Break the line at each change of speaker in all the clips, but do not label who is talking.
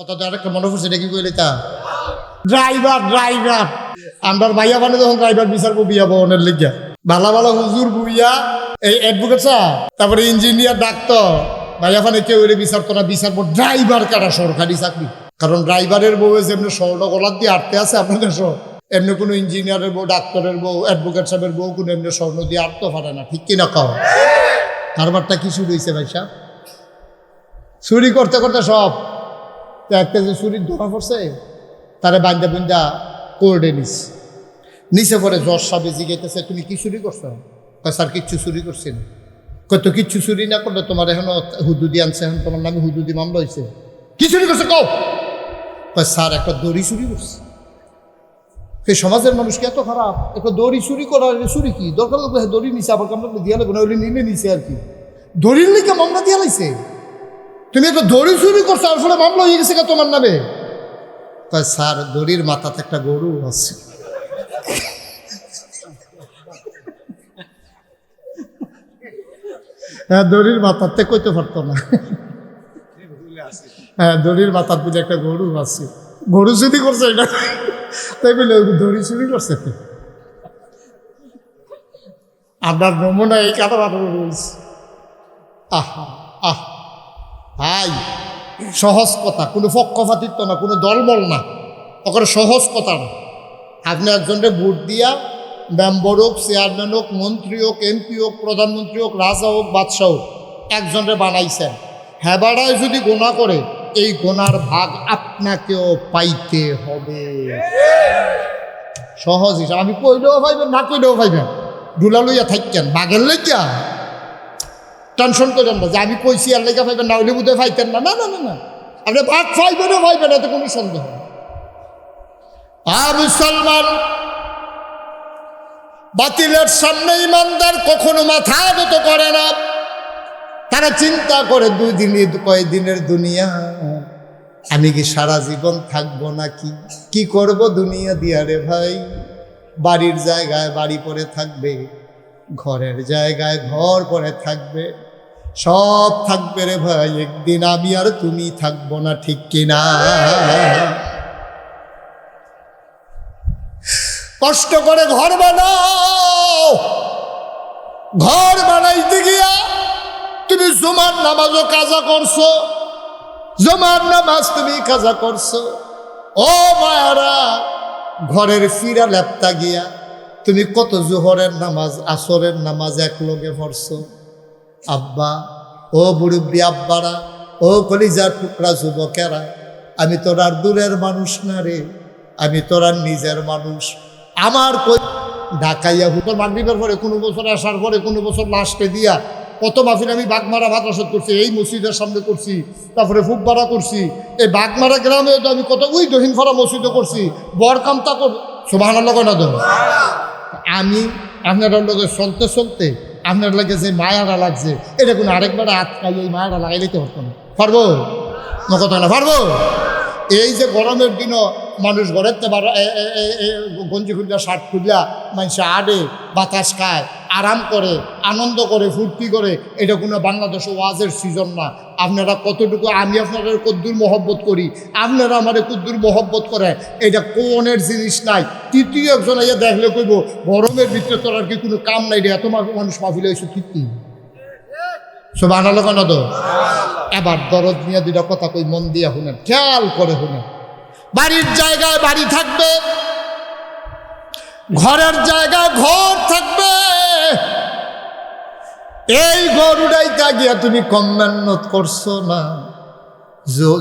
কথা তো আরেকটা মনে পড়ছে, এটা কি কইলে তা ড্রাইভার ড্রাইভার আমরা ভাইয়া মানে যখন ড্রাইভার বিচার বিয়া বহনের লিখিয়া ভালো ভালো হুজুর বুইয়া এই অ্যাডভোকেট স্যার, তারপরে ইঞ্জিনিয়ার ডাক্তার ভাইয়া ফানে কেউ এর বিচার তোরা বিচার পর ড্রাইভার কারা সরকারি চাকরি। কারণ ড্রাইভারের বউ যেমনি স্বর্ণ গলার দিয়ে আটতে আছে আপনাদের সব, এমনি কোনো ইঞ্জিনিয়ারের বউ, ডাক্তারের বউ, অ্যাডভোকেট সাহেবের বউ কোনো এমনি স্বর্ণ দিয়ে আটতে পারে না, ঠিক কিনা কও? কারবারটা কি শুরু হয়েছে ভাই সাহেব? চুরি করতে করতে সব একটা যে চুরির ধরা পড়ছে তারে বান্দা বুন্দা কোর্টে নিচে পরে জজ সাহেব জিজ্ঞাসা, তুমি কি চুরি করছো? কয় স্যার কিচ্ছু চুরি করছি না। কয় তো কিচ্ছু চুরি না করলে তোমার এখনো হুদুদি আনছে, এখন তোমার নামে হুদুদি মামলা হয়েছে, কি চুরি করছে কও? কয় স্যার একটা দড়ি চুরি করছে। সেই সমাজের মানুষ কি এত খারাপ? একটা দড়ি চুরি করার চুরি কি দরকার লাগবে? দড়ি নিচে আবার কামড়া দিয়া লাগবে না, ওই নিলে নিচে আর কি, দড়ির লিখে মামলা দিয়া লাইছে। তুমি একটা দড়ি চুরি করছো আর ফলে মামলা হয়ে গেছে তোমার নামে। কয় স্যার দড়ির মাথাতে একটা গরু আছে। হ্যাঁ, দড়ির মাথাতে কইতে পারতো না। হ্যাঁ, দড়ির মাথার বুঝে একটা গরু আছে, গরু চুরি করছে এটা, তাই বলে দড়ি চুরি করছে। আপনার নমুনা এই কাটা বাটানো রয়েছে। আহা আহ ভাই, সহজ কথা, কোনো পক্ষপাতিত্ব না, কোনো দলবল না, ওখানে সহজ কথা না। আপনি একজনকে ভোট দিয়া মেম্বার হোক, চেয়ারম্যান হোক, মন্ত্রী হোক, এমপি হোক, প্রধানমন্ত্রী হোক, রাজা হোক, বাদশাহ হোক, একজনকে বানাইছেন, হেবাড়ায় যদি গোনা করে এই গোনার ভাগ আপনাকেও পাইতে হবে। সহজ হিসাব, আমি কইলেও পাইবেন, না কইলেও পাইবেন, ডুলা লইয়া থাকেন বাঘের লইয়া টেনশন করেন না যে আমি কইছি আর লেখা পাইবেন না, হইলে বুধে পাইতেন না, না না না না, আপনি ভাগ পাইবেনও পাইবেন, এতে কোনো সন্দেহ নেই। মুসলমান, বাতিলের সামনে ইমানদার কখনো মাথা নত করে না। তারা চিন্তা করে কয়দিনের দুনিয়া, আমি কি সারা জীবন থাকবো নাকি, কি করব দুনিয়া দিয়া রে ভাই। বাড়ির জায়গায় বাড়ি পরে থাকবে, ঘরের জায়গায় ঘর পরে থাকবে, সব থাকবে রে ভাই, একদিন আমি আর তুমি থাকবো না, ঠিক কিনা? কষ্ট করে ঘর বানাও, ঘর বানাইতে গিয়া তুমি জুমার নামাজও কাজা করছো, জুমার নামাজ তুমি কাজা করছো। ও মায়ারা, ঘরের ফিরা লেপতা গিয়া তুমি কত জোহরের নামাজ, আসরের নামাজ এক লগে পড়ছো। আব্বা, ও মুরব্বী আব্বারা, ও কলিজার টুকরা যুবকেরা, আমি তোরার দূরের মানুষ না রে, আমি তোরার নিজের মানুষ। আমার ঢাকাইয়া হুতর মাগরিবের পরে, কোনো বছর আসার পরে, কোনো বছর লাস্টে দিয়া কত মাহফিল আমি বাগমারা ভাতাসত করছি, এই মসজিদের সামনে করছি, তারপরে ফুটবাড়া করছি, এই বাগমারা গ্রামে তো আমি কত ওই দহিনফাড়া মসজিদে করছি, বরকামতা কর সুবহানাল্লাহ না তো। আমি আপনার লগে চলতে চলতে আপনার লাগে যে মায়াটা লাগছে, এটা কোনো আরেকবার আটকাই এই মায়াটা লাগাই দিতে পারতো না, পারবো না? কথা না পারবো? এই যে গরমের দিনও মানুষ ঘরের গঞ্জি খুললা, শার্ট খুললা মানুষে আডে, বাতাস খায়, আরাম করে, আনন্দ করে, ফুর্তি করে, এটা কোনো বাংলাদেশে ওয়াজের সিজন না। আপনারা কতটুকু, আমি আপনাদের কদ্দুর মহব্বত করি, আপনারা আমাদের কদ্দুর মহব্বত করে, এটা কোনের জিনিস নাই। তৃতীয় একজন ইয়ে দেখলে কইব গরমের ভিতরে তোর আর কি কোনো কাম নাই রে, এত মানুষ মাহফিলে হয়েছে, ঠিক কি সব আনালো কেন তো? এবার দরদ নিয়ে দুটা কথা কই, মন দিয়া শুনেন, খেয়াল করে শুনেন। বাড়ির জায়গায় বাড়ি থাকবে, ঘরের জায়গায় ঘর থাকবে। এই ঘর উড়াইতে গিয়া তুমি কম মেহনত করছো না।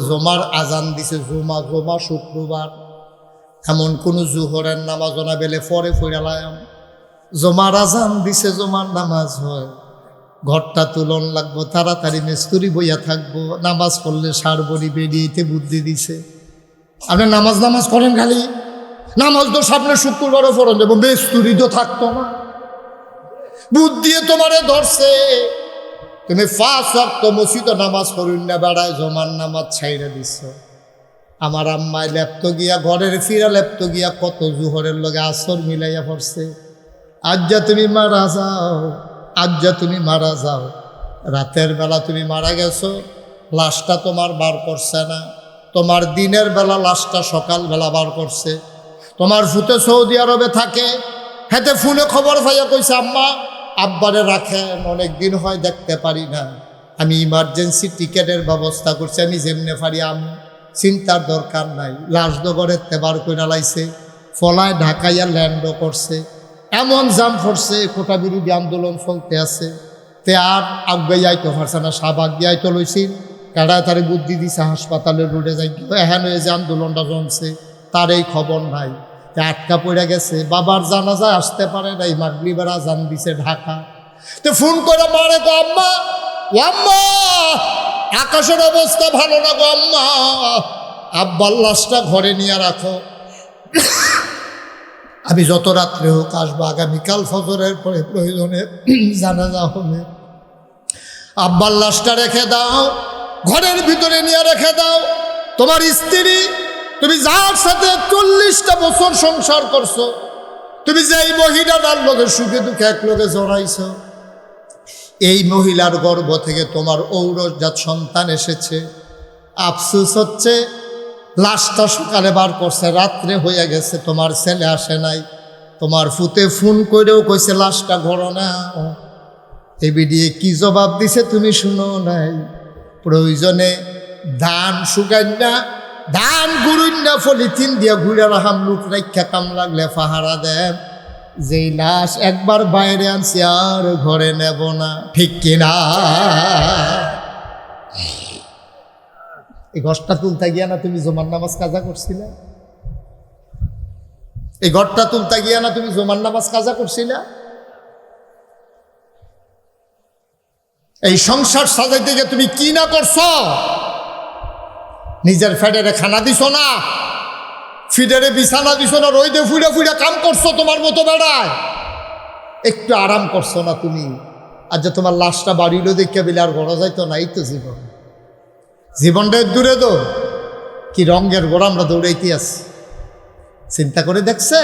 জমার আজান দিছে, জমা জমা শুক্রবার, এমন কোনো জোহরের নামাজ না বেলে পরে ফইরালাম, জমার আজান দিছে, জমার নামাজ হয়, ঘরটা তুলন লাগবো, তাড়াতাড়ি মেস্তুরি বইয়া থাকবো, নামাজ পড়লে সার বড়ি বেরিয়েতে বুদ্ধি দিছে। আপনি নামাজ করেন খালি, নামাজ তো সামনে শুক্রবারও পড়েন দেবো, মেস্তুরি তো থাকতো না, বুদ্ধি তোমারে ধরছে। তুমি 5 ওয়াক্ত মসজিদে নামাজ পড়ুন না, বেড়ায় জমার নামাজ ছাইড়া দিছ। আমার আম্মায় লেপ্ত গিয়া, ঘরের ফিরা লেপ্ত গিয়া কত জোহরের লগে আসর মিলাইয়া পড়ছে। আজ যা তুমি মারা যাও, আজ যা তুমি মারা যাও, রাতের বেলা তুমি মারা গেছো, লাশটা তোমার বার করছে না, তোমার দিনের বেলা লাশটা সকালবেলা বার করছে। তোমার ফুতে সৌদি আরবে থাকে, হেতে ফোনে খবর পাইয়া কইছে, আম্মা আব্বারে রাখেন, অনেক দিন হয় দেখতে পারি না, আমি ইমার্জেন্সি টিকেটের ব্যবস্থা করছি, আমি যেমনে পারি আমি, চিন্তার দরকার নাই। লাশ দগরের তেবার কইরা লাইছে, ফলায় ঢাকাইয়া ল্যান্ডও করছে। এমন জাম পড়ছে, কোটা বিরোধী আন্দোলন চলতে আছে, তে আর আগে যাইতে পারছে না, শাহবাগ দিয়ে আইতো লইছিল, কাটায় তারে বুদ্ধি দিছে হাসপাতালে রোডে যাই, এহেন হয়ে যে আন্দোলনটা জমছে তার এই খবর নাই, তে আটকা পড়ে গেছে। বাবার জানাজা আসতে পারে নাই, মাগরিবের আজান দিছে ঢাকা। তো ফোন করে মারে গো, আম্মা ও আম্মা, আকাশের অবস্থা ভালো না গো আম্মা, আব্বার লাশটা ঘরে নিয়ে রাখো, আমি যত রাত্রে হোক আসবো, আগামীকাল ফজরের পরে প্রয়োজনে জানাজা হবে, আব্বার লাশটা রেখে দাও, ঘরের ভিতরে নিয়ে রেখে দাও। তোমার স্ত্রী, তুমি যার সাথে 40টা বছর সংসার করছো, তুমি যে এই মহিলাটার লোকে সুখে দুঃখে এক লোকে জড়াইছো, এই মহিলার গর্ভ থেকে তোমার ঔরজাত সন্তান এসেছে। আফসোস হচ্ছে লাশটা সকালে বার করছে, রাত্রে হয়ে গেছে, তোমার ছেলে আসে নাই, তোমার ফুতে ফোন করেও কইছে লাশটা ঘর না। এই বিডিয়ে কি জবাব দিছে তুমি শুনো নাই? প্রয়োজনে ধান শুকাইনা, ধান গুড়ুইনা পলিথিন দিয়া ঘুরে রাখাম, লুক রাখা কাম লাগলে পাহারা দেন, যেই লাশ একবার বাইরে আনছি আর ঘরে নেব না, ঠিক কিনা? এই ঘরটা তুলতে গিয়া না তুমি জুমার নামাজ কাজা করছিলে? এই ঘরটা তুলতে গিয়া না তুমি জুমার নামাজ কাজা করছিলে? এই সংসার সাজাইতে গিয়ে তুমি কি না করছো? নিজের ফেডারে খানা দিছো না, ফিডারে বিছানা দিছো না, রইদে ফুড়ে ফুড়ে কাম করছো তোমার মতো বেড়ায়, একটু আরাম করছো না তুমি? আর যে তোমার লাশটা বাড়িলো দেখে বিলে আর গড়া যাইতো না। এই তো জীবন, জীবনটা দূরে তো কি রঙের গোড়া আমরা দৌড়াইতে আছি, চিন্তা করে দেখছে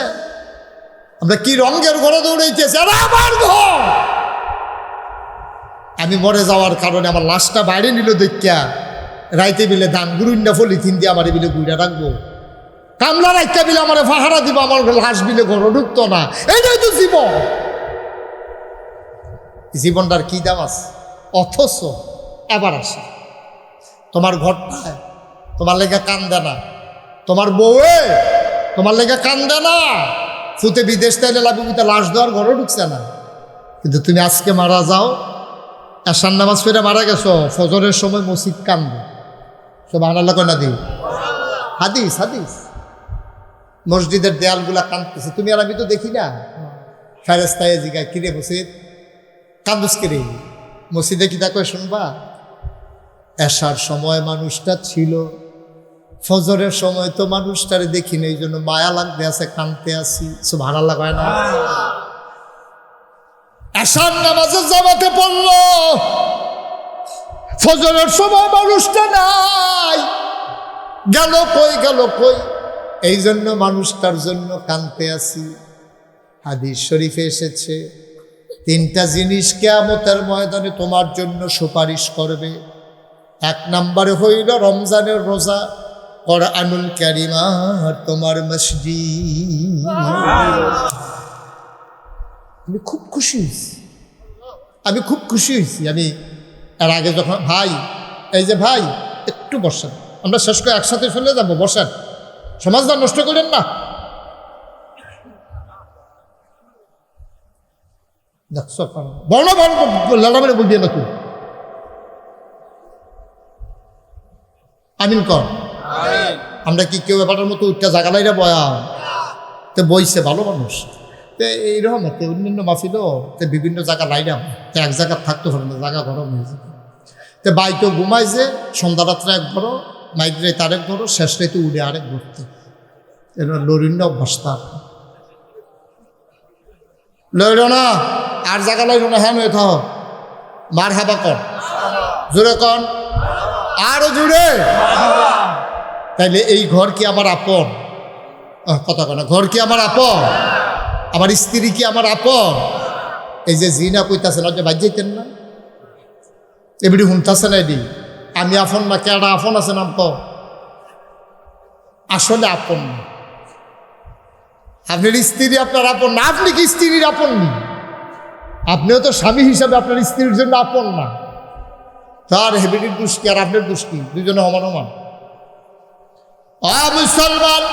আমরা কি রঙের ঘরে দৌড়াইতে আছি। আর আমার ঘর, আমি মরে যাওয়ার কারণে আমার লাশটা বাইরে নিল দেখিয়া রাইতে বিলে ধান গুরুন্ডা পলিথিন দিয়ে আমার বিলে গুইরা রাখবো, কামলা রাইতে বিলে আমার পাহারা দিব, আমার লাশ বিলে ঘরে ঢুকতো না। এইটাই তো জীবন। জীবনটার কি দাম আছে? অথচ এবার আসে তোমার ঘরটায় তোমার লেগে কান্দে না, তোমার বউয়ে তোমার লেগে কান্দে না, ফুতে বিদেশ তাইলে লাভিতে লাশ দেওয়ার ঘরে ঢুকছে না। কিন্তু তুমি আজকে মারা যাও, এশার নামাজ ফিরে মারা গেছো, ফজরের সময় মসজিদ কান্দে, সুবহানাল্লাহ কয় না দিই? হাদিস হাদিস, মসজিদের দেয়ালগুলা কান্দতেছে, তুমি আর আমি তো দেখি না। ফেরেশতায়ে জিগায়, কিরে মসজিদ কান্দুস কিরে? মসজিদে কি তা কয় শুনবা? এশার সময় মানুষটা ছিল, ফজরের সময় তো মানুষটারে দেখি না, এই জন্য মায়া লাগতে আছে, কান্দতে আসি। সুবহানাল্লাহ কয় না? এশার নামাজের জামাতে পড়ল, ফজরের সময় মানুষটা নাই, গেল কই গেল কই, এই জন্য মানুষটার জন্য কান্দতে আসি। হাদিস শরীফে এসেছে, 3টা জিনিস কিয়ামতের ময়দানে তোমার জন্য সুপারিশ করবে। 1 নম্বরে হইল রমজানের রোজা, কোরআনুল কারীম আর তোমার মসজিদ। আমি খুব খুশি হয়েছি, আমি খুব খুশি হয়েছি। আমি এর আগে যখন ভাই, এই যে ভাই একটু বসেন, আমরা শেষ করে একসাথে চলে যাবো, বসেন, সমাজটা নষ্ট করেন না। দেখছো বর্ণ লালামের বলবি না তুই, আমিন কর। আমরা কি কেউ এবারের মতো উঠটা জায়গা লাইরা বয়া তো বইছে ভালো মানুষ, তো এইরকম একটা অন্যান্য মাহফিলও তো বিভিন্ন জায়গা লাইরাম, তো এক জায়গা থাকতে পারে না, জায়গা গরম হয়েছে। তো বাইকেও ঘুমাইছে, সন্ধ্যা রাত্রে এক ঘরো, মাইক রাইতে আরেক ঘরো, শেষ রাইতে উড়ে আরেক ঘুরতে, এরা লরিন্য অভ্যাস তার। লইল না আর জায়গা লাইল না, হ্যাঁ নয় থাও, মার হাবা কর, জোরে কন, আরো জুড়ে। তাইলে এই ঘর কি আমার আপন? কথা কয় না, ঘর কি আমার আপন? আমার স্ত্রী কি আমার আপন? এই যে জিনা কইতাছে না, বাদ যাইতেন না, এবিডি শুনতেছে না, এডি আমি আপন না, কেডা আপন আছে নাম তো? আসলে আপন না। আপনার স্ত্রী আপনার আপন না, আপনি কি স্ত্রীর আপন নি? আপনিও তো স্বামী হিসাবে আপনার স্ত্রীর জন্য আপন না। তার হেবিটির দুষ্কি আর আপনার দুষ্কি দুজনে সমান সমান। মুসলমান,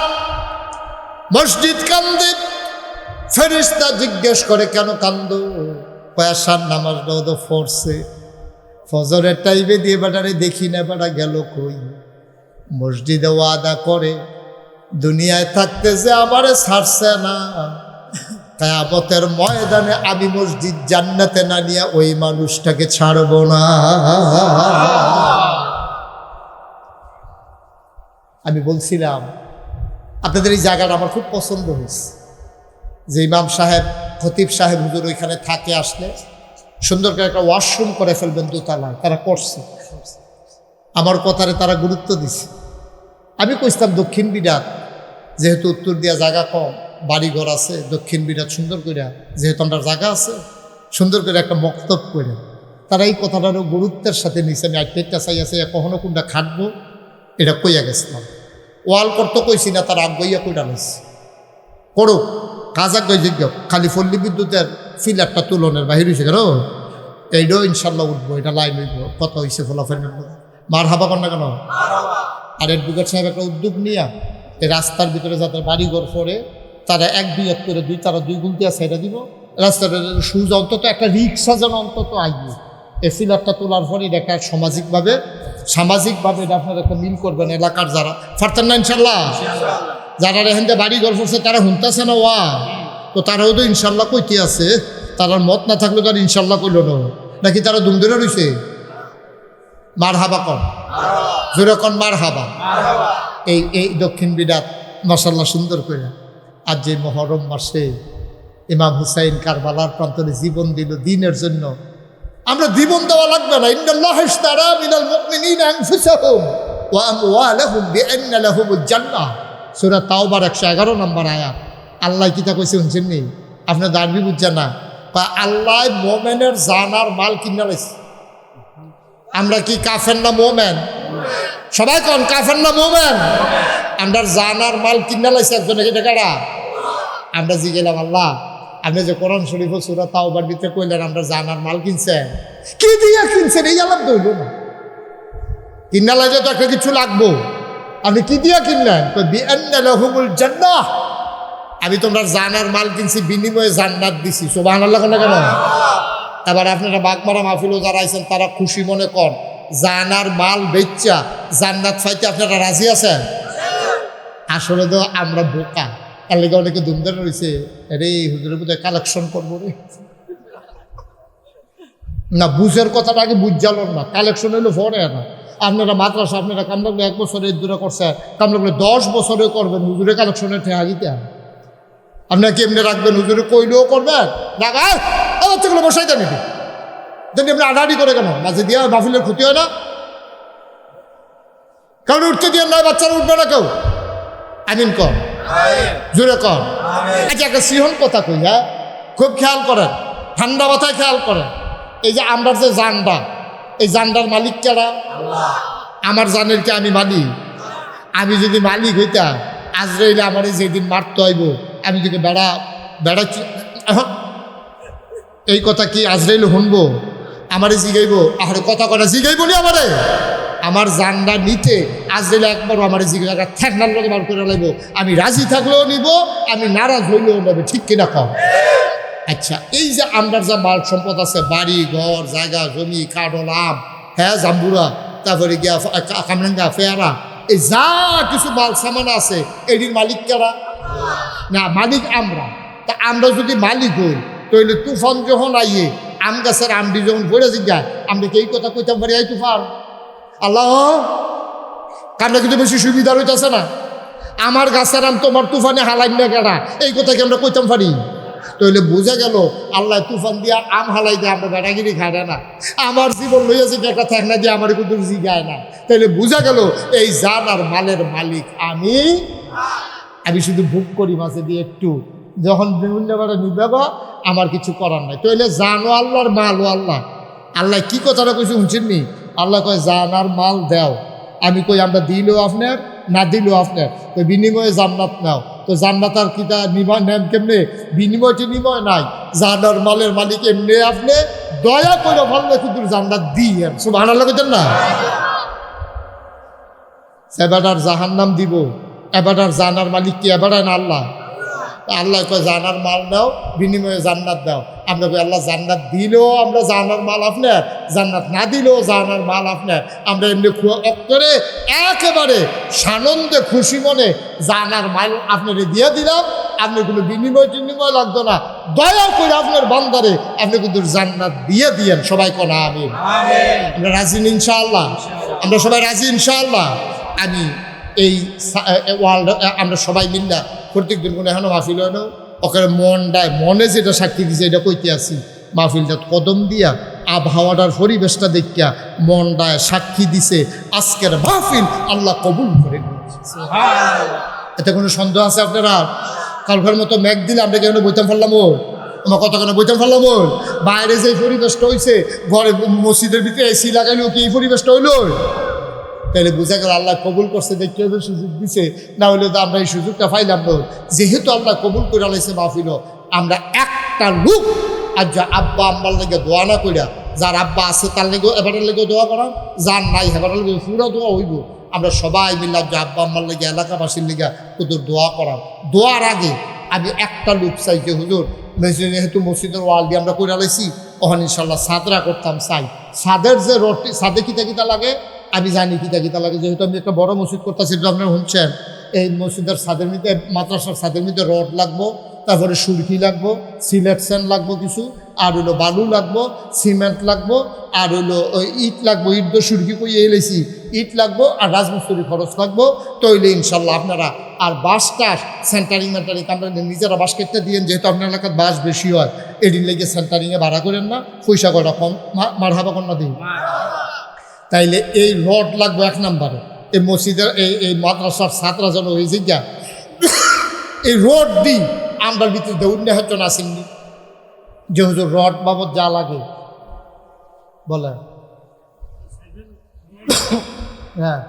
মসজিদ কান্দে, ফেরেশতা জিজ্ঞেস করে কেন কান্দো? পয়সার নামাজ তো পড়ছে, ফজরের টাইমে দিয়ে বেটারে দেখি না, বেটা গেল কই? মসজিদে ওয়াদা করে দুনিয়ায় থাকতে যে আমারে ছাড়ছে না, কিয়ামতের ময়দানে আমি মসজিদ জান্নাতে না নিয়ে ওই মানুষটাকে ছাড়ব না। আমি বলছিলাম আপনাদের এই জায়গাটা আমার খুব পছন্দ হয়েছে, যে ইমাম সাহেব, খতিব সাহেব হুজুর ওইখানে থাকে, আসলে সুন্দর করে একটা ওয়াশরুম করে ফেলবেন দোতলায়, তারা করছে। আমার কথারে তারা গুরুত্ব দিছে। আমি কইতাম দক্ষিণ বিরাট, যেহেতু উত্তর দিয়া জায়গা কম, বাড়িঘর আছে, দক্ষিণ বিরাট সুন্দর করে যেহেতু আমরা জায়গা আছে, সুন্দর করে একটা মক্তব করে তারা এই কথাটারও গুরুত্বের সাথে নিছে। আমি আটটা চাইয়াছে কখনো কোনটা খাটবো এটা কইয়া গেছিলাম। ওয়াল করতে কইছি না, তারা আগ্রইয়া কইরা নিছে করুক কাজ আগ্রহ যোগ্য। খালি পল্লী বিদ্যুতের ফিলারটা তুলনের বাহির হয়েছে কেন, এইটাও ইনশাল্লাহ উঠবো, এটা লাইন হইব। কত হয়েছে ফলাফল মার হাবা কর না কেন? আর অ্যাডভোকেট সাহেব একটা উদ্যোগ নিয়ে এই রাস্তার ভিতরে যাদের বাড়িঘর পড়ে তারা 1-2 করে তারা 2 গুলতিয়া ছেড়ে দিব রাস্তাটা সুজ, অন্তত একটা রিক্সা যেন অন্তত আইবে। এই ফিলারটা তোলার পরে এটা একটা সামাজিকভাবে এটা আপনারা একটা মিল করবেন। এলাকার যারা পারতেন না ইনশাল্লাহ, যারা এখানে বাড়িঘর পড়ছে তারা শুনতেছে না ওয়া, তো তারাও তো ইনশাল্লাহ কইতে আছে। তার মত না থাকলে তার ইনশাল্লাহ কইল না, নাকি তারা দুম ধরে রয়েছে? মার হাবা কন, জোরে কন মার হাবা। এই দক্ষিণ বিরাট মাশাআল্লাহ সুন্দর করে আজ যে মুহররম মাসে ইমাম হুসাইন কারবালার প্রান্তরে জীবন দিল দিনের জন্য। আমরা জীবন দেওয়া লাগবে না। ইন্নাল্লাহা ইশতারা মিনাল মুমিনিনা আনফুসাহুম ওয়া আমওয়ালাহুম বিআন্না লাহুমুল জান্নাহ, সূরা তাওবার 111 নম্বর আয়াত। আল্লাহ কিতা কইছে শুনছেন নি? আপনি দাঁড়বি বুঝছেন না? আল্লাহ মোমেনের জান আর মাল কিনা লাইছে। আমরা কি কাফের না মোমেন? সবাই কন কাফের না মোমেন? আমরা জান আর মাল কিনা লাইছে একজনে, এটা কারা? আমরা জি গেলাম আল্লাহ আপনি যে কোরআন শরীফ সূরা তাওবার ভিতরে কইলেন আমরা জান আর মাল কিনছেন, কি দিয়া কিনছেন? এই আলাপ দইল না, কিনা লাগে তো একটা কিছু লাগবো। আপনি কি দিয়া কিনলেন? বিআন্না লাহুমুল জান্নাহ, আমি তোমরা জান আর মাল কিনছি, বিনিময়ে জান্নাত দিছি। সুবহানাল্লাহ কেন কেন? এবার আপনারা বাগমারা মাহফিলও যারা আইছেন তারা খুশি মনে কর, জান আর মাল বেচ্চা জান্নাত পাইতে আপনারা রাজি আছেন? আসলে তো আমরা বোকা, তার লেগে অনেকে ধুমধাম রয়েছে, রে হুজুরের বোধহয় কালেকশন করবো রে। না, বুঝের কথাটা আগে বুঝালেন না, কালেকশন হইলো পরে না। আপনারা মাদ্রাসা আপনারা কাম লাগলে 1 বছরের দূরে করছে, কাম লাগলে 10 বছরে করবেন, হুজুরে কালেকশনের ঠেহা দিতে। আপনারা কেমনি রাখবেন? হুজুরে কইলেও করবেন, রাখায় আবার থেকে বসাই দেন। এটি দেখি আপনি আড়াআড়ি করে কেন? মাঝে দিয়া মাহফিলের ক্ষতি হয় না? কারণ উঠতে দিয়ে নয়, বাচ্চারা উঠবে না কেউ। আমিন কর, জোরে কর। আচ্ছা একটা সিহন কথা কই, হ্যাঁ খুব খেয়াল করেন, ঠান্ডা মাথায় খেয়াল করেন। এই যে আমরা যে জানডা, এই জানডার মালিক কারা? আমার জানের কি আমি মালিক? আমি যদি মালিক হইতাম আজরাইলে আমার যেদিন মারতে হইব, আমি যদি বেড়া এই কথা কি আজরাইল শুনবো? আমারে জিগাইব? আরে কথা কথা জিগাইব নি আমারে? আমার জানডা নিতে আজরাইল একবারও আমার জিগা ঠেকনার লোকে বার করে লাগবো। আমি রাজি থাকলেও নিব, আমি নারাজ হইলেও নেবে, ঠিক কিনা কম? আচ্ছা, এই যে আমরা যা মাল সম্পদ আছে, বাড়ি ঘর জায়গা জমি কাঠল আম, হ্যাঁ জাম্বুরা, তারপরে গিয়া কামরাঙ্গা ফেয়ারা, এই যা কিছু মাল সামান আছে এটির মালিক কারা? না, মালিক আমরা। তা আমরা যদি মালিক হই তাহলে তুফান যখন আইয়ে আম গাছের আমটি যখন পড়ে যায়, আমরা কি এই কথা কইতাম পারি? এই তুফান আল্লাহ কান্না কিন্তু বেশি সুবিধা হইতেছে না, আমার গাছের আম তোমার তুফানে হালাই না কেনা, এই কথা কি আমরা কইতাম পারি? তাহলে বোঝা গেল আল্লাহ তুফান দিয়া আম হালাই দিয়ে আমরা বেড়াগিরি খাই না, আমার জীবন লইয়াছে একটা ঠেকনা দিয়ে আমার কিন্তু জিগায় না। তাহলে বোঝা গেল এই জান আর মালের মালিক আমি শুধু ভোগ করি মাঝে দিয়ে একটু, যখন বিভিন্ন বারে নিবে আমার কিছু করার নাই। তাহলে জানো আল্লাহর মালও আল্লাহ। আল্লাহ কি কথাটা কইছে শুনছেন নি? আল্লাহ কয় জান আর মাল দেও, আমি কই আমরা দিলেও আপনার না দিলেও আপনার, তো বিনিময়ে জান্নাত নাও। তো জান্নাত আর কিতা নিবা নেন কেমনে? বিনিময় টিনিময় নাই, জানার মালের মালিক এমনি আপনি দয়া করে ভালো কিন্তু জান্নাত দিয়েন। সুবহানাল্লাহ কইতেন না? এবার জাহান্নাম দিব, এবার জানার মালিক কি? এবার না আল্লাহ। আল্লাহ কয় জানার মাল নাও, বিনিময়ে জান্নাত দাও। আমরা কই আল্লাহ জান্নাত দিলেও আমরা জানার মাল আপনার, জান্নাত না দিলেও জানার মাল আপনার। আমরা এমনি অক্ষরে একেবারে সানন্দে খুশি মনে জানার মাল আপনারে দিয়ে দিলাম। আপনি কোনো বিনিময় টিনিময় লাগতো না, দয়া করে আপনার বান্দারে আপনি কিন্তু জান্নাত দিয়ে দিয়েন। সবাই কোনা আমিন। আমরা রাজি ইনশাআল্লাহ, আমরা সবাই রাজি ইনশাআল্লাহ। আমি এই ওয়ার্ল্ড আমরা সবাই মিল্লা প্রত্যেক দিন কোনো এখনো মাহফিল হয় না, ওখানে মনে যেটা সাক্ষী দিছে এটা কইতে আসি। মাহফিলটা কদম দিয়া আবহাওয়াটার পরিবেশটা দেখিয়া মনটায় সাক্ষী দিছে আজকের মাহফিল আল্লাহ কবুল করে নিয়েছে। এতে কোনো সন্দেহ আছে আপনারা? কালকের মতো মেঘ দিলে আমরা কেন বইতাম ফেললাম? আমার কতক্ষণে বইতাম ফেললাম? বাইরে যে পরিবেশটা হয়েছে, ঘরে মসজিদের ভিতরে এসি লাগাইলেও কি এই পরিবেশটা হইলো? তাহলে বোঝা গেল আল্লাহ কবুল করছে, দেখে সুযোগ দিছে। না হলে তো আমরা এই সুযোগটা পাইলাম না। যেহেতু আল্লাহ কবুল করে আলাইছে মাহফিল, আমরা একটা লোক আর যা আব্বা আম্মার লেগে দোয়া না করিয়া, যার আব্বা আছে তার লেগে এবারের লেগে দোয়া করা, যার নাই এবারের লেগে পুরো দোয়া হইব। আমরা সবাই মিললাম যে আব্বা আম্মার লেগে, এলাকাবাসীর লেগে ওদের দোয়া করা। দোয়ার আগে আমি একটা লোক চাই যে হুজুর যেহেতু মসজিদের ওয়াল দিয়ে আমরা করে আলাইছি, ওখানে ইনশাল্লাহ সাদরা করতাম চাই। সাদের যে রোডটি, সাদে কিতা কিতা লাগে আমি জানি, কিতা কিতা লাগে। যেহেতু আমি একটা বড় মসজিদ করতেছি, আপনারা শুনছেন, এই মসজিদের ছাদের মধ্যে, মাদ্রাসার ছাদের মধ্যে রড লাগবো, তারপরে সুরকি লাগবো, সিলেকশন লাগবো কিছু, আর হইলো বালু লাগবো, সিমেন্ট লাগবো, আর হইলো ওই ইট লাগবো। ইট তো সুরকি কই এলেছি, ইট লাগবো, আর রাজমিস্ত্রি খরচ লাগবো। তৈলে ইনশাল্লাহ আপনারা আর বাসটা সেন্টারিং মেন্টারিং আপনারা নিজেরা বাস কেটে দিয়েন। যেহেতু আপনার এলাকার বাস বেশি হয়, এদিন লেগে সেন্টারিংয়ে ভাড়া করেন না, পয়সা কটা কম মারহাবা কন্যা দিন। তাইলে এই রড লাগবে এক নম্বরে। এই মসজিদের এই মাদ্রাসার ছাত্রা যেন ওই জায়গা এই রড দিই আমরা ভিতরে দৌড় হচ্ছে না আসেননি যে হুজুর রড বাবদ যা লাগে বলে। হ্যাঁ,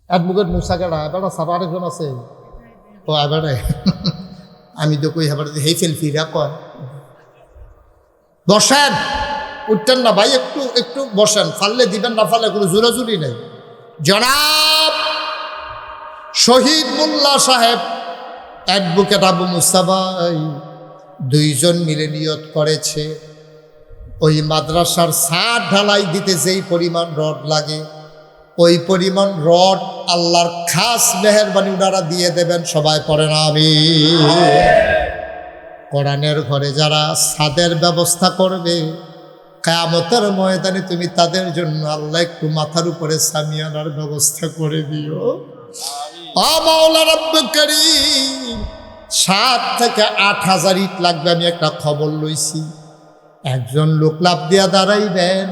অ্যাডভোকেট মুসা কেডা এবার সারা আরেকজন আছে। ও এবারে আমি তো কই হেবার হেই ফেলফিরা কয় বসেন, উঠতেন না ভাই, একটু একটু বসেন, ফাললে দিবেন, না ফাললে কোনো জোরাজুরি নেই। জনাব শহীদ মোল্লা সাহেব অ্যাডভোকেট আবু মুসা ভাই দুইজন মিলে নিয়ত করেছে ওই মাদ্রাসার ছাদ ঢালাই দিতে যেই পরিমাণ রড লাগে ওই পরিমাণ রড আল্লাহর খাস মেহেরবানি ওনারা দিয়ে দেবেন। সবাই পড়েন আমিন। কোরআনের ঘরে যারা ছাদের ব্যবস্থা করবে কিয়ামতের ময়দানে তুমি তাদের জন্য আল্লাহ একটু মাথার উপরে সামিয়ানার ব্যবস্থা করে দিও। ও মাওলা রব্বুল কারীম, 7 থেকে 8,000 ইট লাগবে। আমি একটা খবর লইছি, একজন লোক লাভ দিয়া দাঁড়াইবেন,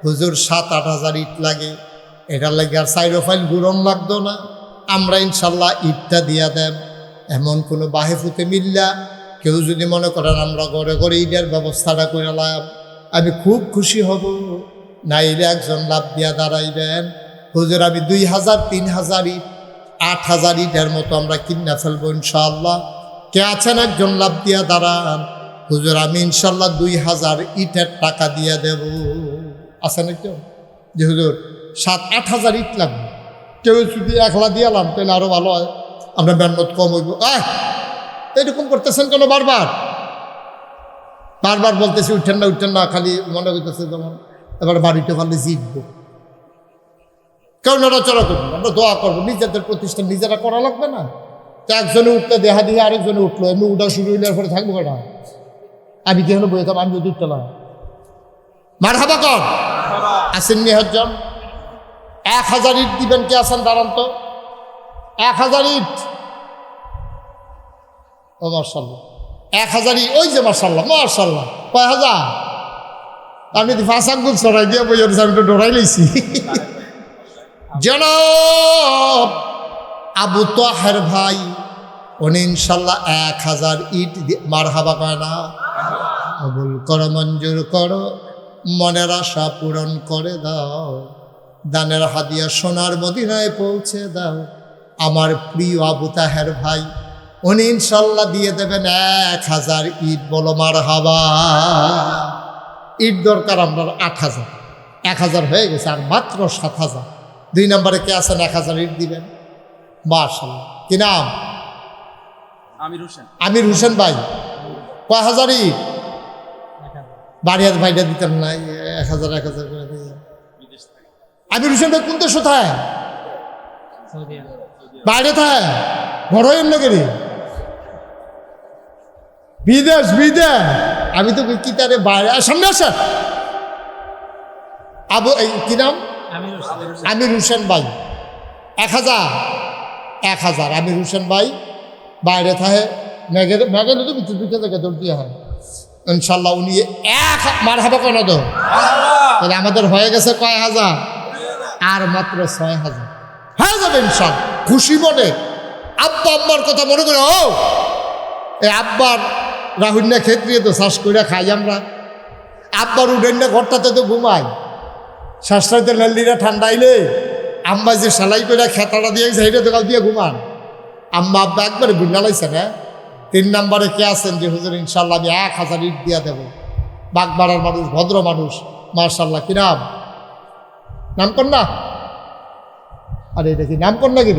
হুজুর 7-8,000 ইট লাগে। এটার লাগে আর সাইরোফাইল গুরন লাগতো না, আমরা ইনশাল্লাহ ইটটা দিয়া দেব। এমন কোনো বাহেফুতে মিল্লা কেউ যদি মনে করেন আমরা ঘরে ঘরে ইটের ব্যবস্থাটা করে লাভ, আমি খুব খুশি হব। নাইলে একজন লাভ দিয়া দাঁড়াইবেন, হুজুর আমি 2,000-3,000 ইট 8,000 ইটের মতো আমরা কিনা ফেলবো ইনশাআল্লাহ। কে আছেন একজন লাভ দিয়া দাঁড়ান, হুজুর আমি ইনশাল্লাহ 2,000 ইটের টাকা দিয়ে দেব। আছেন একজন যে হুজুর 7-8,000 ইট লাগবে, কেউ যদি 1,00,000 দিয়ালাম তাহলে আরো ভালো হয়, আমরা মেহনত কম হইব। এরকম করতেছেন কেন? বারবার বারবার বলতেছি উঠেন না, খালি মনে করতেছে যেমন এবার বাড়িতে পারলে জিতবো। কেউ নড়াচড়া করবো, আমরা দোয়া করবো, নিজেদের প্রতিষ্ঠান নিজেরা করা লাগবে না? তো একজনে উঠলে দেখা দিয়ে আরেকজনে উঠলো, এমনি উঠা শুরু হইলে পরে থাকবো কেনা? আমি কি হলো বইতাম, আমি যদি উঠতে না মারহাবা কর। আসেন নি হজ্জন 1,000 ইট দিবেন? কে আছেন দাঁড়ান তো? 1,000 ইট। ও মার্শাল্লাহ 1,000 ইট, ওই যে মার্শাল্লাহ মার্শাল্লাহ। কয় হাজার? আপনি তো 5 আঙ্গুল ছড়াই দিয়ে বই আমি তো ডরাই লইছি। জনাব আবু তাহের ভাই উনি ইনশাল্লাহ 1,000 ইট মারহাবা কয় না? কবুল করো, মঞ্জুর করো, মনের আশা পূরণ করে দাও, দানের হাদিয়া সোনার মদিনায় পৌঁছে দাও। আমার প্রিয় আবু তাহের ভাই, উনি ইনশাল্লাহ দিয়ে দেবেন 1000 ইট। বলো মারহাবা। ইট দরকার আমরা 8000, 1000 হয়ে গেছে, আর মাত্র 7000। 2 নম্বরে কে আছেন 1000 ইট দিবেন? মাশাআল্লাহ। কি নাম? আমির হোসেন ভাই। কয় হাজার ইট? বাড়িয়ার ভাইটা দিতেন না, 1000 1000 করে দিয়ে। আমির হোসেন ভাই কোন দেশ কোথায়? বাইরে থাকে, বড় এমনি করি বিদেশ বিদেশ। আমি তো কি তারে বাইরে। সামনে আসেন। আবু কি নাম? আমির হোসেন ভাই। 1000 আমির হোসেন ভাই বাইরে থাকে, মেঘের তো পিঠে থেকে দৌড় দিয়ে হয়। ইনশাল্লাহ উনি মারহাবা কেন তো? তাহলে আমাদের হয়ে গেছে কয় হাজার? আর মাত্র 6000 হয়ে যাবে ইনশাল্লাহ। খুশি মনে আব্বা আব্বার কথা মনে করে, ও এই আব্বার রাহুন্যা ক্ষেত্রে তো শ্বাস করে খাই আমরা। আব্বার উডেন্যা ঘরটাতে তো ঘুমাই। শ্বাসটাতে লাল্লিরা ঠান্ডাইলে আম্মা যে সেলাই করে খেতাটা দিয়ে সেইটা তো কাল দিয়ে ঘুমান। আম্মা আব্বা একবারে গুন্ডালাইছে না। 3 নম্বরে কে আছেন যে হুজুর ইনশাল্লাহ আমি 1000 ইট দিয়া দেবো? বাগবাড়ার মানুষ, ভদ্র মানুষ, মার্শাল্লাহ। কি নাম? নাম কর না? আরে এটা কি নাম কর না? কি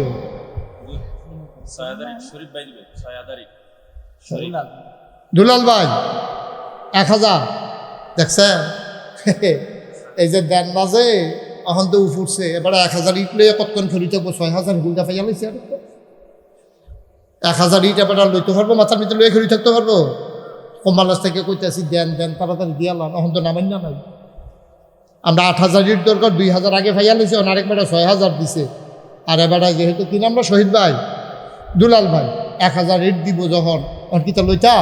দুলাল ভাই 1000 দেখছেন? এই যে দেন মাঝে এখন তো উঠছে, এবারে 1000 ইট লইয়া কতক্ষণ ফেরি থাকবো? 6000 গুলটা পাইয়া লাইছে। 1000 ইট এবার লইতে পারবো? মাথার ভিতরে লইয়া খেলি থাকতে পারবো? কমালাস থেকে কইতেছি দেন দেন তাড়াতাড়ি দিয়ালাম, এখন তো নামাই না নাই। আমরা 8000 ইট দরকার, 2000 আগে পাইয়া লাইছি, আরেকবারে 6000 দিছে। আর এবারে যেহেতু কি নাম? শহীদ ভাই, দুলাল ভাই 1000 ইট দিব যখন, কি তা লইতা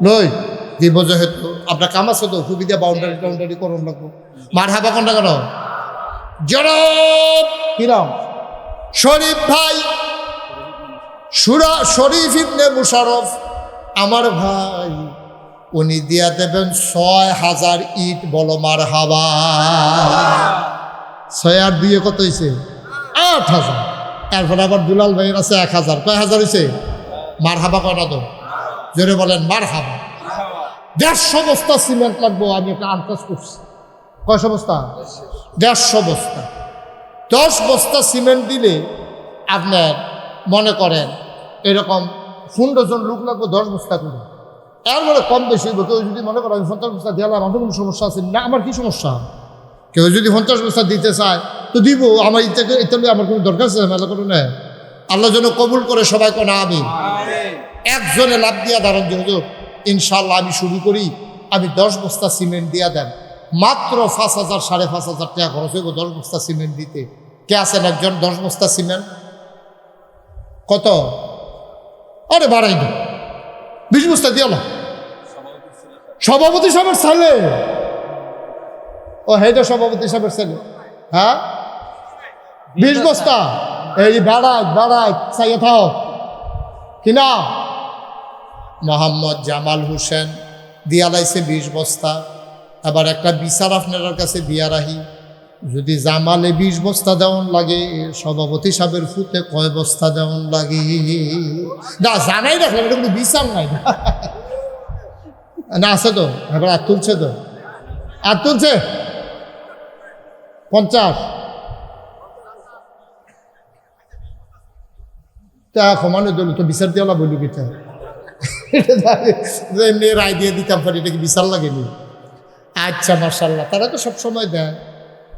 লই দিব যেহেতু আপনার কাম আছে তো সুবিধা, বাউন্ডারি টাউন্ডারি করুন লাগবো। মারহাবা কোনটা কেন? জনাব কিরাম শরীফ ভাই, শরীফ ইবনে মুশারফ আমার ভাই, উনি দিয়া দেবেন 6000 ইট। বলো মারহাবা। 6 আর 2 কত হয়েছে? 8000। এরপর আবার দুলাল ভাইয়ের আছে 1000। কয় হাজার হয়েছে? মারহাবা কয়টা তো? জোরে বলেন মারহাবা। 150 বস্তা সিমেন্ট লাগবো, আমি একটা আন্দাজ করছি। কয়শো বস্তা? 150 বস্তা। 10 বস্তা সিমেন্ট দিলে আপনার মনে করেন এরকম 15 জন লোক লাগবে 10 বস্তা করে। এর মানে কম বেশি কেউ যদি মনে করেন 50 বস্তা দিলাম, আমার কোনো সমস্যা আছে না? আমার কি সমস্যা? কেউ যদি 50 বস্তা দিতে চায় তো দিব, আমার এটা আমার কোনো দরকার আছে মেলা করে না। আল্লাহ যেন কবুল করে, সবাই কোন আমি। একজনে লাভ দিয়া দাঁড়ান যে হুজুর ইনশাল্লাহ আমি শুরু করি, আমি 10 বস্তা সিমেন্ট দিয়া দেন, মাত্র 5000 5500 টাকা খরচ হইব 10 বস্তা সিমেন্ট দিতে। কে আছেন একজন 10 বস্তা সিমেন্ট? কত? আরে বাড়াই না, 20 বস্তা দিয়ে সভাপতি সাহেবের ছেলে। ও হেটা সভাপতি সাহেবের ছেলে। হ্যাঁ 20 বস্তা। এই বাড়াই চাইয়ে থাও। কিনা মোহাম্মদ জামাল হোসেন দিয়া লাইছে 20 বস্তা। আবার একটা বিচার আপনার কাছে দিয়া রাহি, যদি জামালে 20 বস্তা দেওয়ান লাগে, সভাপতি সাহেবের ফুতে কয় বস্তা দেওয়ান লাগে? না জানাই রাখলাম, এটা কোনো বিচার নাই না। আছে তো এবার আর তুলছে তো, আর তুলছে 50 তা সমানে দিল তো বিচার দেওয়ালা বলি কিটা এমনি রায় দিয়ে দিতাম পারি, এটা কি বিচার লাগেনি? আচ্ছা মার্শাল্লাহ, তারা তো সবসময় দেয়,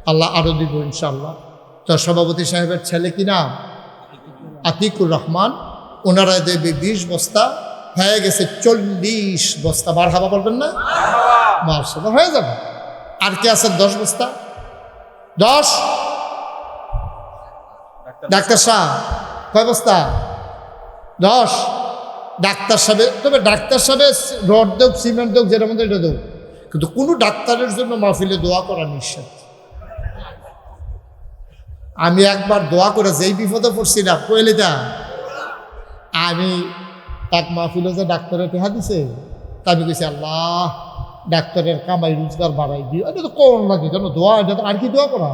আল্লাহ আরও দিব ইনশাল্লাহ। তো সভাপতি সাহেবের ছেলে কি নাম? আতিকুর রহমান। ওনারা দেবে 20 বস্তা, হয়ে গেছে 40 বস্তা। মারহাবা বলবেন না? মার্শাল্লাহ হয়ে যাবে। আর কে আছেন 10 বস্তা? 10 ডাক্তার সাহেব কয় বস্তা? 10 ডাক্তার সাহেব। তবে ডাক্তার সাহেবের রড দেব, সিমেন্ট দেব, যেটা মধ্যে এটা দেব, কিন্তু কোনো ডাক্তারের জন্য মাহফিলে দোয়া করা নিষেধ। আমি একবার দোয়া করে যেই বিপদে পড়ছিলাম কইলে তা, আমি এক মাহফিলে যে ডাক্তারের টেহা দিছে, তা আমি কইছি আল্লাহ ডাক্তারের কামাই রোজগার বাড়াই দিও। এটা তো কোন লাগে জানো দোয়া, এটা তো আর কি দোয়া করা।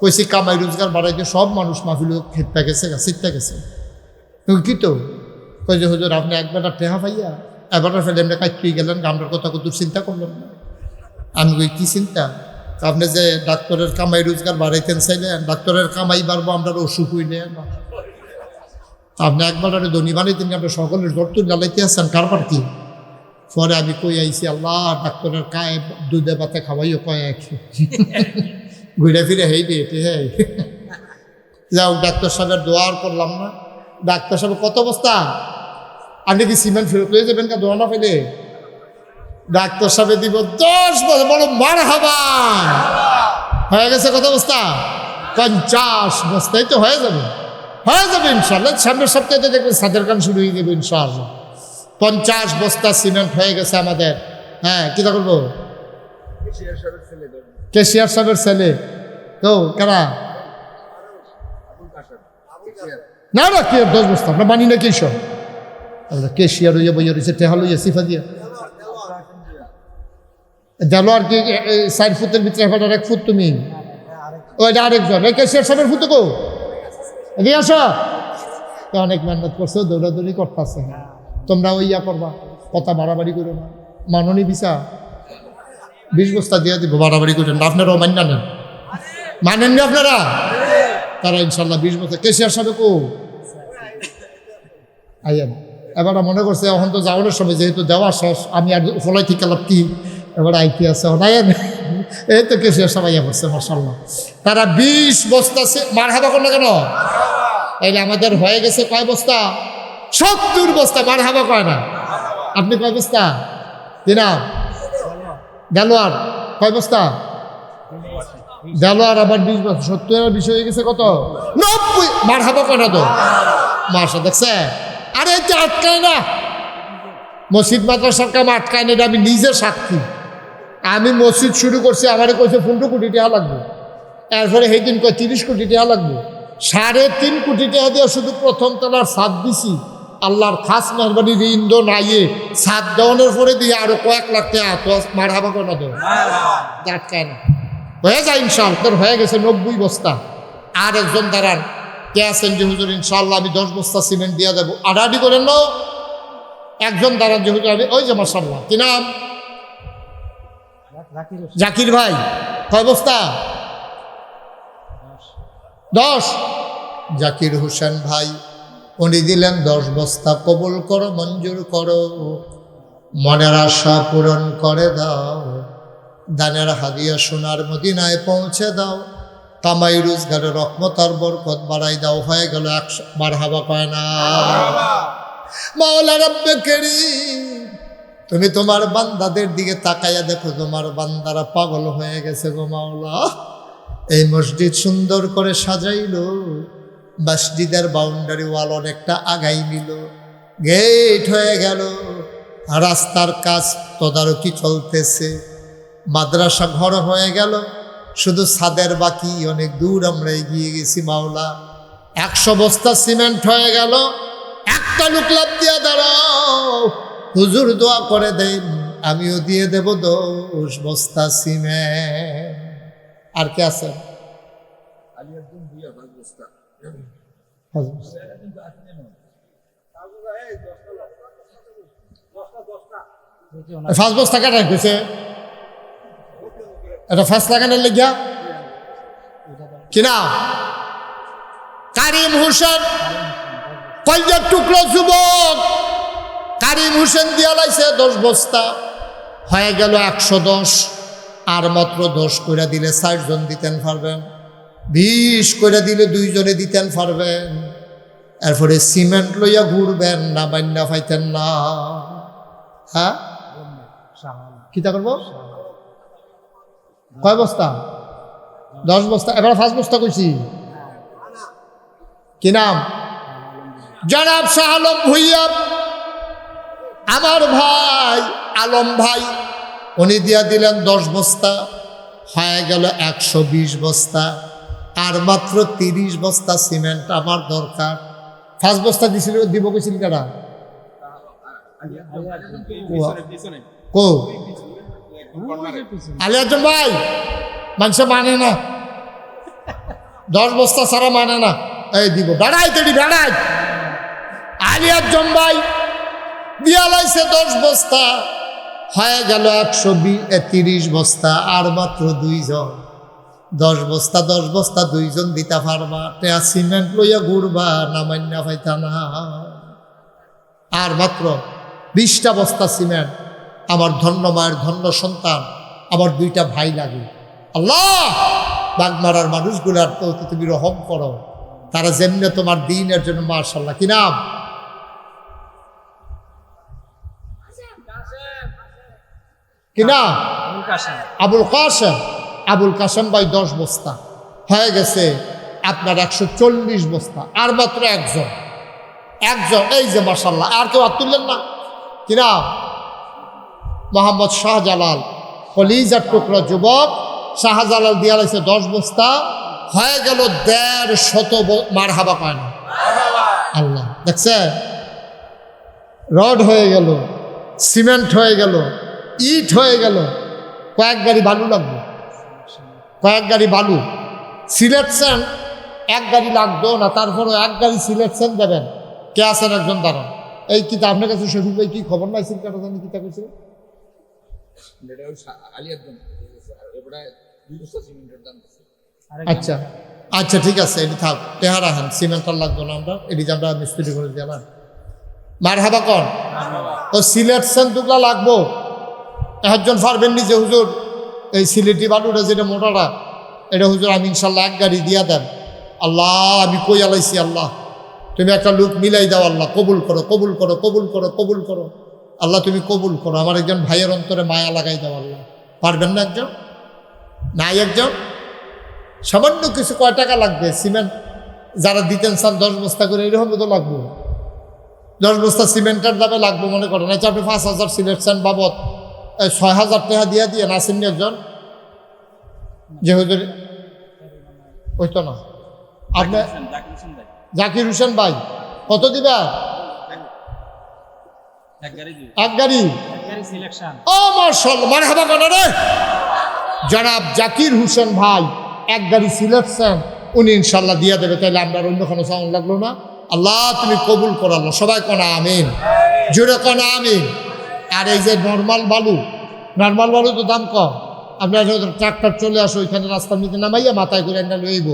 কইছি কামাই রোজগার বাড়াই দিয়ে সব মানুষ মাহফিল খেতে গেছে সিটটা গেছে। তুমি কি তো কই যে হুজুর আপনি একবেলা টেহা পাইয়া এবারটা ফেলে এমনি কাটতেই গেলেন, গামটার কথা কত চিন্তা করলেন না। আমি কই কি চিন্তা, আপনি যে ডাক্তারের কামাই রোজগার বাড়াইতেন চাইলেন, ডাক্তারের কামাই বাড়বো, আমরা অসুখ হইলে না। আপনি একবার ধনী বানাইতেন, আপনি সকলের দর্ত জ্বালাইতে আসছেন কারবার কি। পরে আমি কই আইছি আল্লাহ ডাক্তারের কায়ে দুধে পাতে খাওয়াইও কয়েক ঘুরে ফিরে হেই দিয়ে হ্যাঁ যাও ডাক্তার সাহেবের দোয়ার করলাম না। ডাক্তার সাহেব কত অবস্থা, আপনি কি সিমেন্ট ফেরত হয়ে যাবেন কা দোয়া না ফেলে? ডাক্তার সাহেব দিব 10 বছর বড় মার হাবা হয়ে গেছে। কত বস্তা? 50 বস্তায় তো হয়ে যাবে ইনশাল্লাহ। সামনের সপ্তাহে দেখবেন সাদের কান শুরু হয়ে যাবে ইনশাল্লাহ। 50 বস্তা সিমেন্ট হয়ে গেছে আমাদের। হ্যাঁ কিটা করবো? কেশিয়ার সাহেবের ছেলে তো কেনা না না কি 10 বস্তা আমরা মানি না। কেশর কেশিয়ার হইয়া বইয়া রয়েছে টেহা লইয়া সিফা দিয়া গেল আর কি 4 ফুটের ভিতরে হেফাটার 1 ফুট তুমি ওইটা আরেকজন এই কেশিয়ার সাহেবের ফুট কো এদিকে আসো। অনেক মেহনত করছো, দৌড়াদৌড়ি করতেছে। তোমরা ওই ইয়া করবা, কথা বাড়াবাড়ি করো না। মাননি বিছা 20 বস্তা দিয়ে দিব, বাড়াবাড়ি করেন না। আপনারাও মান্য নেন, মানেননি আপনারা? তারা ইনশাল্লাহ 20 বস্তা। কেশিয়ার সাহেব কো আইয়েন। এবার মনে করছে এখন তো যাওয়ানোর সময়, যেহেতু দেওয়া শেষ, আমি আর ফলাই ঠিক গেলাম কি এবার আইতে আছে আইয়েন। এই তো কেশিয়ার সবাই পড়ছে মাশাআল্লাহ। তারা 20 বস্তা মারহাবা করলো কেন? তাইলে আমাদের হয়ে গেছে কয় বস্তা? 70 বস্তা। মারহাবা কয় না? আপনি কয় বস্তা? দিনা দেলোয়ার কয় বস্তা? দেলোয়ার আবার 20 বস্তা। 70 বিষয় হয়ে গেছে কত? 90। মারহাবা কয় না তো? মাশা দেখছে। আরে এটা আটকায় না, মসজিদ মাদ্রাসার কাম আটকায় না। এটা আমি নিজে সাক্ষী। আমি মসজিদ শুরু করছি, আমারে কইছে 15 কোটি টাকা লাগবে। এরপরে সেই দিন কয় 30 কোটি টাকা লাগবে। 3.5 কোটি টাকা দিয়ে শুধু প্রথম তলার ছাদ দিছি। আল্লাহর খাস মেহরবানি ইন্দো নাইয়ে ছাদ দেওয়ানোর পরে দিয়ে আরো কয়েক লাখ টাকা। তো মারহাবা করে না তো আটকায় না, হয়ে যায় ইনশাআল্লাহ। তোর হয়ে গেছে 90 বস্তা। আর একজন দাঁড়ান কে আছেন যে হুজুর ইনশাআল্লাহ আমি 10 বস্তা সিমেন্ট দিয়ে দেবো, আড়াআড়ি করেন না। একজন দাঁড়ান যে হুজুর আমি, ওই যে মাশাআল্লাহ কি নাম? জাকির ভাই কয় বস্তা? 10। জাকির হোসেন ভাই উনি দিলেন 10 বস্তা। কবুল করো, মঞ্জুর করো, মনের আশা পূরণ করে দাও, দানের হাদিয়া সোনার মদিনায় পৌঁছে দাও, কামাই রোজগারের রহমত আর বরকত বাড়াই দাও। হয়ে গেল 100। মারহাবা কয় না? মাওলা রব্বে কারীম তুমি তোমার বান্দাদের দিকে তাকাইয়া দেখো, তোমার বান্দারা পাগল হয়ে গেছে গো মাওলা। এই মসজিদ সুন্দর করে সাজাইলো, মসজিদের বাউন্ডারি ওয়াল অনেকটা আগাই নিল, গেট হয়ে গেল, রাস্তার কাজ তদারকি চলতেছে, মাদ্রাসা ঘর হয়ে গেল, শুধু ছাদের বাকি। অনেক দূর আমরা এগিয়ে গেছি মাওলা। 100 বস্তা সিমেন্ট হয়ে গেল। একটা লোক লাভ দিয়া দাঁড়াও, হুজুর দোয়া করে দেন, আমিও দিয়ে দেব 10 বস্তা সিমেন্ট। আর কে আছে? ফার্স্ট বস্তা কাটা গেছে, এটা ফার্স্ট লাগানোর লেগিয়া কিনা? কারিম হোসেন কলজার টুকরো যুবক কারিম হোসেন দিয়া লাইছে 10 বস্তা। হয়ে গেল 110। আর মাত্র 10 করে দিলে 60 জন দিতেন পারবেন, 20 করে দিলে 2 জনে দিতেন পারবেন। এরপরে সিমেন্ট লইয়া ঘুরবেন না, বান্যা পাইতেন না। হ্যাঁ কিতা করবো? কয় বস্তা? 10 বস্তা। এবার ফার্স্ট বস্তা কইছি কি নাম? জনাব শাহ আলম ভুইয়া, আমার ভাই আলম ভাই, উনি দিয়া দিলেন 10 বস্তা। হয়ে গেল 120 বস্তা। আর মাত্র 30 বস্তা সিমেন্ট আমার দরকার। ফার্স্ট বস্তা দিছিল, দিব কইছিল কারা? কো আলী একজন ভাই মানুষ মানে না 10 বস্তা ছাড়া মানে না এই দিব বেড়াই তেড়ি বেড়াই আলী একজন ভাই দিয়া লাইছে 10 বস্তা হয়ে গেল 130 বস্তা আর মাত্র 2 জন 10 বস্তা 2 জন দিতা পারবা টেয়া সিমেন্ট লইয়া ঘুরবা না মান্না পাইতা না আর মাত্র 20টা বস্তা সিমেন্ট আমার ধন্য মায়ের ধন্য সন্তান আমার 2টা ভাই লাগে আল্লাহ বাগমারার মানুষগুলার তো তুমি রহম করো তারা যেমনি তোমার দিনের জন্য মাশাআল্লাহ কি নাম কি নাম আবুল কাসেম ভাই 10 বস্তা হয়ে গেছে আপনার 140 বস্তা আর মাত্র একজন এই যে মাশাআল্লাহ আর কেউ তুললেন না কি নাম মোহাম্মদ শাহজালাল কলিজার টুকরা যুবক শাহজালাল দিয়া লাইছে 10 বস্তা হয়ে গেল 150 মারহাবা পায় না আল্লাহ দেখছে রড হয়ে গেল সিমেন্ট হয়ে গেল ইট হয়ে গেল কয়েক গাড়ি বালু লাগবে কয়েক গাড়ি বালু সিলেকশন এক গাড়ি লাগতো না তারপরে এক গাড়ি সিলেকশন দেবেন কে আছেন একজন দাঁড়ান এই কিতা আপনার কাছে শফিক ভাই কি খবর নাই সিলকাটা জানি কিতা কইছে আচ্ছা আচ্ছা ঠিক আছে এটি থাক টেহা রাখেন সিমেন্ট আর লাগতো না আমরা এটি আমরা মিস্ত্রি করে দিলাম মারহাবা কন ও সিলেকশন টুকলা লাগবো একজন পারবেন নি যে হুজুর এই সিলেটি বালুটা যেটা মোটাটা এটা হুজুর আমি ইনশাল্লাহ এক গাড়ি দিয়া দেন আল্লাহ আমি কই আলাইছি আল্লাহ তুমি একটা লোক মিলাই দাও আল্লাহ কবুল করো কবুল করো কবুল করো কবুল করো আল্লাহ তুমি কবুল করো আমার একজন ভাইয়ের অন্তরে মায়া লাগাই দাও আল্লাহ পারবেন না একজন নাই একজন সামান্য কিছু কয় টাকা লাগবে সিমেন্ট যারা দিতেন চান 10 বস্তা করে এরকম তো লাগবো 10 বস্তা সিমেন্টের দামে লাগবো মনে করেন আচ্ছা আপনি 5,000 সিলেকশন বাবদ 6,000 টাকা দিয়ে নাসিম একজন যে হুজুর ওই তো না আপনি জাকির হোসেন ভাই কত দিবা এক গাড়ি ও মাশাআল্লাহ মারহাবা করেন রে জনাব জাকির হোসেন ভাই এক গাড়ি সিলেকশন উনি ইনশাল্লাহ দিয়ে দেবে তাহলে আমরা অন্য কোনো সাউন্ড লাগলো না আল্লাহ তুমি কবুল করো আল্লাহ সবাই কোনা আমিন জোরে কোনা আমিন আর এই যে নর্মাল বালু তো দাম কম আপনার ট্রাক্টর চলে আসো ওইখানে রাস্তার মধ্যে নামাইয়া মাথায় করে একটা লইব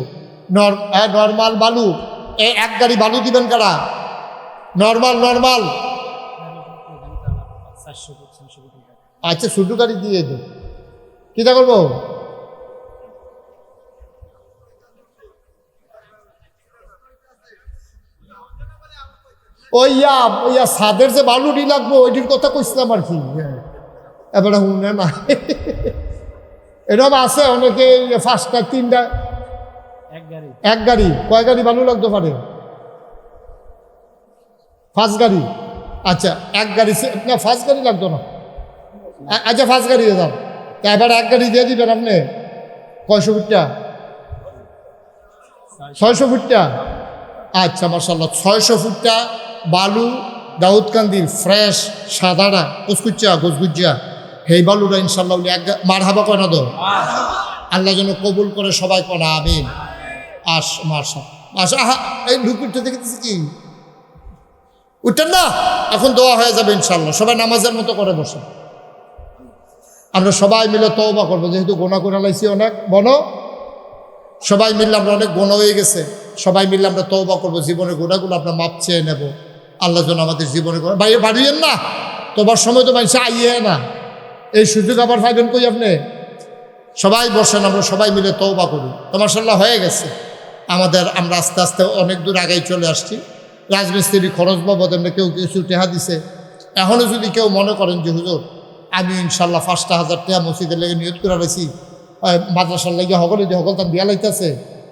নর্মাল বালু এই এক গাড়ি বালু দিবেন কারা নর্মাল আচ্ছা ছোটো গাড়ি দিয়ে দেব কিটা করবো ওইয়া সাদের যে বালুটি লাগবো ওইটির কথা কইছিলাম আর কি এবারে শুনে না এরকম আছে অনেকে 5টা 3টা এক গাড়ি কয় গাড়ি বালু লাগতে পারে 5 গাড়ি আচ্ছা এক গাড়ি না 5 গাড়ি লাগতো না আচ্ছা 5 গাড়ি দাম এবার এক গাড়ি দিয়ে দিবেন আপনি কয়শো ফুটটা 600 ফুটটা আচ্ছা মাশাআল্লাহ 600 ফুটটা বালু দাউদকান্দির ফ্রেশ সাদারা গজগুজ্জা এই বালুটা ইনশাল্লাহ মারহাবা কয় না তো আল্লাহ যেন কবুল করে সবাই কনা আমিন আহা এই লুকুরটা দেখতেছি কি উঠেন না এখন দোয়া হয়ে যাবে ইনশাল্লাহ সবাই নামাজের মতো করে বসে আমরা সবাই মিলে তওবা করবো যেহেতু গোনা করে লাইছি অনেক সবাই মিললে আমরা অনেক গোনা হয়ে গেছে সবাই মিললে আমরা তওবা করবো জীবনের গোনাগুলো আমরা মাপ চেয়ে নেব আল্লাহ যেন আমাদের জীবনে বাইরে বাড়িয়েন না তোবার সময় তো মানুষ আইয়ে না এই সুযোগ আবার পাইবেন কই আপনি সবাই বসেন আমরা সবাই মিলে তওবা করি তো মাশাআল্লাহ হয়ে গেছে আমরা আস্তে আস্তে অনেক দূর আগেই চলে আসছি রাজমিস্ত্রি খরচ বাবদ আমরা কেউ কিছু টেহা দিছে এখনও যদি কেউ মনে করেন যে হুজুর আমি ইনশাল্লাহ 5,000 টাকা মসজিদের লেগে নিয়ত করে রয়েছি মাদ্রাসার লেগে হকলে যে হকল তার দিয়া লাইতেছে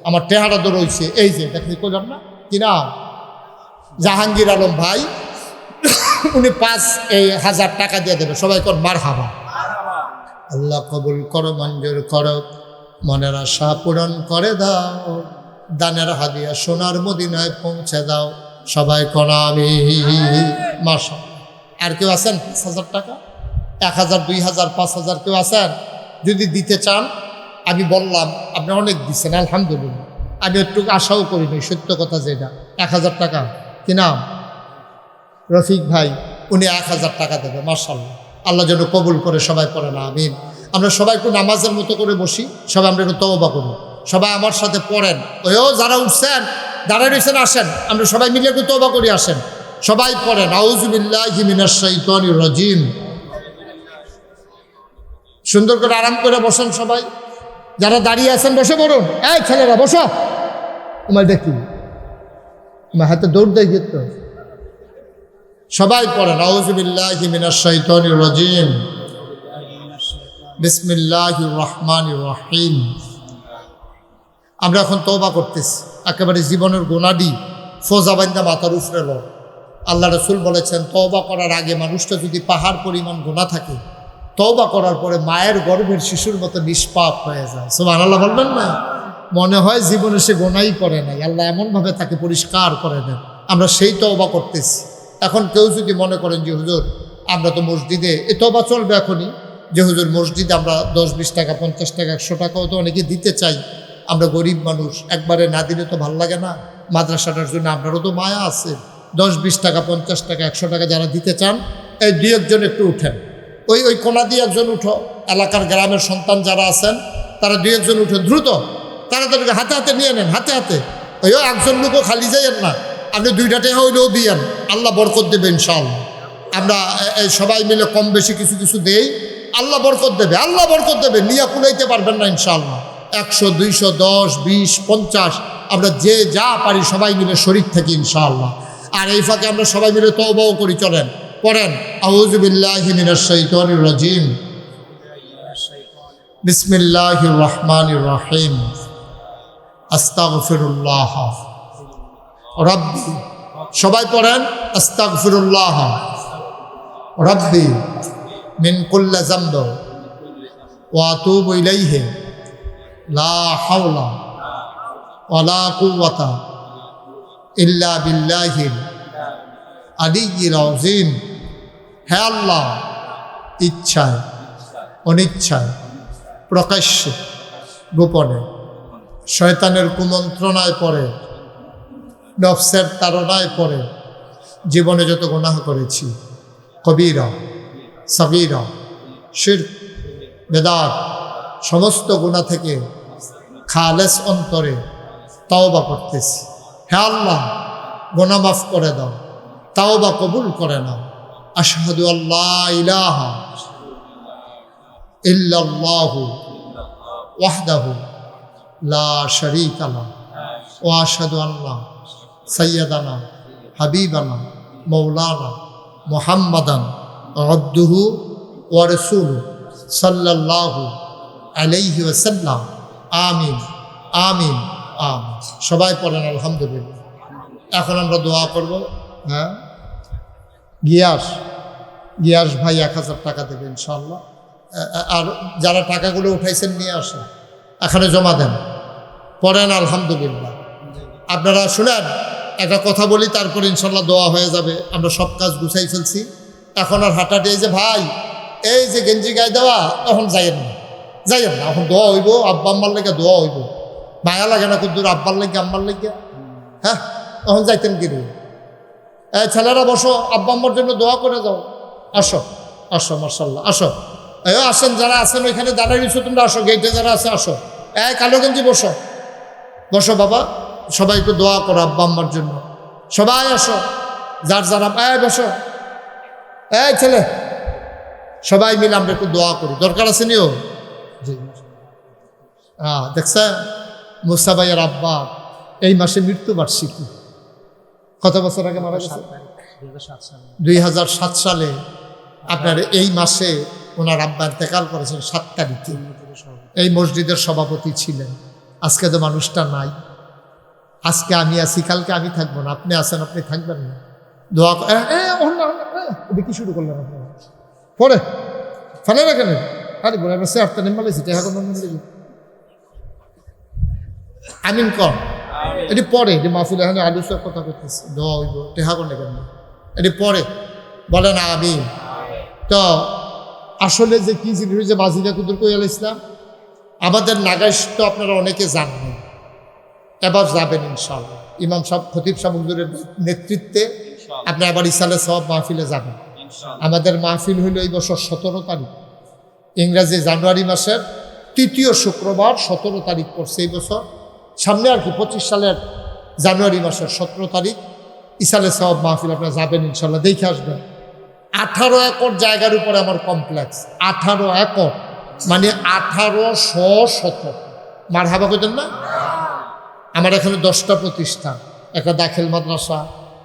আমার টেহাটা তো রয়েছে এই যে দেখি করলাম না কিনা জাহাঙ্গীর আলম ভাই উনি 5,000 টাকা দিয়ে দেবে সবাই কোন মারহাবা আল্লাহ কবুল করো মঞ্জুর করো মনের আশা পূরণ করে দাও দানের হাদিয়া সোনার মদিনায় পৌঁছে দাও সবাই কোন আমি মাশাআল্লাহ আর কেউ আছেন 5,000 টাকা, 1,000, 2,000, 5,000 কেউ আছেন? যদি দিতে চান, আমি বললাম আপনি অনেক দিচ্ছেন, আলহামদুলিল্লাহ। আমি একটু আশাও করিনি, সত্য কথা যেটা। 1,000 টাকা, কি নাম? রফিক ভাই, উনি 1,000 টাকা দেবে। মাশাআল্লাহ, আল্লাহ যেন কবুল করে। সবাই পড়ে না আমিন। আমরা সবাই একটু নামাজের মতো করে বসি, সবাই আমরা একটু তওবা করি। সবাই আমার সাথে পড়েন। ওইও যারা উঠছেন, দাঁড়ায় রয়েছেন, আসেন আমরা সবাই মিলে একটু তওবা করি, আসেন সবাই পড়েন। আউযু বিল্লাহি মিনাশ শাইতানির রাজিম। সুন্দর করে আরাম করে বসেন সবাই। যারা দাঁড়িয়ে আছেন বসে পড়ুন। এই ছেলেরা বসো। তোমার দেখি তোমার হাতে দৌড় দেয় গিয়ে তো। সবাই পড়েন আউযু বিল্লাহি মিনাশ শাইতানির রাজিম, বিসমিল্লাহির রহমানির রহিম। আমরা এখন তওবা করতেছি, একেবারে জীবনের গুনাহটি ফোজা বান্দা মাথার উপরে লয়। আল্লাহ রাসূল বলেছেন, তওবা করার আগে মানুষটা যদি পাহাড় পরিমাণ গুনাহ থাকে, তওবা করার পরে মায়ের গর্ভের শিশুর মতো নিষ্পাপ হয়ে যায়। সুবহানাল্লাহ বলবেন না? মনে হয় জীবনে সে গুনাহই করে নাই, আল্লাহ এমনভাবে তাকে পরিষ্কার করে দেন। আমরা সেই তওবা করতেছি। এখন কেউ যদি মনে করেন যে হুজুর আমরা তো মসজিদে, এ তওবা চলবে এখনই, যে হুজুর মসজিদে আমরা 10, 20 টাকা, 50 টাকা, 100 টাকাও তো অনেকে দিতে চাই, আমরা গরিব মানুষ, একবারে না দিলে তো ভাল লাগে না। মাদ্রাসাটার জন্য আপনারও তো মায়া আছে। 10, 20 টাকা, 50 টাকা, 100 টাকা যারা দিতে চান, এই 2 একজন একটু উঠেন। ওই কোনা দিয়ে একজন উঠো। এলাকার গ্রামের সন্তান যারা আছেন তারা 2 একজন উঠে, দ্রুত তাড়াতাড়ি হাতে হাতে নিয়ে নেন, হাতে হাতে। ওই একজন লোকও খালি যাইয়েন না, আপনি 2টা টাকা হইলেও দিয়েন, আল্লাহ বরকত দেবে ইনশাআল্লাহ। আমরা সবাই মিলে কম বেশি কিছু কিছু দেই, আল্লাহ বরকত দেবে, আল্লাহ বরকত দেবে। নিয়ে কুলাইতে পারবেন না ইনশাআল্লাহ। 100, 200, 10, 20, 50 আমরা যে যা পারি সবাই মিলে শরীক থাকি ইনশাআল্লাহ। আর এই ফাঁকে আমরা সবাই মিলে তওবাও করি। চলেন পড়েন আউযু বিল্লাহি মিনাশ শাইতানির রাজিম, বিসমিল্লাহির রহমানির রহিম, আস্তাগফিরুল্লাহ রাব্বি। সবাই পড়েন আস্তাগফিরুল্লাহ রাব্বি মিন কুল্লি যামব ওয়া আতুবু ইলাইহি লা হাওলা ওয়ালা কুওয়াতা ইল্লা বিল্লাহিল আলিয়্যিল আযীম। হে আল্লাহ, ইচ্ছায়, অনিচ্ছায়, প্রকাশ্যে, গোপনে, শয়তানের কুমন্ত্রণায় পড়ে, নফসের তাড়নায় পড়ে জীবনে যত গুনাহ করেছি, কবিরা, সগীরা, শিরক, বেদাত, সমস্ত গুনাহ থেকে খালেস অন্তরে তওবা করতেছি। হে আল্লাহ, গুনাহ মাফ করে দাও, তওবা কবুল করে নাও। আশহাদু আল্লা ইলাহা ইল্লাল্লাহু ওয়াহদাহু লা শারীকা লাহু ওয়া আশহাদু আন্না সাইয়্যিদানা হাবিবানা মাওলানা মুহাম্মাদান আবদুহু ওয়া রাসূলুহু সাল্লাল্লাহু আলাইহি ওয়াসাল্লাম। আমিন আমিন আমিন। সবাই পড়েন আলহামদুলিল্লাহ। এখন আমরা দোয়া করব। হ্যাঁ, গিয়াস ভাই 1,000 টাকা দেবে ইনশাআল্লাহ। আর যারা টাকাগুলো উঠাইছেন নিয়ে আসেন, এখানে জমা দেন, পড়েন আলহামদুলিল্লাহ। আপনারা শুনেন, একটা কথা বলি, তারপরে ইনশাল্লাহ দোয়া হয়ে যাবে। আমরা সব কাজ গুছাই ফেলছি, এখন আর হাঁটাটি। এই যে ভাই, এই যে গেঞ্জি গায়ে দেওয়া, তখন যাইয়েন না, এখন দোয়া হইব, আব্বা আম্মার লেগে দোয়া হইব। মায়া লাগে না কুদ্দুর, আব্বার লেগে আম্মার লেগে? হ্যাঁ, তখন যাইতেন কি রে? এই ছেলেরা বসো, আব্বা আম্মার জন্য দোয়া করে যাও। আসো আসো, মাশাআল্লাহ, আসো। আসেন, যারা আছেন ওইখানে দাঁড়াই রয়েছো, তোমরা আসো। গেটে যারা আছে আসো। কালো গেঞ্জি বসো, বসো বাবা। সবাই একটু দোয়া করো আব্বা আম্মার জন্য। সবাই আসো, যার যারা বসো। ছেলে, সবাই মিলে আমরা একটু দোয়া করি। দরকার আছে নিও? দেখছেন, মুসা ভাইয়ের আব্বা এই মাসে মৃত্যুবার্ষিকী। কত বছর আগে মারা গেছে? 2007 সালে আপনার এই মাসে ওনার আব্বা ইন্তেকাল করেছেন 7 তারিখে। এই মসজিদের সভাপতি ছিলেন। আজকে তো মানুষটা নাই। আজকে আমি আছি, কালকে আমি থাকবো না। আপনি আছেন, আপনি থাকবেন না। দোয়া কি শুরু করলেন আপনারা? পরে ফেলে রাখেন। আরে বলে আপনার নেমালেছি আমিন কম। এটি পরে, এটি মাহফিল এখানে আলু সব কথা করতেছে, দোয়া হইব, টেহা করলে কেন? এটি পরে বলেন আমিন। তো আসলে যে কি জিনিস যে মাজিদা কুদুর কইয়াল ইসলাম আমাদের নাগাইশ তো আপনারা অনেকে জানবেন, এবার যাবেন ইনশাআল্লাহ। ইমাম সাহেব খতিব সাহেব হুজুরের নেতৃত্বে আপনি আবার ইসালে সওয়াব মাহফিলে যাবেন। আমাদের মাহফিল হইল এই বছর 17 তারিখ, ইংরাজি জানুয়ারি মাসের 3য় শুক্রবার 17 তারিখ পড়ছে এই বছর। সামনে আর কি 25 সালের জানুয়ারি মাসের 17 তারিখ ইসালে সওয়াব মাহফিল। আপনারা যাবেন ইনশাল্লাহ, দেখে আসবেন। 18 একর জায়গার উপরে আমার কমপ্লেক্স, 18 একর মানে 1817। মারহাবা কইতেন না? আমার এখানে 10টা প্রতিষ্ঠান, একটা দাখিল মাদ্রাসা,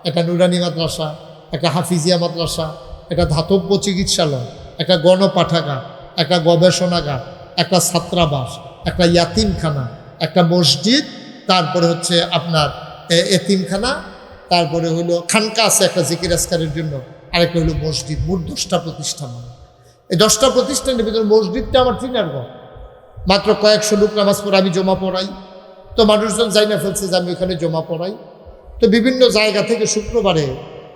একটা নুরানি মাদ্রাসা, একটা হাফিজিয়া মাদ্রাসা, একটা ধাতব্য চিকিৎসালয়, একটা গণপাঠাগার, একটা গবেষণাগার, একটা ছাত্রাবাস, একটা ইয়াতিমখানা, একটা মসজিদ, তারপরে হচ্ছে আপনার এতিমখানা, তারপরে হইলো খানকা আছে একটা জিকির আজকারের জন্য, আরেকটা হইলো মসজিদ। মোট 10টা প্রতিষ্ঠান। এই 10টা প্রতিষ্ঠানের ভিতরে মসজিদটা আমার চিনার ঘর। মাত্র কয়েকশো লোক নামাজ পড়ে আমি জমা পড়াই। তো মানুষজন যাই না ফেলছে যে আমি ওখানে জমা পড়াই। তো বিভিন্ন জায়গা থেকে শুক্রবারে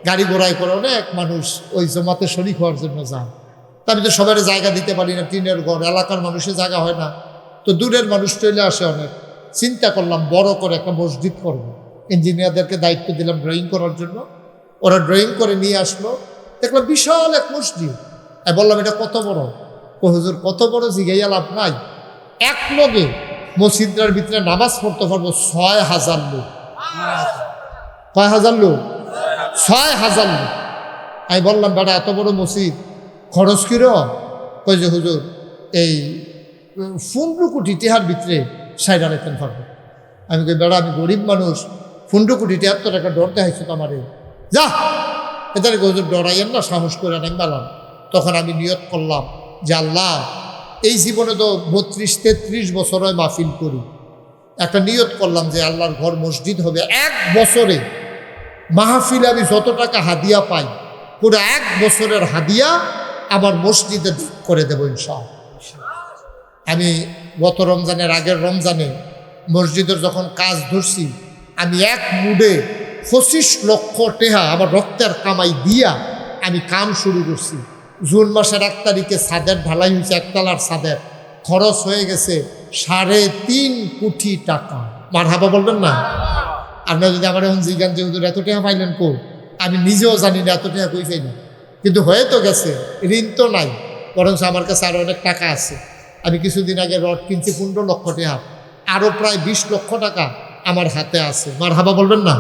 গাড়ি ঘোড়ায় করে অনেক মানুষ ওই জমাতে শরীক হওয়ার জন্য যায়। তা আমি তো সবাই জায়গা দিতে পারি না, টিনের ঘর, এলাকার মানুষের জায়গা হয় না, তো দূরের মানুষ চলে আসে অনেক। চিন্তা করলাম বড় করে একটা মসজিদ করব। ইঞ্জিনিয়ারদেরকে দায়িত্ব দিলাম ড্রয়িং করার জন্য। ওরা ড্রয়িং করে নিয়ে আসলো, দেখলাম বিশাল এক মসজিদ। বললাম এটা কত বড়? ও হুজুর কত বড় জিগাইয়া লাভ নাই, এক লগে মসজিদটার ভিতরে নামাজ পড়তে পারবো 6000 লোক। কয় হাজার লোক? 6000 লোক। আমি বললাম বেটা এত বড় মসজিদ খরচ কিরকম? কই যে হুজুর এই 15 কোটি টাকার ভিতরে সাইড আনাইতেন পারবো। আমি কই বেটা আমি গরিব মানুষ, 15 কোটি টাকা তো একটা ডর দেখাইছো তো আমারে, যা এদের হুজুর ডরাইয়েন না, সাহস করে আনেন বেলাম। তখন আমি নিয়ত করলাম যে আল্লাহ এই জীবনে তো 32-33 বছর হয় মাহফিল করি, একটা নিয়ত করলাম যে আল্লাহর ঘর মসজিদ হবে। 1 বছরে মাহফিলে আমি যত টাকা হাদিয়া পাই পুরো 1 বছরের হাদিয়া আমার মসজিদে দান করে দেবো ইনশাআল্লাহ। আমি গত রমজানের আগের রমজানে মসজিদের যখন কাজ ধরছি, আমি এক মুডে 25 লক্ষ টাকা আমার রক্তের কামাই দিয়া আমি কাম শুরু করছি। জুন মাসের 1 তারিখে ছাদের ঢালাই হয়েছে, একতলার ছাদের খরচ হয়ে গেছে 3.5 কোটি টাকা। মারহাবা বলবেন না? আপনারা যদি আমার এখন জিজ্ঞান যে হুজুর এত টাকা পাইলেন কো, আমি নিজেও জানি না এত টাকা কই পাইনি, কিন্তু হয়ে তো গেছে। ঋণ তো নাই, বরঞ্চ আমার কাছে আরও অনেক টাকা আছে। আমি কিছুদিন আগে রড কিনছি 15 লক্ষ টাকা, আরও প্রায় 20 লক্ষ টাকা আমার হাতে আছে। মারহাবা বলবেন না?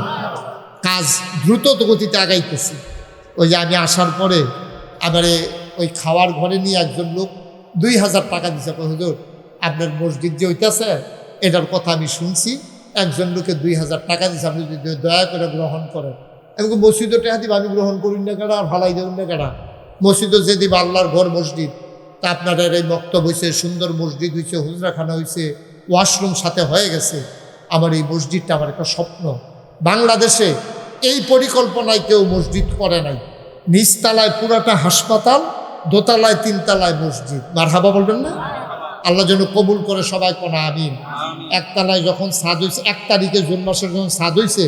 কাজ দ্রুত গতিতে আগাইতেছি। ওই যে আমি আসার পরে আমারে ওই খাওয়ার ঘরে নিয়ে একজন লোক 2000 টাকা দিছে। হুজুর আপনার মসজিদ যে হইতেছে এটার কথা আমি শুনছি, একজন লোকে 2000 টাকা দিছে, আপনি যদি দয়া করে গ্রহণ করেন। আমি মসজিদও টাকা দিব, আমি গ্রহণ করি না কেনা, আর ভালাই দেবেন না কেনা? মসজিদও যে দিব আল্লাহর ঘর মসজিদ। তা আপনাদের এই মক্তব হয়েছে, সুন্দর মসজিদ হয়েছে, হুজরাখানা হয়েছে, ওয়াশরুম সাথে হয়ে গেছে। আমার এই মসজিদটা আমার একটা স্বপ্ন। বাংলাদেশে এই পরিকল্পনায় কেউ মসজিদ করে নাই। নিচতলায় পুরাটা হাসপাতাল, দোতলায় 3 তলায় মসজিদ। মারহাবা বলবেন না? আল্লাহ যেন কবুল করে সবাই কোনা আমিন। 1 তলায় যখন ছাদ হয়েছে, 1 তারিখে জুন মাসের যখন ছাদ হয়েছে,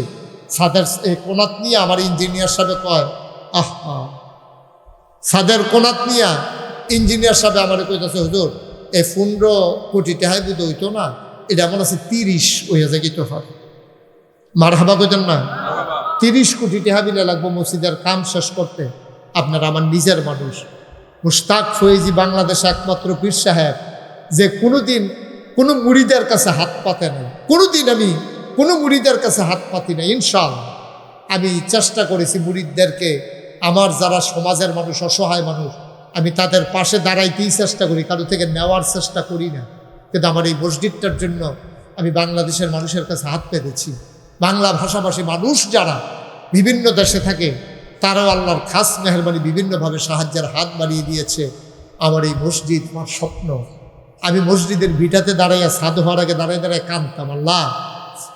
ছাদের কোনাত নিয়ে আমার ইঞ্জিনিয়ার সাহেব কয় আহা, ছাদের কোনাত নিয়ে ইঞ্জিনিয়ার সাহেব আমার কইতেছে হুজুর এই 15 কোটি টাকায় বুঝতে হইতো না, এটা এমন আছে 30 হইয়া যায় কি তোফার। মারহাবা কইতেন না? 30 কোটি টাকা দিলে লাগবো মসজিদের কাম শেষ করতে। আপনার আমার নিজের মানুষ মুশতাক ফয়েজি, বাংলাদেশে একমাত্র পীর সাহেব যে কোনোদিন কোনো মুরিদের কাছে হাত পাতে নাই। কোনোদিন আমি কোনো মুরিদের কাছে হাত পাতি না। ইনশাআল্লাহ আমি চেষ্টা করেছি মুরিদদেরকে, আমার যারা সমাজের মানুষ, অসহায় মানুষ, আমি তাদের পাশে দাঁড়াইতেই চেষ্টা করি, কারো থেকে নেওয়ার চেষ্টা করি না। কিন্তু আমার এই মসজিদটার জন্য আমি বাংলাদেশের মানুষের কাছে হাত পেতেছি। বাংলা ভাষাভাষী মানুষ যারা বিভিন্ন দেশে থাকে তারাও আল্লাহর খাস মেহরবানি বিভিন্নভাবে সাহায্যের হাত বাড়িয়ে দিয়েছে। আমার এই মসজিদ আমার স্বপ্ন। আমি মসজিদের ভিটাতে দাঁড়াইয়া ছাদ হওয়ার আগে দাঁড়ায় দাঁড়ায় কাঁদতাম, আল্লাহ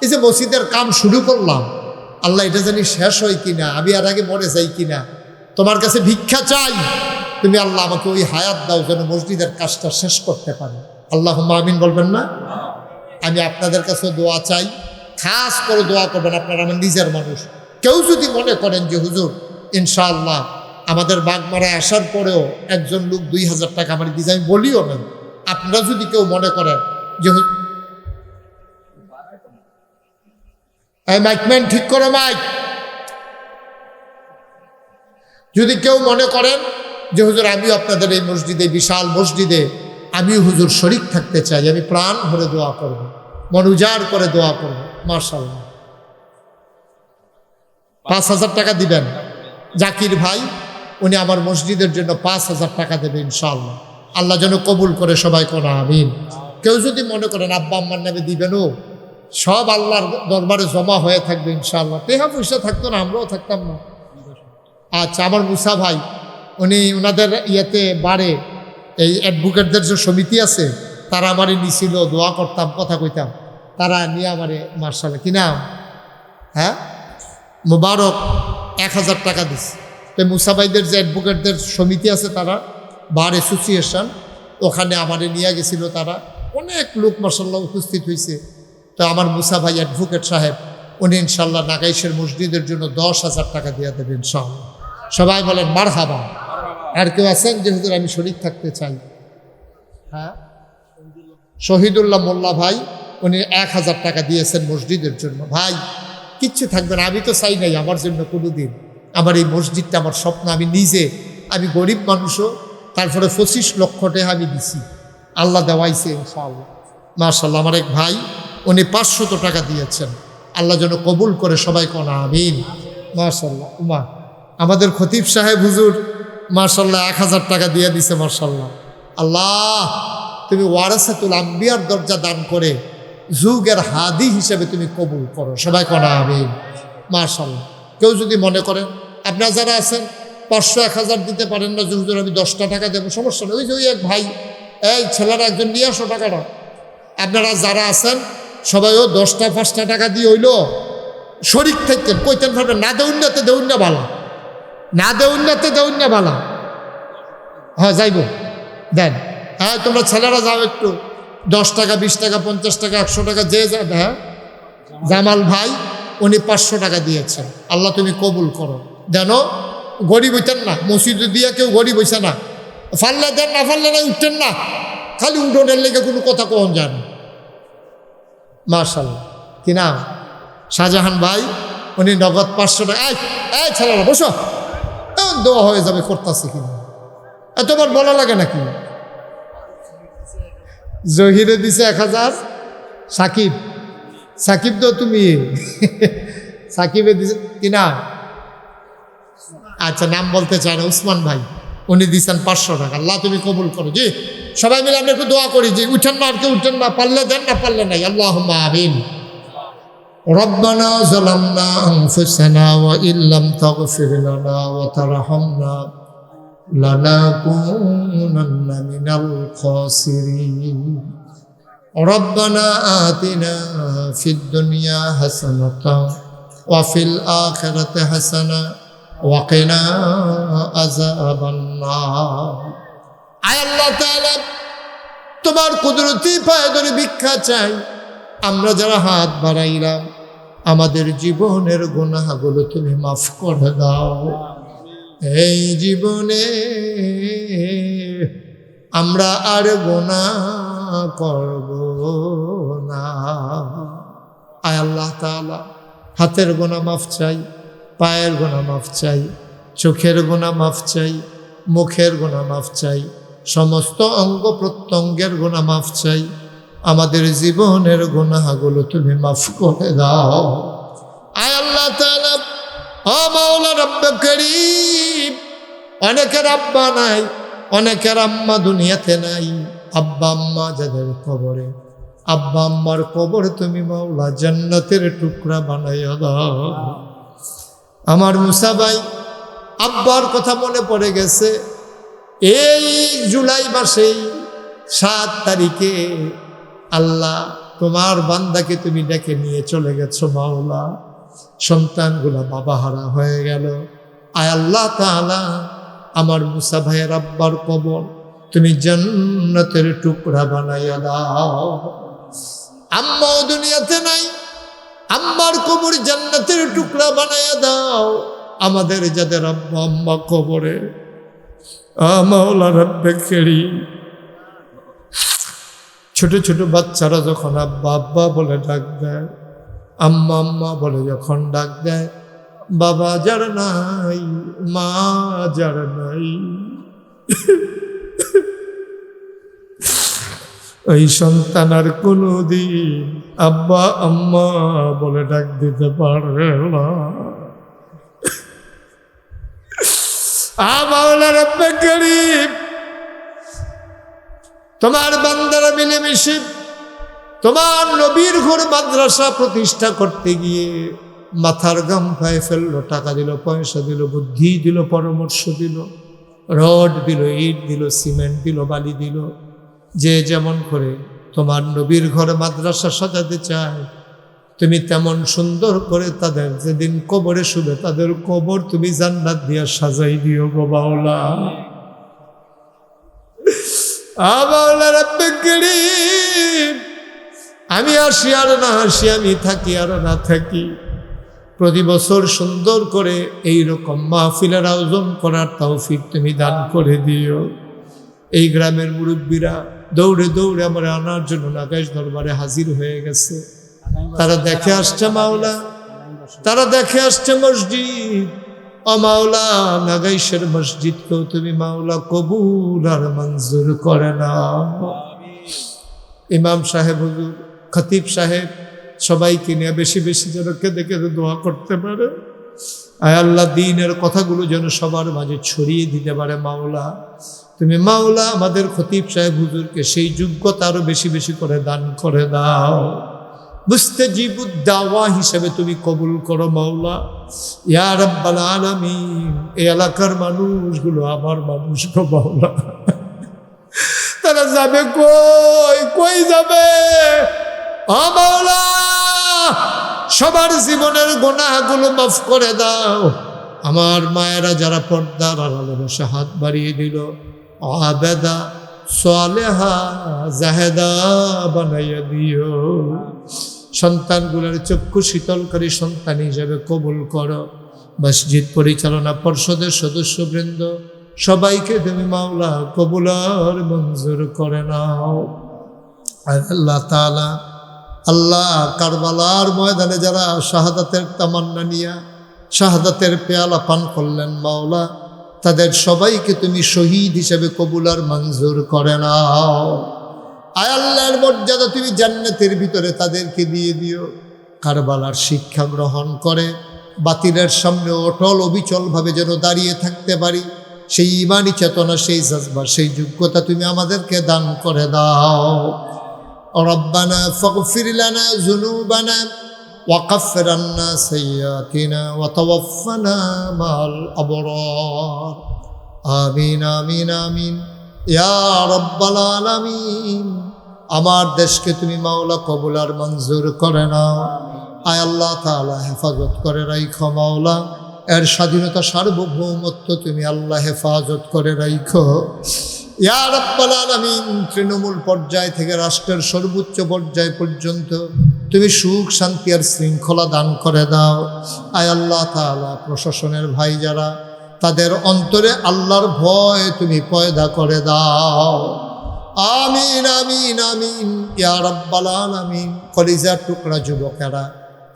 এই যে মসজিদের কাম শুরু করলাম, আল্লাহ এটা জানি শেষ হয় কিনা, আমি আর আগে মরে যাই কিনা, তোমার কাছে ভিক্ষা চাই, তুমি আল্লাহ আমাকে ওই হায়াত দাও যেন মসজিদের কাজটা শেষ করতে পারি। আল্লাহুম্মা আমিন বলবেন না? আমি আপনাদের কাছে দোয়া চাই, খাস করে দোয়া করবেন। আপনারা আমার নিজের মানুষ, কেউ যদি মনে করেন যে হুজুর ইনশাআল্লাহ আমাদের বাগমারায় আসার পরেও একজন লোক 2000 টাকা আমার দিয়েছে, আমি বলিও না। আপনারা যদি কেউ মনে করেন যে মাইকম্যান ঠিক করো মাইক, যদি কেউ মনে করেন যে হুজুর আমিও আপনাদের এই মসজিদে, বিশাল মসজিদে আমিও হুজুর শরীক থাকতে চাই, আমি প্রাণ ভরে দোয়া করব, মন উজাড় করে দোয়া করব, মাশাআল্লাহ 5000 টাকা দিবেন। জাকির ভাই উনি আমার মসজিদের জন্য 5000 টাকা দেবে ইনশাআল্লাহ। আল্লাহ যেন কবুল করে, সবাই কোন আমিন। কেউ যদি মনে করেন আব্বা আম্মার নামে দিবেনও, সব আল্লাহর দরবারে জমা হয়ে থাকবে ইনশাআল্লাহ। টেহা পয়সা থাকতো না, আমরাও থাকতাম না। আচ্ছা, আমার মুসা ভাই উনি ওনাদের ইয়েতে বারে এই অ্যাডভোকেটদের যে সমিতি আছে তারা আমারই নিছিল, দোয়া করতাম, কথা কইতাম, তারা নিয়ে আমারে মার্শাল কি নাম, হ্যাঁ মুবারক 1000 টাকা দিচ্ছে। তো মুসা ভাইদের যে অ্যাডভোকেটদের সমিতি আছে তারা বার অ্যাসোসিয়েশন, ওখানে আমারে নিয়ে গেছিল, তারা অনেক লোক মার্শাল্লাহ উপস্থিত হয়েছে। তো আমার মুসা ভাই অ্যাডভোকেট সাহেব উনি ইনশাল্লাহ নাগাইশের মসজিদের জন্য 10,000 টাকা দিয়ে দেবেন ইনশাআল্লাহ। সবাই বলেন মারহাবা। আর কেউ আছেন যে হুজুর আমি শরীক থাকতে চাই? হ্যাঁ, শহীদুল্লাহ মোল্লা ভাই উনি 1000 টাকা দিয়েছেন মসজিদের জন্য। ভাই কিচ্ছু থাকবে না, আমি তো চাই নাই আমার জন্য কোনো দিন। আমার এই মসজিদটা আমার স্বপ্ন, আমি নিজে, আমি গরিব মানুষও, তারপরে 25 লক্ষ টাকা আমি দিছি, আল্লাহ দেওয়াইছে ইনশাআল্লাহ মাশাআল্লাহ। আমার এক ভাই উনি 500 টাকা দিয়েছেন, আল্লাহ যেন কবুল করে, সবাই কোন আমিন মাশাআল্লাহ। উমা আমাদের খতিব সাহেব হুজুর মাশাআল্লাহ 1000 টাকা দিয়ে দিছে মাশাআল্লাহ। আল্লাহ তুমি ওয়ারাসাতুল আম্বিয়ার দরজা দান করে যুগের হাদি হিসেবে তুমি কবুল করো, সবাই কোন আমিন মাশাআল্লাহ। কেউ যদি মনে করেন, আপনারা যারা আছেন 500 1000 দিতে পারেন না, যে হুজুর আমি 10টা টাকা দেবো, সমস্যা নেই। ওই যে ওই এক ভাই, এই ছেলেরা একজন নিয়ে আসো টাকাটা। আপনারা যারা আছেন সবাইও 10টা 5টা টাকা দিয়ে হইল শরিক থাকতেন, কইতেন পারবেন না দেউন্নাতে দেউন্না বালা, না দেউন্নাতে দেউন্না বালা। হ্যাঁ যাইব, দেন। হ্যাঁ তোমরা ছেলেরা যাও একটু, 10 টাকা 20 টাকা 50 টাকা 100 টাকা যে যাবে। হ্যাঁ জামাল ভাই উনি 500 টাকা দিয়েছেন, আল্লাহ তুমি কবুল করো। দেন, গরিব হইতেন না, মসজিদে দিয়া কেউ গরিব হইছে না, ফাল্লে দেন, না ফাল্লে না উঠতেন না, খালি উঠোনের লেগে কোনো কথা কখন যান মাশাআল্লাহ। কি নাম? শাহজাহান ভাই উনি নগদ 500 টাকা। এই ছেলেরা বসো, এমন দোয়া হয়ে যাবে, করতেছে কিনা তোমার বলা লাগে নাকি? জহিরে দিছে 1000, সাকিব, সাকিব তো তুমি সাকিবে দিছে কি নাম? আচ্ছা নাম বলতে চায় না, উসমান ভাই উনি দিচ্ছেন 500 টাকা, আল্লাহ তুমি কবুল করো। জি সবাই মিলে আমরা একটু দোয়া করি, যে উঠেন না, আর কেউ উঠেন না, পারলে দেন, না পারলে নাই। আল্লাহুম্মা আমিন। রব্বানা যালামনা আনফুসানা ওয়া ইল্লাম তাগফির লানা ওয়া তারহামনা লানাকুনান্না মিনাল খাসিরিন। রব্বানা আতিনা ফিদ দুনিয়া হাসানাতাও ওয়া ফিল আখিরাতি হাসানা ওয়া কিনা আযাবান নার। আয় আল্লাহ তাআলা, তোমার কুদরতি পায়ে ধরে ভিক্ষা চাই, আমরা যারা হাত বাড়াইলাম আমাদের জীবনের গুনাহগুলো তুমি মাফ করে দাও। এই জীবনে আমরা আর গুনাহ করব না। আয় আল্লাহ তাআলা, হাতের গুনাহ মাফ চাই, পায়ের গুনাহ মাফ চাই, চোখের গুনাহ মাফ চাই, মুখের গুনাহ মাফ চাই, সমস্ত অঙ্গ প্রত্যঙ্গের গুনাহ মাফ চাই। আমাদের জীবনের গুনাহগুলো তুমি মাফ করে দাও। আয় আল্লাহ তাআলা, ও মাওলা রব্বে করিম, অনেকের আব্বা নাই, অনেকের আম্মা দুনিয়াতে নাই। আব্বা আম্মা যাদের কবরে, আব্বা আম্মার কবর তুমি মাওলা জান্নাতের টুকরা বানাইয়া দাও। আমার মুসা ভাই আব্বার কথা মনে পড়ে গেছে, এই জুলাই মাসেই 7 তারিখে আল্লাহ তোমার বান্দাকে তুমি ডেকে নিয়ে চলে গেছো মাওলা। সন্তানগুলা বাবা হারা হয়ে গেল। আয় আল্লাহ তাআলা, আমার মুসা ভাইয়ের আব্বার কবর তুমি জান্নাতের টুকরা বানাইয়া দাও। আম্মাও দুনিয়াতে নাই, আম্মার কবর জান্নাতের টুকরা বানাইয়া দাও। আমাদের যাদের আব্বা আম্মা কবরে, মাওলা রব্বে কারীম, ছোট ছোট বাচ্চারা যখন আব্বা আব্বা বলে ডাক দেয়, আম্মা আম্মা বলে যখন ডাক দেয়, বাবা যার নাই, মা যার নাই, ওই সন্তান আর কোনোদিন আব্বা আম্মা বলে ডাক দিতে পারবে না। মাওলা রব্বে কারীম, তোমার বান্দারা মিলেমিশে তোমার নবীর ঘর মাদ্রাসা প্রতিষ্ঠা করতে গিয়ে মাথার গাম পায়ে ফেললো, টাকা দিল, পয়সা দিল, বুদ্ধি দিল, পরামর্শ দিল, রড দিল, ইট দিল, সিমেন্ট দিল, বালি দিল, যে যেমন করে তোমার নবীর ঘরে মাদ্রাসা সাজাতে চায়, তুমি তেমন সুন্দর করে তাদের যেদিন কবরে শুবে তাদের কবর তুমি জান্নাত দিয়া সাজাই দিও গো মাওলা। মাওলা রব্বে কারীম, আমি আসি আর না আসি, আমি থাকি আর না থাকি, প্রতি বছর সুন্দর করে এই রকম মাহফিলের আয়োজন করার তৌফিক তুমি দান করে দিও। এই গ্রামের মুরব্বীরা দৌড়ে দৌড়ে আমার আনার জন্য নাগাইশ দরবারে হাজির হয়ে গেছে। তারা দেখে আসছে মাওলা, তারা দেখে আসছে মসজিদ। ও মাওলা, নাগাইশের মসজিদকেও তুমি মাওলা কবুল আর মঞ্জুর করে নাও। ইমাম সাহেব, হুজুর, খতিব সাহেব সবাইকে নিয়ে বেশি বেশি যেন কেঁদে কেঁদে দোয়া করতে পারে। আয় আল্লাহ, দ্বীনের কথাগুলো যেন সবার মাঝে ছড়িয়ে দিতে পারে মাওলা। তুমি মাওলা আমাদের খতিব সাহেব হুজুরকে সেই যোগ্যতা আরো বেশি বেশি করে দান করে দাও। মুস্তাজিবুদ দাওয়া হিসেবে তুমি কবুল করো মাওলা। ইয়া রাব্বাল আলামিন, এই এলাকার মানুষগুলো আমার মানুষ গো মাওলা, তারা যাবে কই, কই যাবে? ও মাওলা, সবার জীবনের গুনাহগুলো মাফ করে দাও। আমার মায়েরা যারা পর্দার আড়ালে বসে হাত বাড়িয়ে দিল, আবেদা সালেহা জাহেদা বানাইয়া দিও। সন্তানগুলোর চক্ষু শীতলকারী সন্তান হিসেবে কবুল করো। মসজিদ পরিচালনা পর্ষদের সদস্যবৃন্দ সবাইকে তুমি মাওলা কবুল আর মঞ্জুর করে নাও। আর আল্লাহ তাআলা, আল্লাহ কারবালার ময়দানে যারা শাহাদাতের তামান্না নিয়া শাহাদাতের পেয়ালা পান করলেন মাওলা, তাদের সবাইকে তুমি শহীদ হিসেবে কবুল আর মঞ্জুর করে নাও। আয় আল্লাহর মর্যাদা তুমি জান্নাতের ভিতরে তাদেরকে দিয়ে দিও। কারবালার শিক্ষা গ্রহণ করে বাতিলের সামনে অটল অবিচলভাবে যেন দাঁড়িয়ে থাকতে পারি, সেই ইমানি চেতনা, সেই জজবা, সেই যোগ্যতা তুমি আমাদেরকে দান করে দাও। রব্বানা ফাগফির লানা যুনুবানা ওয়া কাফির আন্না সাইয়্যাতিনা ওয়া তাওয়াফফানা মাআল আবরার। আমিন আমিন আমিন ইয়া রাব্বাল আলামিন। আমার দেশকে তুমি মাওলা কবুল আর মঞ্জুর করে নাও। আয় আল্লাহ তাআলা হেফাজত করে রাখো মাওলা, এর স্বাধীনতা সার্বভৌমত্ব তুমি আল্লাহ হেফাজত করে রাখো। ইয়া রাব্বাল আলামিন, তৃণমূল পর্যায় থেকে রাষ্ট্রের সর্বোচ্চ পর্যায় পর্যন্ত তুমি সুখ শান্তি আর শৃঙ্খলা দান করে দাও। আয় আল্লাহ তাআলা প্রশাসনের ভাই যারা, তাদের অন্তরে আল্লাহর ভয় তুমি পয়দা করে দাও। আমিন আমিন আমিন ইয়া রাব্বাল আলামিন। কলিজার টুকরা যুবকেরা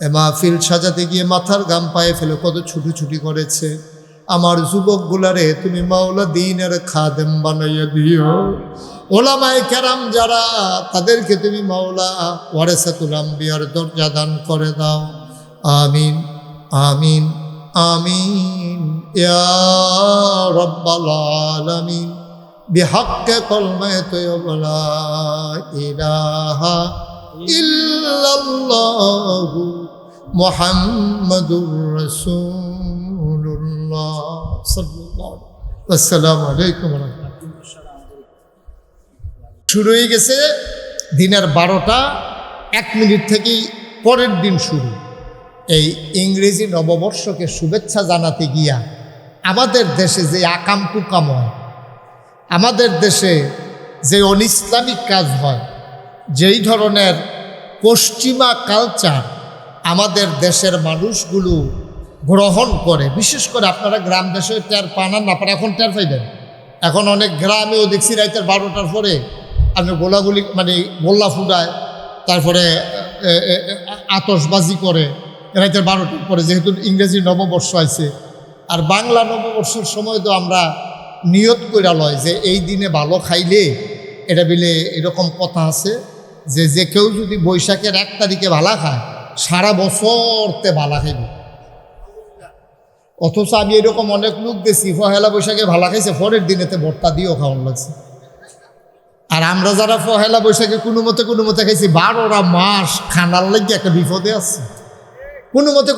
এ মাহফিল সাজাতে গিয়ে মাথার গাম পায়ে ফেলে কত ছুটি করেছে। আমার যুবকগুলারে তুমি মাওলা দ্বীনের খাদেম বানাইয়া দিও। ওলামায়ে কেরাম যারা, তাদেরকে তুমি মাওলা ওয়ারাসাতুল আম্বিয়ার দরজা দান করে দাও। আমিন আমিন আমিন ইয়া রাব্বাল আলামিন। বিহাক্কে কলমায়ে তয়্যিবা লা ইলাহা ইল্লাল্লাহু মুহাম্মাদুর রাসূলুল্লাহ সাল্লাল্লাহু আলাইহি ওয়াসাল্লাম। আসসালামু আলাইকুম ওয়া রাহমাতুল্লাহ। শুরু হয়ে গেছে দিনের 12টা 1 মিনিট থেকেই পরের দিন শুরু। এই ইংরেজি নববর্ষকে শুভেচ্ছা জানাতে গিয়া আমাদের দেশে যে আকাম কুকাম হয়, আমাদের দেশে যে অনিসলামিক কাজ হয়, যেই ধরনের পশ্চিমা কালচার আমাদের দেশের মানুষগুলো গ্রহণ করে। বিশেষ করে আপনারা গ্রাম দেশে টের পান না পান, এখন টের পাইবেন। এখন অনেক গ্রামেও দেখছি রাইতের 12টার পরে আপনি গোলাগুলি মানে গোল্লা ফুটায়, তারপরে আতশবাজি করে রাইতের 12টার পরে, যেহেতু ইংরেজি নববর্ষ আছে। আর বাংলা নববর্ষের সময় তো আমরা নিয়ত করে লয় যে এই দিনে ভালো খাইলে, এটা বিলে এরকম কথা আছে যে যে কেউ যদি বৈশাখের 1 তারিখে ভালা খায় সারা বছরতে ভালা খাইবে। অথচ আমি এরকম অনেক লোক দেখছি পহেলা বৈশাখে ভালা খাইছে, পরের দিনেতে ভর্তা দিয়েও খাওয়ান লাগছে। আর আমরা যারা পহেলা বৈশাখে কোনো মতে খাইছি 12টা মাস খানার লাগে একটা বিপদে আছে।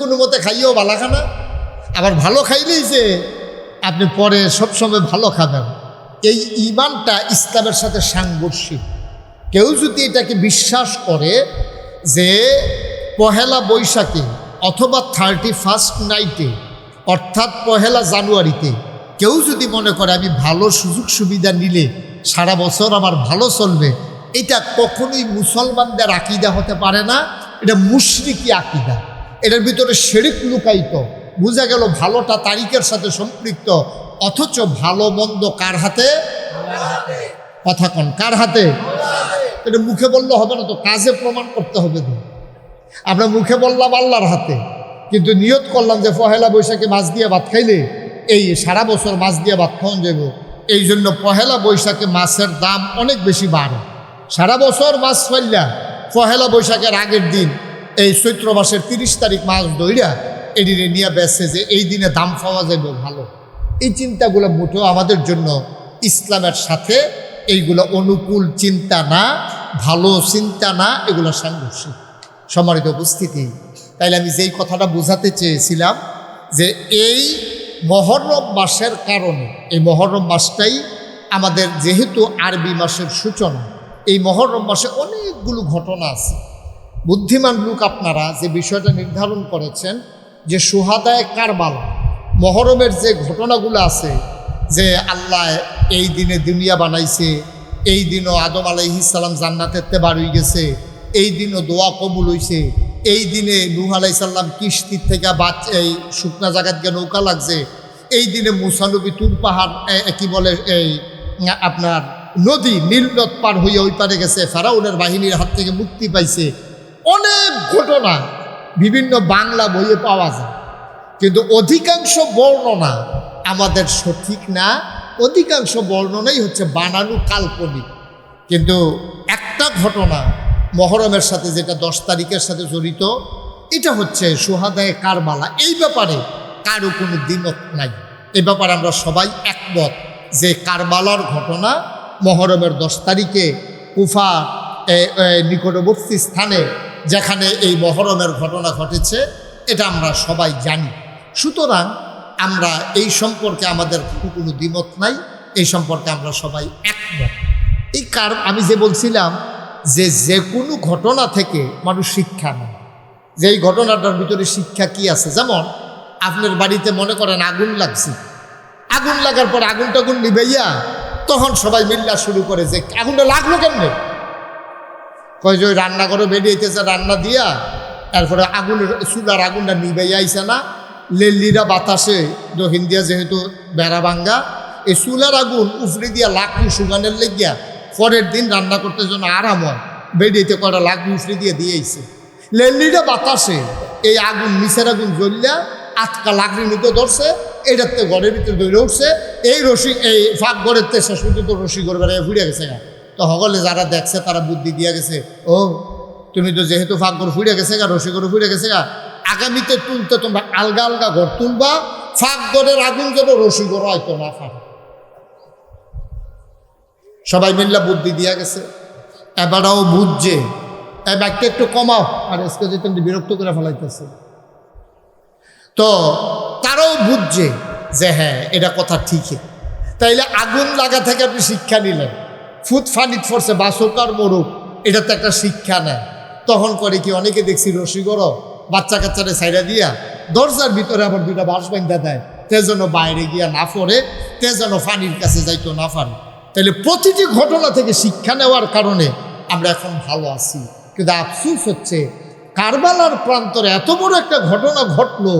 কোনো মতে খাইয়েও ভালা খানা, আবার ভালো খাইলেই যে আপনি পরে সবসময় ভালো খাবেন। এই ঈমানটা ইসলামের সাথে সাংঘর্ষিক। কেউ যদি এটাকে বিশ্বাস করে যে পহেলা বৈশাখে অথবা 31st নাইটে অর্থাৎ পহেলা জানুয়ারিতে কেউ যদি মনে করে আমি ভালো সুযোগ সুবিধা নিলে সারা বছর আমার ভালো চলবে, এটা কখনোই মুসলমানদের আকিদা হতে পারে না। এটা মুশরিকি আকিদা, এটার ভিতরে শিরক লুকায়িত। বোঝা গেল ভালোটা তারিখের সাথে সম্পৃক্ত, অথচ ভালো মন্দ কার হাতে? কথা কন, কার হাতে? এটা মুখে বললে হবে না তো, কাজে প্রমাণ করতে হবে তো। আমরা মুখে বললাম আল্লাহর হাতে, কিন্তু নিয়ত করলাম যে পহেলা বৈশাখে মাছ দিয়ে ভাত খাইলে এই সারা বছর মাছ দিয়ে ভাত খাওয়ান যাব। এই জন্য পহেলা বৈশাখে মাছের দাম অনেক বেশি বাড়ে। সারা বছর মাছ ফেললা পহেলা বৈশাখের আগের দিন এই চৈত্র মাসের 30 তারিখ মাছ দইরা এদিনে নিয়ে বেসে যে এই দিনে দাম পাওয়া যাবে ভালো। এই চিন্তাগুলো মোটেও আমাদের জন্য ইসলামের সাথে এইগুলো অনুকূল চিন্তা না, ভালো চিন্তা না, এগুলো সাংঘর্ষিক। সম্মানিত উপস্থিতি, তাইলে আমি যেই কথাটা বোঝাতে চেয়েছিলাম যে এই মহরম মাসের কারণে, এই মহরম মাসটাই আমাদের যেহেতু আরবি মাসের সূচনা, এই মহরম মাসে অনেকগুলো ঘটনা আছে। বুদ্ধিমান লোক আপনারা যে বিষয়টা নির্ধারণ করেছেন যে সুহাদায়ে কারবালা, মহরমের যে ঘটনাগুলো আছে যে আল্লাহ এই দিনে দুনিয়া বানাইছে, এই দিনও আদম আলাইহিস সালাম জান্নাতেতে বার হয়ে গেছে, এই দিনও দোয়া কবুল হইছে, এই দিনে নূহ আলাইহিস সালাম কিস্তির থেকে এই শুকনা জায়গাত গিয়ে নৌকা লাগছে, এই দিনে মুসা নবী তুর পাহাড় কি বলে এই আপনার নদী নীল নদ পার হয়ে ওই পারে গেছে, ফেরাউনের বাহিনীর হাত থেকে মুক্তি পাইছে। অনেক ঘটনা বিভিন্ন বাংলা বইয়ে পাওয়া যায়, কিন্তু অধিকাংশ বর্ণনা আমাদের সঠিক না। অধিকাংশ বর্ণনাই হচ্ছে বানানো, কাল্পনিক। কিন্তু একটা ঘটনা মহরমের সাথে যেটা 10 তারিখের সাথে জড়িত, এটা হচ্ছে সুহাদায়ে কারবালা। এই ব্যাপারে কারো কোনো দ্বিমত নাই। এই ব্যাপারে আমরা সবাই একমত যে কারবালার ঘটনা মহরমের 10 তারিখে কুফা নিকটবর্তী স্থানে যেখানে এই মহরমের ঘটনা ঘটেছে, এটা আমরা সবাই জানি। সুতরাং আমরা এই সম্পর্কে আমাদের কোনো দ্বিমত নাই, এই সম্পর্কে আমরা সবাই একমত। এই আমি যে বলছিলাম যে যে কোনো ঘটনা থেকে মানুষ শিক্ষা নেয়, যে এই ঘটনাটার ভিতরে শিক্ষা কি আছে। যেমন আপনার বাড়িতে মনে করেন আগুন লাগছে, আগুন লাগার পর আগুন নিভাইয়া তখন সবাই মিল্লা শুরু করে যে আগুনটা লাগলো কেমনে, কয় যে ওই রান্নাঘরে বেরিয়েছে রান্না দিয়া, তারপরে চুলার আগুনটা নিভাইয়া আইছে না, লেল্লিরা বাতাসে দক্ষিণ দিয়া যেহেতু বেড়া ভাঙ্গা, এই চুলার আগুন উফরে দিয়া লাকড়ি সুগানের লেগিয়া পরের দিন রান্না করতে জন্য আরাম হয়, বেরিয়েতে কয়টা লাকড়ি উফরে দিয়ে দিয়েছে। লেল্লিরা বাতাসে এই আগুন নিচের আগুন জ্বললিয়া আটকা লাকড়ির মধ্যে ধরছে, এটাতে ঘরের ভিতরে ধরে উঠছে। এই রশি এই ফাঁক ঘরের তে শেষ পর্যন্ত রশি ঘর বেড়ায় ফুড়ে গেছে গা। তো সকলে যারা দেখছে তারা বুদ্ধি দিয়া গেছে, ও তুমি তো যেহেতু ফাঁক ঘর ফুড়ে গেছে গা, রশি ঘর ফুড়ে গেছে গা, আগামীতে তুলতে তোমরা আলগা আলগা ঘর তুলবা, ফাঁক ঘরের আগুন যেন রশি ঘর হয়তো না ফাঁক। সবাই মিল্লা বুদ্ধি দিয়া গেছে। এবারও বুঝছে এই ব্যাগটা একটু কমাও, আর আজকে যে তুমি বিরক্ত করে ফেলাইতেছে। তো তারাও বুঝছে যে হ্যাঁ এটা কথা ঠিকই। তাইলে আগুন লাগা থেকে আপনি শিক্ষা নিলেন, ফুট ফানিট ফরছে বাসকার মোরগ, এটা তো একটা শিক্ষা নেয়। তখন করে কি অনেকে দেখছি রশি গড় বাচ্চা কাচ্চারে সাইডা দিয়া দরজার ভিতরে আবার 2টা বাঁশ বান্ধা দেয়, তে যেন বাইরে গিয়া না পড়ে, তে যেন ফানির কাছে যাইতো না পারে। তাহলে প্রতিটি ঘটনা থেকে শিক্ষা নেওয়ার কারণে আমরা এখন ভালো আছি। কিন্তু আফসোস হচ্ছে কারবালার প্রান্তরে এত বড় একটা ঘটনা ঘটলো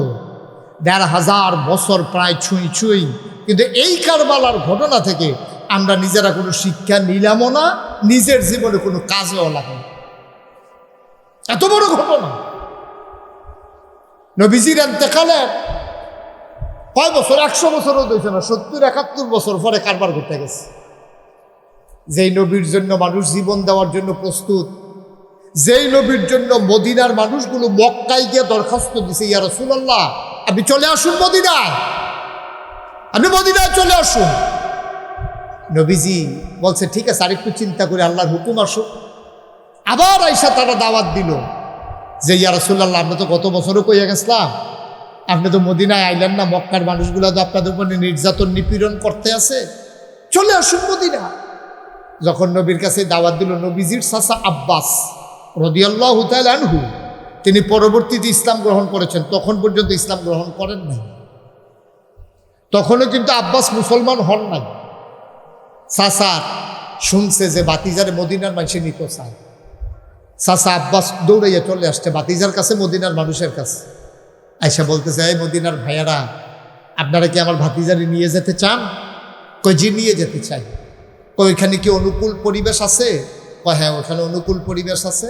১,৫০০ বছর প্রায় ছুঁই ছুঁই, কিন্তু এই কারবালার ঘটনা থেকে আমরা নিজেরা কোনো শিক্ষা নিলামও না, নিজের জীবনে কোনো কাজেও লাগে না। এত বড় ঘটনা। নবীজির ইন্তেকালের কয় বছর, ১০০ বছরও দিয়েছে না, ৭০-৭১ বছর পরে কারবার করতে গেছে। যেই নবীর জন্য মানুষ জীবন দেওয়ার জন্য প্রস্তুত, যেই নবীর জন্য মদিনার মানুষগুলো মক্কায় গিয়ে দরখাস্ত দিছে, ইয়া রাসূলুল্লাহ আপনি চলে আসুন মদিনায়, আপনি মদিনায় চলে আসুন। নবীজি বলছে ঠিক আছে, আরেকটু চিন্তা করে আল্লাহর হুকুম আসুক। আবার আইসা তারা দাওয়াত দিল যে ইয়া রাসূলুল্লাহ আমরা তো গত বছরও কইয়া গেছিলাম, আপনি তো মদিনায় আইলেন না, মক্কার মানুষগুলো তো আপনাদের উপরে নির্যাতন নিপীড়ন করতে আছে, চলে আসুন মদিনা। যখন নবীর কাছে দাওয়াত দিল, নবীজির চাচা আব্বাস রাদিয়াল্লাহু তাআলা আনহু তিনি পরবর্তীতে ইসলাম গ্রহণ করেছেন, তখন পর্যন্ত ইসলাম গ্রহণ করেন নাই। তখনও কিন্তু আব্বাস মুসলমান হন নাই। চাচা শুনছে যে বাতিজারে মদিনার মানুষে নিতে চায়, চাচা আব্বাস দৌড়াইয়া চলে আসছে বাতিজার কাছে, মদিনার মানুষের কাছে। আয়সা বলতেছে এই মদিনার ভাইয়ারা, আপনারা কি আমার ভাতিজারে নিয়ে যেতে চান? কই জি নিয়ে যেতে চাই। ওইখানে কি অনুকূল পরিবেশ আছে? কয় হ্যাঁ ওইখানে অনুকূল পরিবেশ আছে,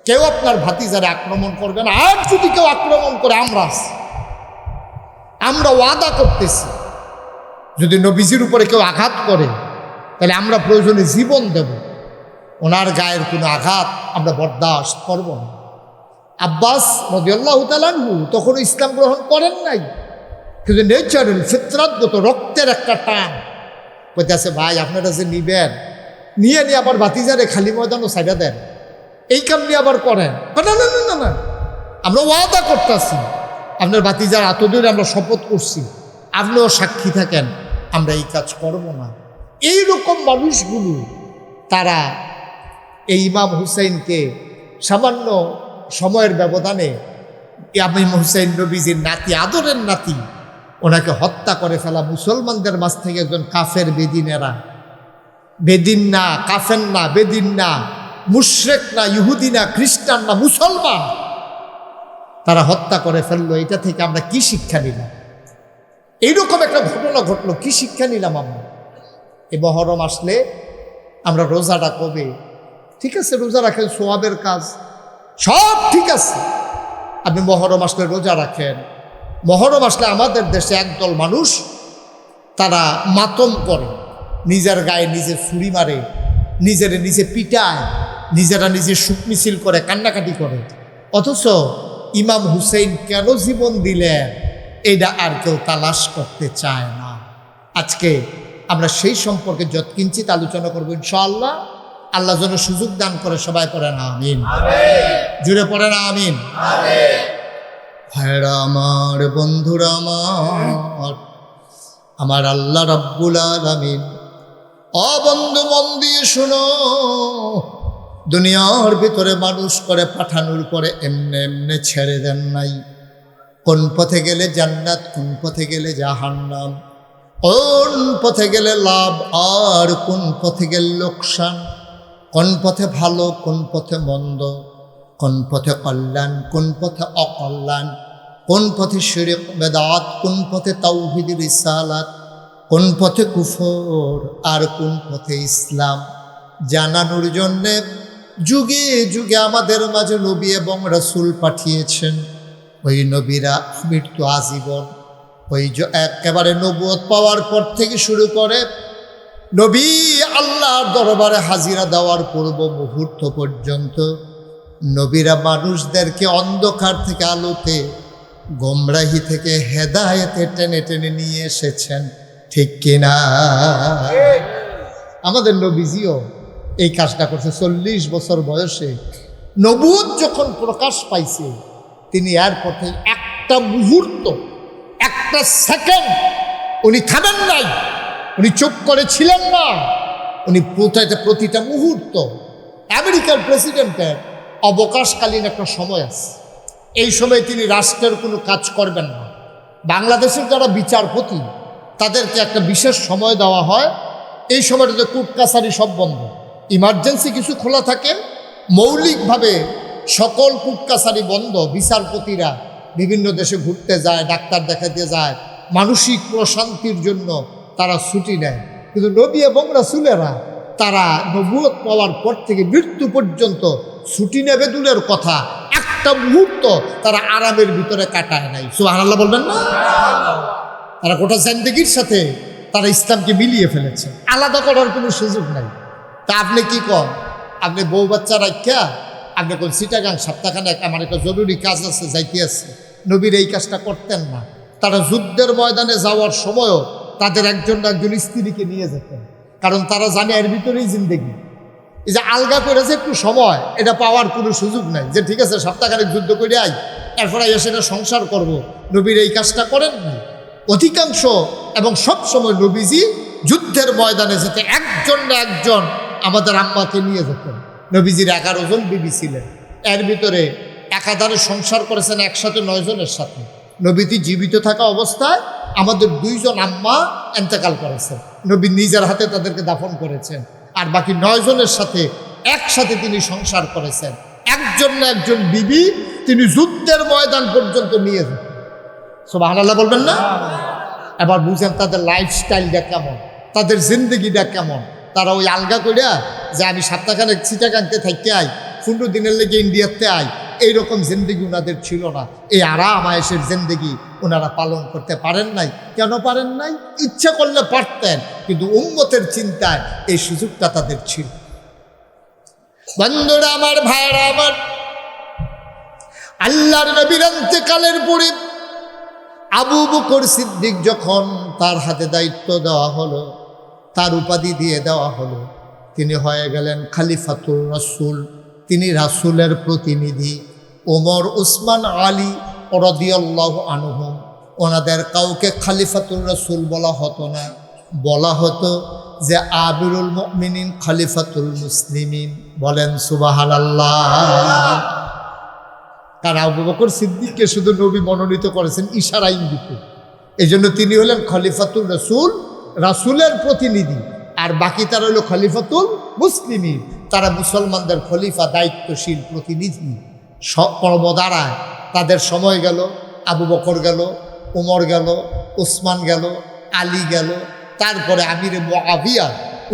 কেউ আপনার ভাতিজারে আক্রমণ করবে না, আর যদি কেউ আক্রমণ করে আমরা ওয়াদা করতেছি যদি নবীজির উপরে কেউ আঘাত করে তাহলে আমরা প্রয়োজনে জীবন দেব, ওনার গায়ের কোনো আঘাত আমরা বরদাস্ত করব না। আব্বাস রাদিয়াল্লাহু তাআলা আনহু তখনও ইসলাম গ্রহণ করেন নাই, কিন্তু নেচারাল ফিতরাতগত রক্তের একটা টান কইতেছে ভাই আপনারা যে নিবেন, নিয়ে আবার ভাতিজারে খালি ময়দানও ছাইড়া দেন, এই কাম নিয়ে আবার করেন। না না না না না, আমরা ওয়াদা করতেছি, আপনার ভাতিজার এতদূরে আমরা শপথ করছি, আপনিও সাক্ষী থাকেন, আমরা এই কাজ করব না। এইরকম মানুষগুলো তারা এই ইমাম হুসাইনকে সামান্য সময়ের ব্যবধানে, ইমাম হুসাইন নবীজির নাতি, আদরের নাতি, ওনাকে হত্যা করে ফেলা মুসলমানদের মাঝ থেকে একজন কাফের বেদিনেরা, বেদিন না, কাফের না, বেদিন না, মুশরিক না, ইহুদি না, খ্রিস্টান না, মুসলমান, তারা হত্যা করে ফেললো। এটা থেকে আমরা কি শিক্ষা নিলাম? এইরকম একটা ঘটনা ঘটলো, কি শিক্ষা নিলাম আমরা? এই মহরম আসলে আমরা রোজাটা কবে, ঠিক আছে রোজা রাখেন, সোয়াবের কাজ সব ঠিক আছে, আপনি মহরম আসলে রোজা রাখেন। মহরম আসলে আমাদের দেশে একদল মানুষ তারা মাতম করে, নিজের গায়ে নিজে ছুরি মারে, নিজে পিটায়, নিজেরা নিজে শোক মিছিল করে, কান্নাকাটি করে। অথচ ইমাম হুসাইন কেন জীবন দিলেন এটা আর কেউ তালাশ করতে চায় না। আজকে আমরা সেই সম্পর্কে যৎকিঞ্চিত আলোচনা করবো ইনশাআল্লাহ। আল্লাহ যেন সুযোগ দান করে, সবাই পড়েন আমিন, জুড়ে পড়েন আমিন। ভাইরা আমার, বন্ধুরা আমার, আমার আল্লাহ রাব্বুল আলামিন, ও বন্ধু মন দিয়ে শোনো, দুনিয়ার ভিতরে মানুষ করে পাঠানোর পরে এমনে এমনে ছেড়ে দেন নাই। কোন পথে গেলে জান্নাত, কোন পথে গেলে জাহান্নাম, কোন পথে গেলে লাভ আর কোন পথে গেলে লোকসান, কোন পথে ভালো কোন পথে মন্দ, কোন পথে কল্যাণ কোন পথে অকল্যাণ, কোন পথে শিরক বেদাত, কোন পথে তাওহীদ রিসালাত, কোন পথে কুফর আর কোন পথে ইসলাম জানানোর জন্যে যুগে যুগে আমাদের মাঝে নবী এবং রাসূল পাঠিয়েছেন। ওই নবীরা মৃত্যু আজীবন, ওই একেবারে নবুয়ত পাওয়ার পর থেকে শুরু করে নবী আল্লাহর দরবারে হাজিরা দেওয়ার পূর্ব মুহূর্ত পর্যন্ত নবীরা মানুষদেরকে অন্ধকার থেকে আলোতে, গোমরাহি থেকে হেদায়েতে টেনে টেনে নিয়ে এসেছেন, ঠিক কিনা? আমাদের নবীজিও এই কাজটা করছে। 40 বছর বয়সে নবুয়ত যখন প্রকাশ পাইছে, তিনি এর পথে একটা মুহূর্ত, একটা সেকেন্ড উনি থামেন নাই, উনি চুপ করেছিলেন না। উনি প্রতিটা মুহূর্ত, আমেরিকার প্রেসিডেন্টের অবকাশকালীন একটা সময় আছে, এই সময় তিনি রাষ্ট্রের কোনো কাজ করবেন না। বাংলাদেশের যারা বিচারপতি তাদেরকে একটা বিশেষ সময় দেওয়া হয়, এই সময়টাতে কোর্ট কাছারি সব বন্ধ, ইমার্জেন্সি কিছু খোলা থাকে, মৌলিকভাবে সকল কোর্ট কাছারি বন্ধ। বিচারপতিরা বিভিন্ন দেশে ঘুরতে যায়, ডাক্তার দেখাতে যায়, মানসিক প্রশান্তির জন্য তারা ছুটি নেয়। কিন্তু নবী এবং রাসূলেরা তারা নবুয়ত পাওয়ার পর থেকে মৃত্যু পর্যন্ত ছুটি নেবে দূরের কথা, একটা মুহূর্ত তারা আরামের ভিতরে কাটায় নাই। সুবহানাল্লাহ বলবেন না? তারা গোটা জিন্দেগির সাথে তারা ইসলামকে মিলিয়ে ফেলেছে, আলাদা করার কোনো সুযোগ নাই। তা আপনি কি কন? আপনি বউ বাচ্চা রাখা আপনি কোন চিটাগাং সপ্তাহখানেক আমার একটা জরুরি কাজ আছে, যাইতে আছে। নবীর এই কাজটা করতেন না। তারা যুদ্ধের ময়দানে যাওয়ার সময়ও তাদের একজন না একজন স্ত্রীকে নিয়ে যেতেন, কারণ তারা জানে এর ভিতরেই জিন্দেগি। এই যে আলগা করেছে একটু সময়, এটা পাওয়ার কোনো সুযোগ নাই যে ঠিক আছে সপ্তাহখানেক যুদ্ধ করে আই এরপরে এসে এটা সংসার করব। নবীর এই কাজটা করেননি। অধিকাংশ এবং সব সময় নবীজি যুদ্ধের ময়দানে যেতে একজন না একজন আমাদের আম্মাকে নিয়ে যেতেন। নবীজির 11 জন বিবি ছিলেন, এর ভিতরে একাধারে সংসার করেছেন একসাথে 9 জনের সাথে। নবীজি জীবিত থাকা অবস্থায় আমাদের 2 জন আম্মা এন্তেকাল করেছেন, নবী নিজের হাতে তাদেরকে দাফন করেছেন। আর বাকি 9 জনের সাথে একসাথে তিনি সংসার করেছেন। একজন না একজন বিবি তিনি যুদ্ধের ময়দান পর্যন্ত নিয়ে যেতেন। সুবহানাল্লাহ বলবেন না? এবার বুঝেন তাদের লাইফস্টাইলটা কেমন, তাদের জিন্দগিটা কেমন। তারা ওই আলগা করিয়া যে আমি সপ্তাহখানেক চিটাগাংতে থাকতে আই, 15 দিনের লেগে ইন্ডিয়াতে আই, এইরকম জিন্দগি ওনাদের ছিল না। এই আরাম আয়েশের জিন্দগি ওনারা পালন করতে পারেন নাই। কেন পারেন নাই? ইচ্ছা করলে পারতেন, কিন্তু উম্মতের চিন্তায় এই সুযোগটা তাদের ছিল। বন্ধুরা আমার, ভাইরা আমার, আল্লাহর নবীর ইন্তেকালের পরে আবু বকর সিদ্দিক যখন তার হাতে দায়িত্ব দেওয়া হলো, তার উপাধি দিয়ে দেওয়া হলো, তিনি হয়ে গেলেন খলিফাতুর রাসূল, তিনি রাসূলের প্রতিনিধি। ওমর, উসমান, আলী রাদিয়াল্লাহু আনহুম ওনাদের কাউকে খলিফাতুর রাসূল বলা হতো না, বলা হতো যে আমিরুল মুমিনিন খলিফাতুল মুসলিমিন। বলেন সুবহানাল্লাহ। কারণ আবু বকর সিদ্দিককে শুধু নবী মনোনীত করেছেন ইশারা ইঙ্গিতে, এই জন্য তিনি হলেন খলিফাতুল রাসূল, রাসূলের প্রতিনিধি। আর বাকি তারা হলো খলিফাতুল মুসলিমিন, তারা মুসলমানদের খলিফা, দায়িত্বশীল প্রতিনিধি। কর্মদ্বারায় তাদের সময় গেল, আবু বকর গেল, ওমর গেল, উসমান গেল, আলী গেল, তারপরে আমিরে মুআবিয়া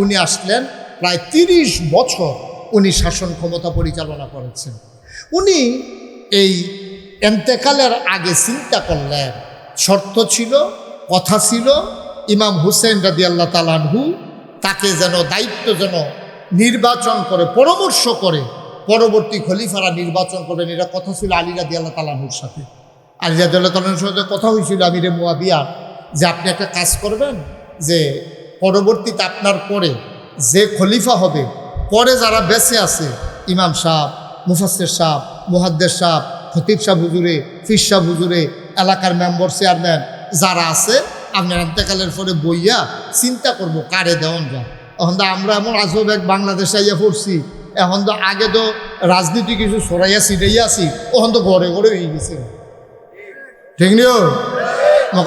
উনি আসলেন। প্রায় 30 বছর উনি শাসন ক্ষমতা পরিচালনা করেছেন। উনি এই এন্তেকালের আগে চিন্তা করলেন, শর্ত ছিল, কথা ছিল, ইমাম হুসেন রাদিয়াল্লাহু তাআলা আনহু তাকে যেন দায়িত্ব যেন নির্বাচন করে, পরামর্শ করে পরবর্তী খলিফারা নির্বাচন করবেন। এটা কথা ছিল আলী রাদিয়াল্লাহু তাআলা আনহুর সাথে। আলী রাদিয়াল্লাহু তাআলা আনহুর সাথে কথা হয়েছিল আমিরে মুআবিয়া যে আপনি একটা কাজ করবেন, যে পরবর্তীতে আপনার পরে যে খলিফা হবে, পরে যারা বেঁচে আছে, ইমাম সাহেব, মুফাসসির সাহেব, মুহাদ্দিস সাহেব, খতিব সাহেব হুজুরে, ফির সাহেব হুজুরে, এলাকার মেম্বার, চেয়ারম্যান যারা আছে, আপনার ইন্তেকালের পরে বইয়া চিন্তা করব কারে দেওয়ান যায়। এখন তো আমরা এমন আজব এক বাংলাদেশে আইয়া পড়ছি, এখন তো আগে তো রাজনীতি কিছু সরাইয়া ছিটাইয়া আছি, ওখান তো ঘরে ঘরে হয়ে গেছে। ঠিক নিও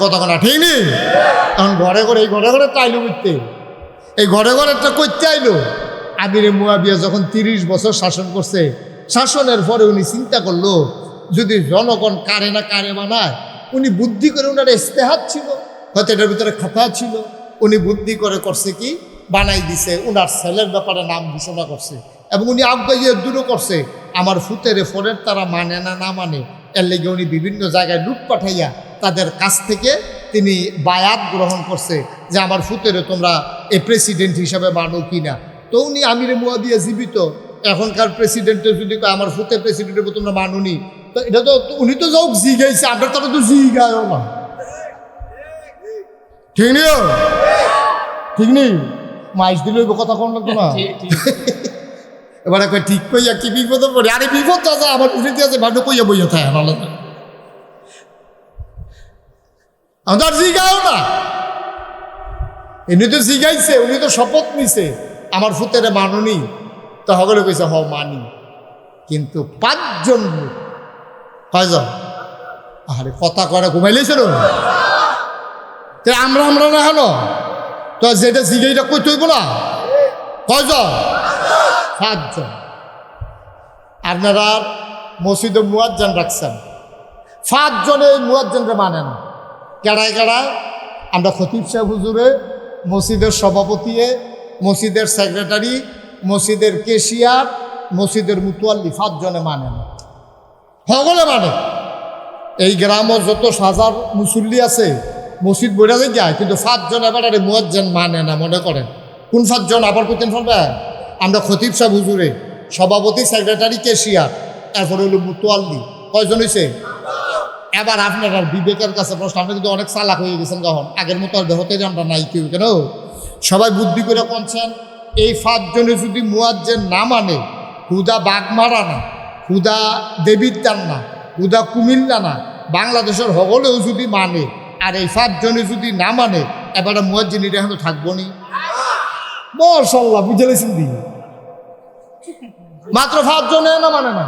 কথা না, ঠিক নেই? এখন ঘরে ঘরে, এই ঘরে ঘরে তাইলো করতে, এই ঘরে ঘরেটা করতে আইলো। আমিরে মুআবিয়া যখন 30 বছর শাসন করছে, শাসনের পরে উনি চিন্তা করলো যদি জনগণ কারে না কারে বানায়, উনি বুদ্ধি করে, ওনার ইস্তেহাদ ছিল, হয়তো এটার ভিতরে খাতা ছিল, উনি বুদ্ধি করে করছে কি বানাই দিছে, ওনার ছেলের ব্যাপারে নাম ঘোষণা করছে। এবং উনি আবগাইয়ে দূরও করছে আমার ফুতেরে ফোরের তারা মানে না, না মানে, এর লেগে উনি বিভিন্ন জায়গায় লুট পাঠাইয়া তাদের কাছ থেকে তিনি বায়াত গ্রহণ করছে যে আমার ফুতেরে তোমরা এ প্রেসিডেন্ট হিসাবে মানো কি না। তো উনি আমিরে মুআবিয়া জীবিত, এখনকার প্রেসিডেন্টের যদি আমার ফুতে প্রেসিডেন্টের তোমরা মানুনি, তো এটা তো উনি তো যাও জিগাইছে, আপনার তারা তো জিগায়ও না। ঠিক নিও, ঠিক নেই? মাইস দিলে কথা কোন লাগতো না। এবারে কই ঠিক কইয়া কি বিপদ পড়ে, আরে বিপদ আছে আমার উঠে আছে, ভাবনা কইয়া বইয়া থাকে ভালো না, আমাদের জিগাও না। এমনি তো জিগাইছে, উনি তো শপথ নিছে আমার ফুতেরে মানুনি, তো সকলে কইছে হ মানি। কিন্তু 5 জন লোক, কয়জন? আরে কথা কয়টা ঘুমাইলেছিল তো আমরা না হলো তো যেটা জিগাইটা কই তৈব না, কয়জন? 5 জন। আপনারা মসজিদে মুয়াজ্জিন রাখছেন, 5 জনে মুয়াজ্জিনরে মানে না। কেড়ায় কেড়ায়? আমরা খতিব সাহেব হুজুরে, মসজিদের সভাপতি, মসজিদের সেক্রেটারি, মসজিদের কেশিয়ার, মসজিদের মুতুয়াল্লি 5 জনে মানে না, সকলে মানে। এই গ্রামও যত হাজার মুসল্লি আছে মসজিদ বইরা যায়, কিন্তু 5 জন এবার মুয়াজ্জিন মানে না। মনে করেন কোন 5 জন? আবার কোথায় ফেলবে? আমরা খতিব সাহেব হুজুরে, সভাপতি, সেক্রেটারি, কেশিয়ার, এরপরে হলো মুতুয়াল্লি। কয়জন হয়েছে? এবার আপনার আর বিবেকের কাছে প্রশ্ন, আপনি কিন্তু অনেক চালাক হয়ে গেছেন কখন, আগের মতো আর দেহতে আমরা নাই কেউ। কেন? সবাই বুদ্ধি করে কোনছেন এই 5 জনে যদি মুয়াজ্জিন না মানে, হুদা বাগমারা না, হুদা দেবিদ্যার না, হুদা কুমিল্লা না, বাংলাদেশের হগলেও যদি মানে, আর এই 5 জনে যদি না মানে, এবারে মুয়াজ্জিন এটা এখন থাকবো নি। মাশাআল্লাহ, বুঝে লেছেন দি। মাত্র 5 জনে না মানে না।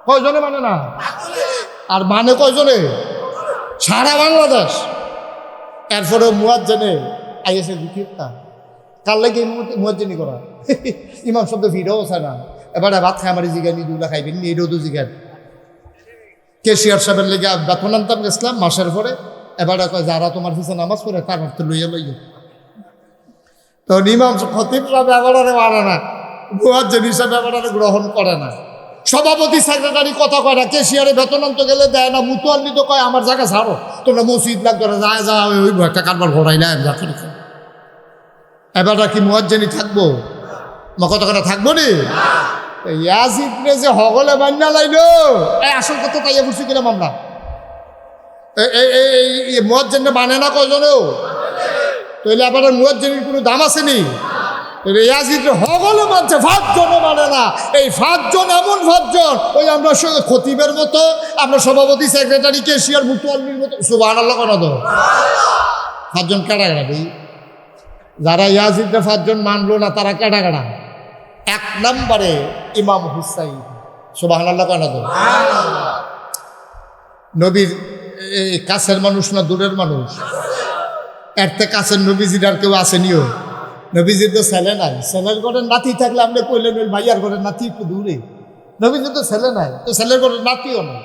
কয়জনে মানে না? আর মানে কয়জনে? সারা বাংলাদেশ। এরপরে মুয়াজ্জিনে আইএসএ বিকিরতা কার লাগে মুয়াজ্জিনি করা ইমাম শব্দ ভিড়ও আছে না। এবারে ভাত খাই আমার জিগানি দুলা খাইবেন নি, এটাও তো জিগান। কেশিয়ার সাহেবের লেগে বেতন আনতাম গেছিলাম মাসের পরে। এবারে কয় যারা তোমার পিছনে নামাজ পড়ে তার তো লইয়া লইয়া। তো ইমাম খতিব সাহেব এবারে মারে না, মুয়াজ্জিন হিসাবে এবারে গ্রহণ করে না। সভাপতি, সেক্রেটারি কথা কয় না, কেশিয়ারে বেতন আনতে গেলে দেয় না, মুতুয়াল্লি তো কয় আমার জায়গা ছাড়ো, তোমরা মসজিদ লাগতো না, যায় যা ওই একটা কারবার ঘোরাই না। এবারটা কি মুয়াজ্জিনি থাকবো? কত কথা থাকবো নি? ইয়াজিদরে যে হগলে বান্না লাইলো, এই আসল কথা তাই বুঝছি কিনা আমরা। এই মুয়াজ্জিনে মানে না কয়জনেও? তাহলে আবার মুয়াজ্জিনের কোনো দাম আসেনি? ইয়াজিদরে হগলে মানছে, 5 জনে মানে না। এই 5 জন এমন 5 জন, ওই আমরা খতিবের মতো, আমরা সভাপতি, সেক্রেটারি, কেশিয়ার, মুতুয়াল্লির মতো। সুবহানাল্লাহ কেন তো? 5 জন কেডা কেডা দিই? যারা ইয়াজিদরে 5 জন মানলো না তারা কেডা কেডা? 1 নম্বরে ইমাম হুসাইন। সুবহানাল্লাহ কেন তো? নবীর কাছের মানুষ না দূরের মানুষ? এর থেকে কাছের নবীজির আর কেউ আসেনিও? নবীজির তো ছেলে নাই, ছেলের ঘরের নাতি থাকলে আপনি কইলেন ওই মাইয়ার ঘরের নাতি একটু দূরে। নবীজির তো ছেলে নাই, তো ছেলের ঘরের নাতিও নাই।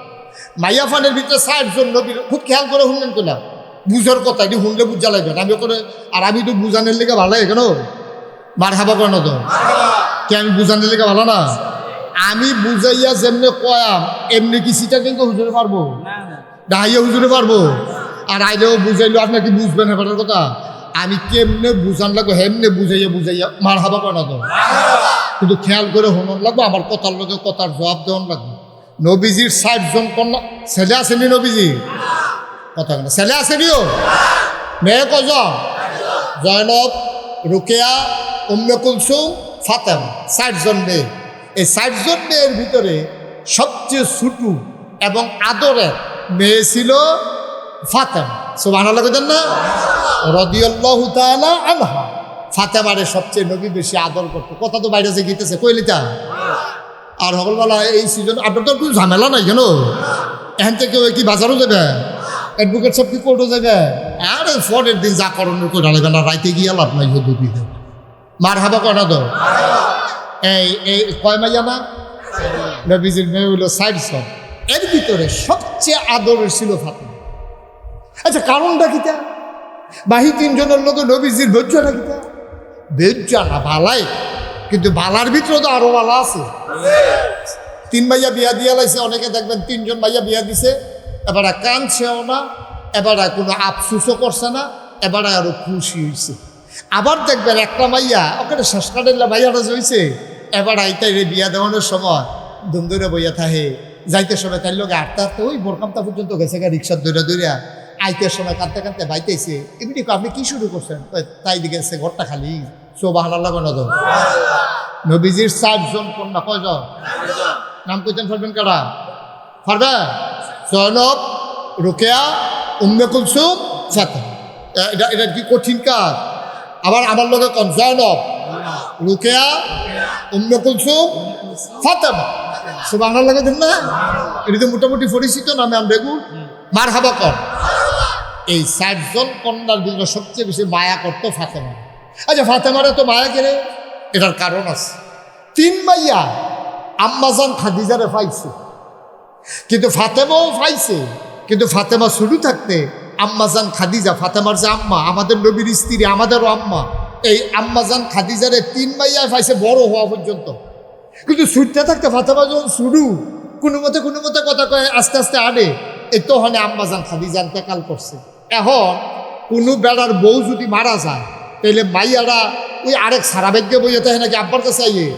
মাইয়া ফানের ভিতরে 60 জন নবীর, খুব খেয়াল করে শুনলেন করলাম, বুঝার কথা এটি শুনলে বুঝা লাগবেন। আমি করে আর আমি তো বুঝানোর লেগে ভালো লাগে কেন? মার হাবা কেন তো? কে আমি বুঝানোর লেগে ভালো না? আমি বুঝাইয়া যেমনি কয়াম এমনি কি সিটা কিন্তু হুজুরে পারবো? ডাহাইয়া হুজুরে পারবো? আর আইলেও বুঝাইলো আপনার কি বুঝবেন হেপাটার কথা? আমি কেমনে বুঝান লাগবো হেমনে বুঝাইয়া মার হাবা কেন তো? কিন্তু খেয়াল করে শুনুন লাগবো, আমার কথার লোকে কথার জবাব দেওয়ান লাগবে। নবীজির 60 জন কন্যা ছেলে আসেনি? নবীজি কথা কেন ছেলে আসেনিও? মেয়ে কজন? জয়নব, রুকেয়া, উম্মে কুলসুম, ফাতেমা, 60 জন মেয়ে। এই 60 জন মেয়ের ভিতরে সবচেয়ে ছোট এবং আদরের মেয়ে ছিল ফাতেমা। সুবহানাল্লাহ কইতেন না? রাদিয়াল্লাহু তাআলা আনহা। ফাতেমারে সবচেয়ে নবী বেশি আদর করতো। কথা তো বাইরে যে গিতেছে কইলিতা। আর হকলবেলা এই সিজন আপনার তো কোনো ঝামেলা নাই কেন? এখান থেকে কি বাজারও যাবে? অ্যাডভোকেট সব কি কোর্টও যাবে? আরে পরের দিন যা করণের করে লাগবে না, রাইতে গিয়ে লাভ নাই দুদিকে। মার হাবা কয়না তো? এই কয় মাইয়া না? নবীজির মেয়ে হইল 60 জন। এর ভিতরে সবচেয়ে আদরের ছিল ফাতেমা। আচ্ছা কারণটা কিতা? বাহি 3 জনের লোক নবীজির বেজ্জা কিতা? বেজ্জা না বালাই, কিন্তু বালার ভিতরে তো আরো বালা আছে। 3 মাইয়া বিয়া দিয়া লাইছে, অনেকে দেখবেন 3 জন মাইয়া বিয়া দিছে, এবার কাঁদছেও না, এবার কোনো আফসুসও করছে না, এবার আরো খুশি হয়েছে। আবার দেখবেন একটা মাইয়া ওখানে শেষ কাটাইলা মাইয়াটা হয়েছে, এবার আইতাই রে বিয়া দেওয়ানোর সময় ধুমধুরে বইয়া থাহে, যাইতে সময় তাই লোক আটতে আটতে ওই বোরকামতা পর্যন্ত গেছে গা রিক্সার দৌড়া আইতে সময় কাঁদতে কাঁদতে বাইতেছে। এমনি আপনি কি শুরু করছেন? তাই দিকে ঘরটা খালি। সুবহানাল্লাহ কেন তো? নবীজির 60 জন কন্যা কয়জন? নাম কইতেন পারবেন কারা? পারবে? জয়নব, রুকেয়া, উম্মে কুলসুম, ফাতেমা। এটা কি কঠিন কাজ? আবার আমার লোকে কোন? জয়নব, রুকেয়া, উম্মে কুলসুম, ফাতেমা। সুবহানাল্লাহ কেন না? এটা তো মোটামুটি পরিচিত নামে আমরা বেগুন মার হাবা কর। এই 60 জন কন্যার ভিতরে সবচেয়ে বেশি মায়া করতো ফাতেমা। আচ্ছা ফাতেমারে তো মায়া কেড়ে, এটার কারণ আছে। 3 মাইয়া আম্মাজান খাদিজারে পাইছে, কিন্তু ফাতেমাও পাইছে, কিন্তু ফাতেমা শুরু থাকতে আম্মাজান খাদিজা, ফাতেমার যে আম্মা, আমাদের নবীর স্ত্রী, আমাদেরও আম্মা, এই আম্মাজান খাদিজারে 3 মাইয়া পাইছে বড় হওয়া পর্যন্ত। কিন্তু ছুটতে থাকতে ফাতেমা যখন শুরু কোনো মতে কথা কয়ে আস্তে আস্তে আনে, এই তখন আম্মাজান খাদিজা ইন্তেকাল করছে। এখন কোনো বেড়ার বউ যদি মারা যায় তাহলে মাইয়ারা ওই আরেক সারা বেগে বইয়ে থাকে নাকি আব্বার কাছে আইয়ে,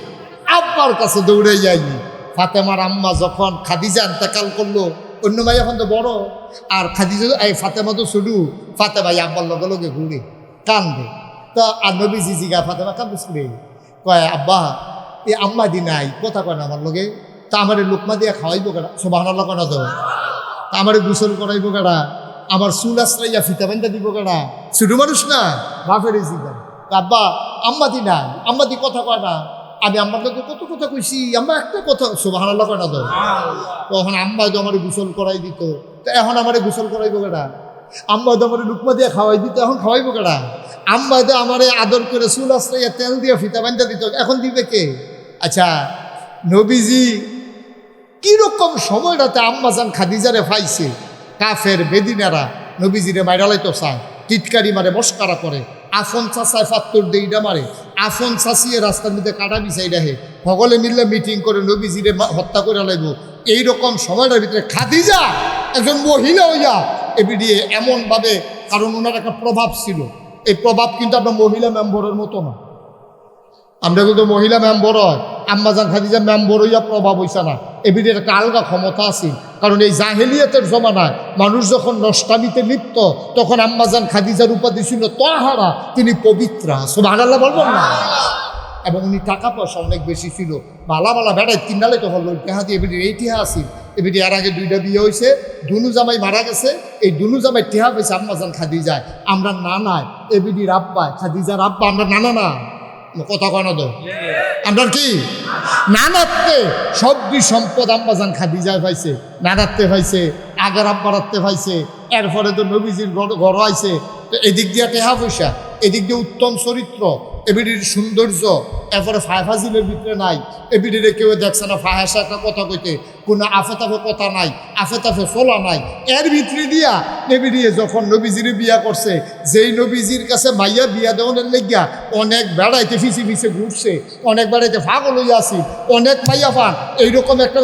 আব্বার কাছে দৌড়ে যাই। ফাতেমার আম্মা যখন খাদিজা ইন্তেকাল করলো, অন্য মাই এখন তো বড়, আর খাদিজা এই ফাতেমা তো শুরু, ফাতেমা আব্বার লগে লগে ঘুরে কান্দে। তো আর নবীজি জিগা ফাতেমা কান্দে, কয় আব্বা এই আম্মা দি নাই, কথা কয় না আমার লগে, তা আমার লোকমা দিয়ে খাওয়াইবো কেডা, সুবহানাল্লাহ কয় না তো, তা আমার গোসল করাইবো কেডা, আমার চুল আশ্রাইয়া ফিতা বান্ধা দিব কেডা, ছোট মানুষ না, বাপের জিগা। আব্বা আম্মা দি নাই, আম্মা দি কথা কয় না, আমি আম্মার লোকে কত কথা কইছি, আম্মা একটা কথা, সুবহানাল্লাহ কয় না তো। তখন আম্মা তো আমার গোসল করাই দিত, তো এখন আমার গোসল করাইবো কেডা, আম্মা তো আমার লুকমা দিয়ে খাওয়াই দিত, এখন খাওয়াইবো কেডা, আম্মা তো আমার আদর করে চুল আশ্রাইয়া তেল দিয়ে ফিতা বান্ধা দিত, এখন দিবে কে? আচ্ছা, নবীজি কিরকম সময়টাতে আম্মাজান খাদিজারে পাইছে, কাফের বেদিনারা নবীজিরে মাইরালাইতো চায়, টিটকারি মারে, মস্কারা করে, আফন চাষায় ফাত্তর দেইডা মারে, আফন চাষিয়ে রাস্তার মধ্যে কাটা বিছাই রাখে, সকলে মিললে মিটিং করে নবীজিরে হত্যা করে লাগবো। এইরকম সময়টার ভিতরে খাদিজা একজন মহিলা হইয়া এবিডিয়ে এমনভাবে, কারণ ওনার একটা প্রভাব ছিল, এই প্রভাব কিন্তু আপনার মহিলা মেম্বরের মতো না। আমরা কিন্তু মহিলা মেম্বর হয়, আম্মাজান খাদিজা মেম্বর হইয়া প্রভাব হইছে না, এবিডির একটা আলগা ক্ষমতা আছে। কারণ এই জাহেলিয়াতের জমানায় মানুষ যখন নষ্টামিতে লিপ্ত, তখন আম্মাজান খাদিজার উপাধি ছিল তাহারা, তিনি পবিত্রা, সুবহানাল্লাহ বলবেন না। এবং উনি টাকা পয়সা অনেক বেশি ছিল, বালা বেড়ায় তিনডালে তো হলো টেহা দিয়ে, এবিডির এই টেহা আসিল। এবিডি এর আগে 2টা বিয়ে হয়েছে, দুনু জামাই মারা গেছে, এই দুনু জামাই টেহা পেয়েছে আম্মাজান খাদিজায়। আমরা নানায়, এবিডির আব্বায়, খাদিজার আব্বা, আমরা নানা না, কথা কয় না তো, আমরা কি নানাত্বে সবজি সম্পদ আম্মাজান খাদিজায় পাইছে, নানাত্বে পাইছে, আগের আব্বারাত্তে পাইছে, এরপরে তো নবীজির ঘর আইছে। তো এদিক দিয়ে টেহা পয়সা, এদিক দিয়ে উত্তম চরিত্র, এবিডির সৌন্দর্য, এরপরে ফাজিলের ভিতরে নাই, এবিডিরে কেউ দেখছে না ফাহাসা একটা কথা কইতে, কোনো আফেতাফে কথা নাই, আফেতাফে চলা নাই। এর ভিতরে দিয়া এবিডিয়ে যখন নবীজিরে বিয়া করছে, যেই নবীজির কাছে মাইয়া বিয়া দেওয়ানের লেগিয়া অনেক বেড়াইতে ফিসে ঘুরছে, অনেক বেড়াইতে ফাগল হইয়া আসি, অনেক মাইয়া পান, এইরকম একটা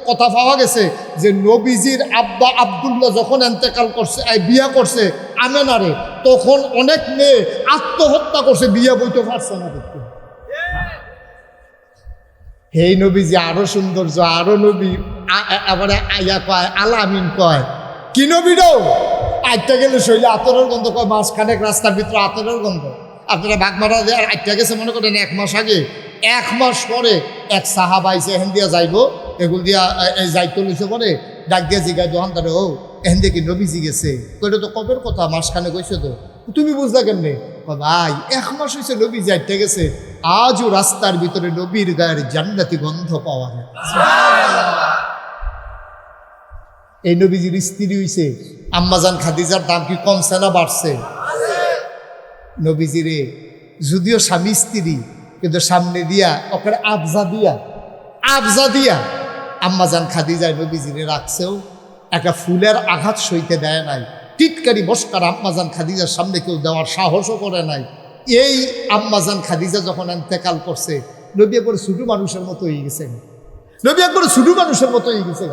কথা পাওয়া গেছে যে নবীজির আব্বা আব্দুল্লাহ যখন এন্তেকাল করছে, বিয়া করছে আমেনারে, তখন অনেক মেয়ে আত্মহত্যা করছে, বিয়া বইতে পারছে না দেখতে। হেই নবীজি আরো সৌন্দর্য, আরো নবী, এবারে আইয়া কয় আলামিন, কয় কি নবীরাও আটটা গেলে শৈলে আতরের গন্ধ, কয় মাঝখানে রাস্তার ভিতরে আতরের গন্ধ। আপনারা বাগমারা আটটা গেছে মনে করেন 1 মাস আগে, 1 মাস পরে এক সাহাবা আইসে এহেন দিয়া যাইব, এগুলো দিয়া যাইতে লইছে পরে ডাক দিয়া জিগাই দোকানদারে, ও এহেন দিয়ে কি নবীজি গেছে? কইটা তো কবের কথা, মাসখানে কইছে তো, তুমি বুঝলা কেমনে? ভাই 1 মাস হয়েছে নবীজি আটটা গেছে, আজও রাস্তার ভিতরে নবীর গায়ের জান্নাতি গন্ধ পাওয়া যায়। এই নবীজির স্ত্রী হইছে আম্মাজান খাদিজার দাম কি কমছে না বাড়ছে? নবীজিরে যদিও স্বামী স্ত্রী, কিন্তু সামনে দিয়া ওখানে আবজা দিয়া আম্মাজান খাদিজায় নবীজিরে রাখছেও, একটা ফুলের আঘাত সইতে দেয় নাই, টিটকারি মস্কার আম্মাজান খাদিজার সামনে কেউ দেওয়ার সাহসও করে নাই। এই আম্মাজান খাদিজা যখন ইন্তেকাল করছে, নবী একবার ছোটো মানুষের মতো হয়ে গেছে, নবী একবার ছোটো মানুষের মতো হয়ে গেছে।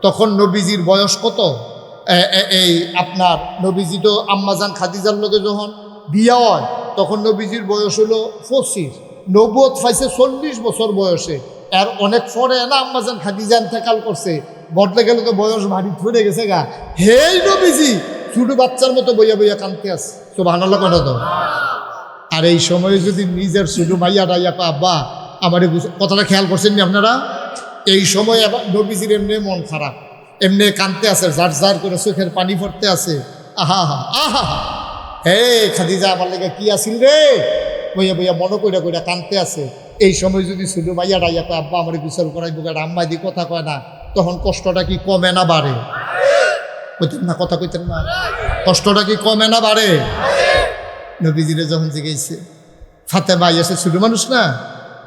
তখন নবীজির বয়স কত? এই আপনার নবীজি তো আম্মাজান খাদিজার লোকে যখন বিয়া হয়, তখন নবীজির বয়স হলো 25, নবুয়ত পাইছে 40 বছর বয়সে। আর অনেক পরে না আম্মাজান খাদিজা ইন্তেকাল করছে, বদলে গেলে তো বয়স ভারী ফুরে গেছে গা। হেই নবীজি ছোটো বাচ্চার মতো বইয়া কাঁদতে আসে, সুবহানাল্লাহ কথা তো। আর এই সময়ে যদি নিজের ছোটো মাইয়া ডাইয়া পা, আব্বা আমার কথাটা খেয়াল করছেন নি আপনারা? এই সময় আবার নবীজির এমনি মন খারাপ, এমনি কাঁদতে আছে, জার করে চোখের পানি পড়তে আছে। আহা হে খাদিজা আমার লেগে কি আসিল রে, বইয়া মনে কইরা কাঁদতে আছে। এই সময় যদি ছোটো মাইয়া ডাইয়া পা, আব্বা আমার গোসল করাইব, আম্মা দি কথা কয় না, তখন কষ্টটা কি কমে না বাড়ে? কইতেন না, কথা কইতেন না, কষ্টটা কি কমে না বাড়ে? নবীজিরে যখন জিজ্ঞেসে, ফাতেমা এসে ছোটো মানুষ না,